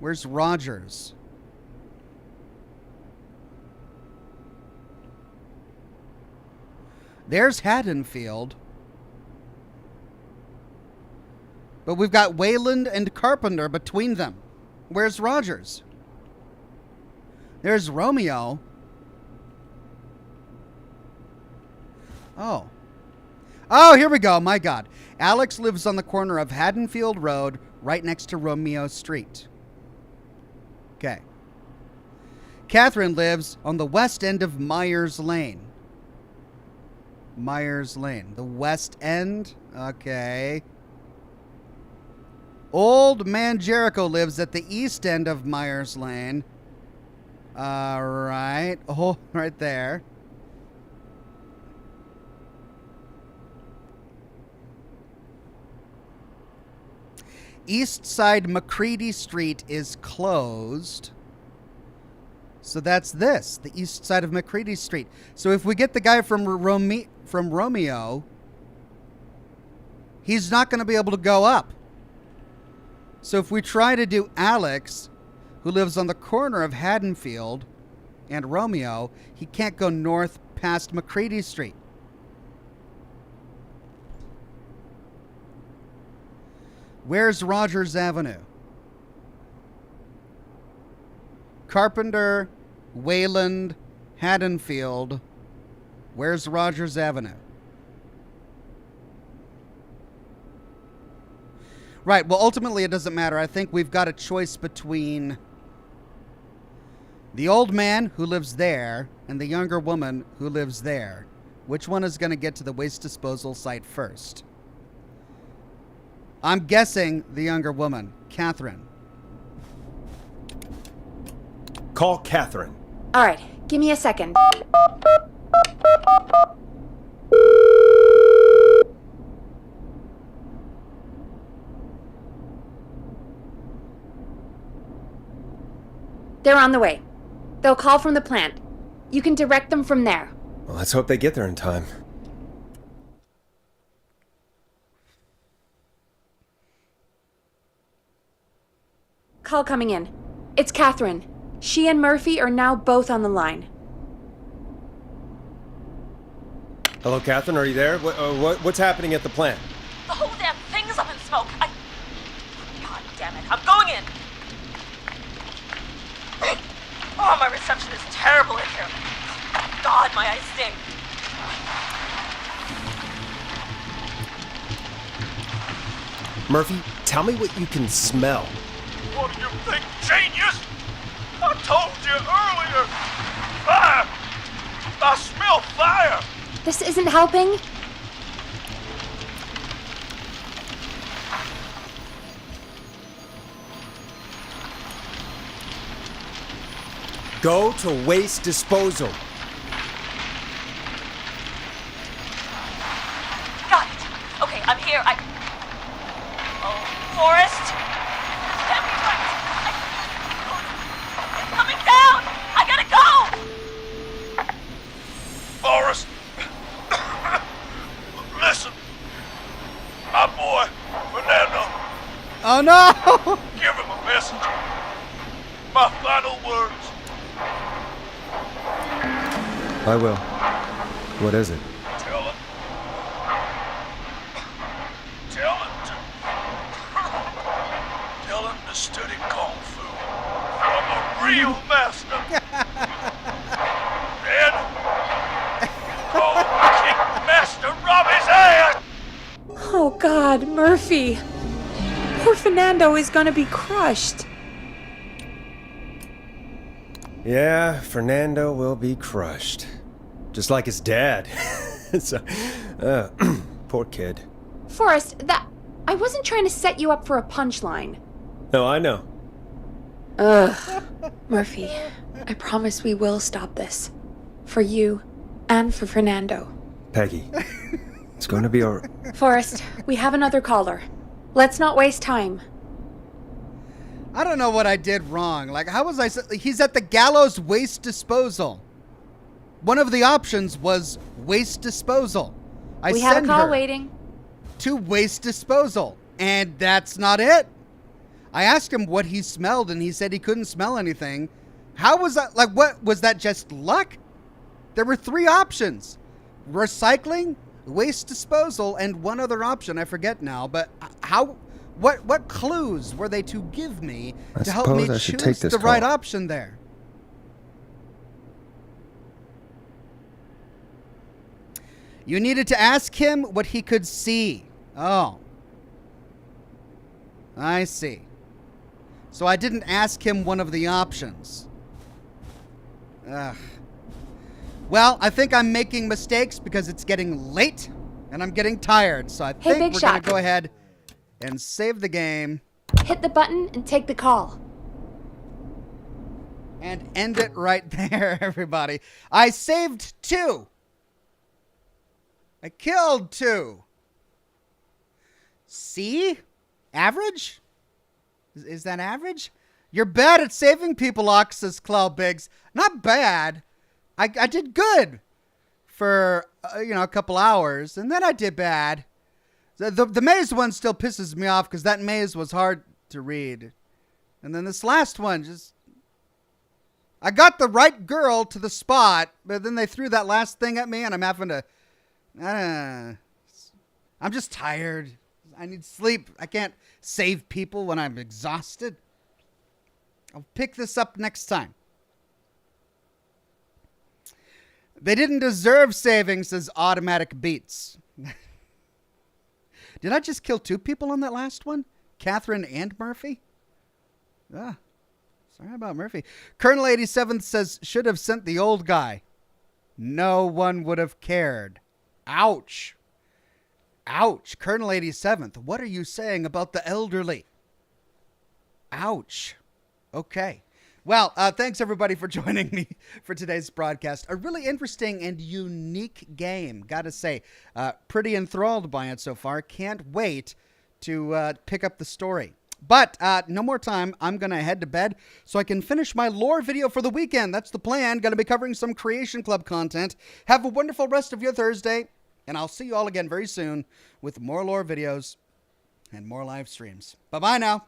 Where's Rogers? There's Haddonfield. But we've got Wayland and Carpenter between them. Where's Rogers? There's Romeo. Oh, here we go. My God. Alex lives on the corner of Haddonfield Road, right next to Romeo Street. Okay. Catherine lives on the west end of Myers Lane. Myers Lane. The west end? Okay. Old man Jericho lives at the east end of Myers Lane. Right. Oh, right there. East side McCready Street is closed. So that's this, the east side of McCready Street. So if we get the guy from Romeo, he's not going to be able to go up. So if we try to do Alex, who lives on the corner of Haddonfield and Romeo, he can't go north past McCready Street. Where's Rogers Avenue? Carpenter, Wayland, Haddonfield. Where's Rogers Avenue? Right, well, ultimately it doesn't matter. I think we've got a choice between the old man who lives there and the younger woman who lives there. Which one is going to get to the waste disposal site first? I'm guessing the younger woman, Catherine. Call Catherine. All right, give me a second. They're on the way. They'll call from the plant. You can direct them from there. Well, let's hope they get there in time. Call coming in. It's Catherine. She and Murphy are now both on the line. Hello, Catherine, are you there? What's happening at the plant? The whole damn thing is up in smoke. God damn it. I'm going in. Oh, my reception is terrible in here. God, my eyes sting. Murphy, tell me what you can smell. What do you think, genius? I told you earlier. Fire! I smell fire! This isn't helping. Go to waste disposal. Got it. Okay, I'm here. Oh, Forrest. Can't be right. It's coming down. I gotta go. Forrest. Listen. My boy, Fernando. Oh no! Give him a message. My final words. I will. What is it? Tell him to study Kung Fu from a real master. And kick Master Robbie's ass! Oh, God, Murphy. Poor Fernando is gonna be crushed. Yeah, Fernando will be crushed. Just like his dad. Poor kid. Forrest, I wasn't trying to set you up for a punchline. No, I know. Ugh. Murphy, I promise we will stop this. For you and for Fernando. Peggy, it's going to be all right. Forrest, we have another caller. Let's not waste time. I don't know what I did wrong. Like, how was he's at the gallows waste disposal. One of the options was waste disposal. We have a call waiting. To waste disposal. And that's not it. I asked him what he smelled, and he said he couldn't smell anything. How was that? Like, what? Was that just luck? There were 3 options. Recycling, waste disposal, and one other option. I forget now. But how... What clues were they to give me to help me choose the right option there? You needed to ask him what he could see. Oh. I see. So I didn't ask him one of the options. Ugh. Well, I think I'm making mistakes because it's getting late and I'm getting tired. So I think we're going to go ahead and save the game. Hit the button and take the call. And end it right there, everybody. I saved 2. I killed 2. See? Average? Is that average? You're bad at saving people, Ox, says Cloud Biggs. Not bad. I did good for, a couple hours. And then I did bad. The maze one still pisses me off because that maze was hard to read. And then this last one I got the right girl to the spot, but then they threw that last thing at me and I'm having to... I'm just tired. I need sleep. I can't save people when I'm exhausted. I'll pick this up next time. They didn't deserve saving, says Automatic Beats. Did I just kill 2 people on that last one? Catherine and Murphy? Sorry about Murphy. Colonel 87th says, should have sent the old guy. No one would have cared. Ouch. Ouch. Colonel 87th, what are you saying about the elderly? Ouch. Okay. Well, thanks everybody for joining me for today's broadcast. A really interesting and unique game, gotta say. Pretty enthralled by it so far. Can't wait to pick up the story. But no more time. I'm going to head to bed so I can finish my lore video for the weekend. That's the plan. Going to be covering some Creation Club content. Have a wonderful rest of your Thursday. And I'll see you all again very soon with more lore videos and more live streams. Bye-bye now.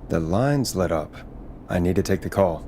The line's lit up. I need to take the call.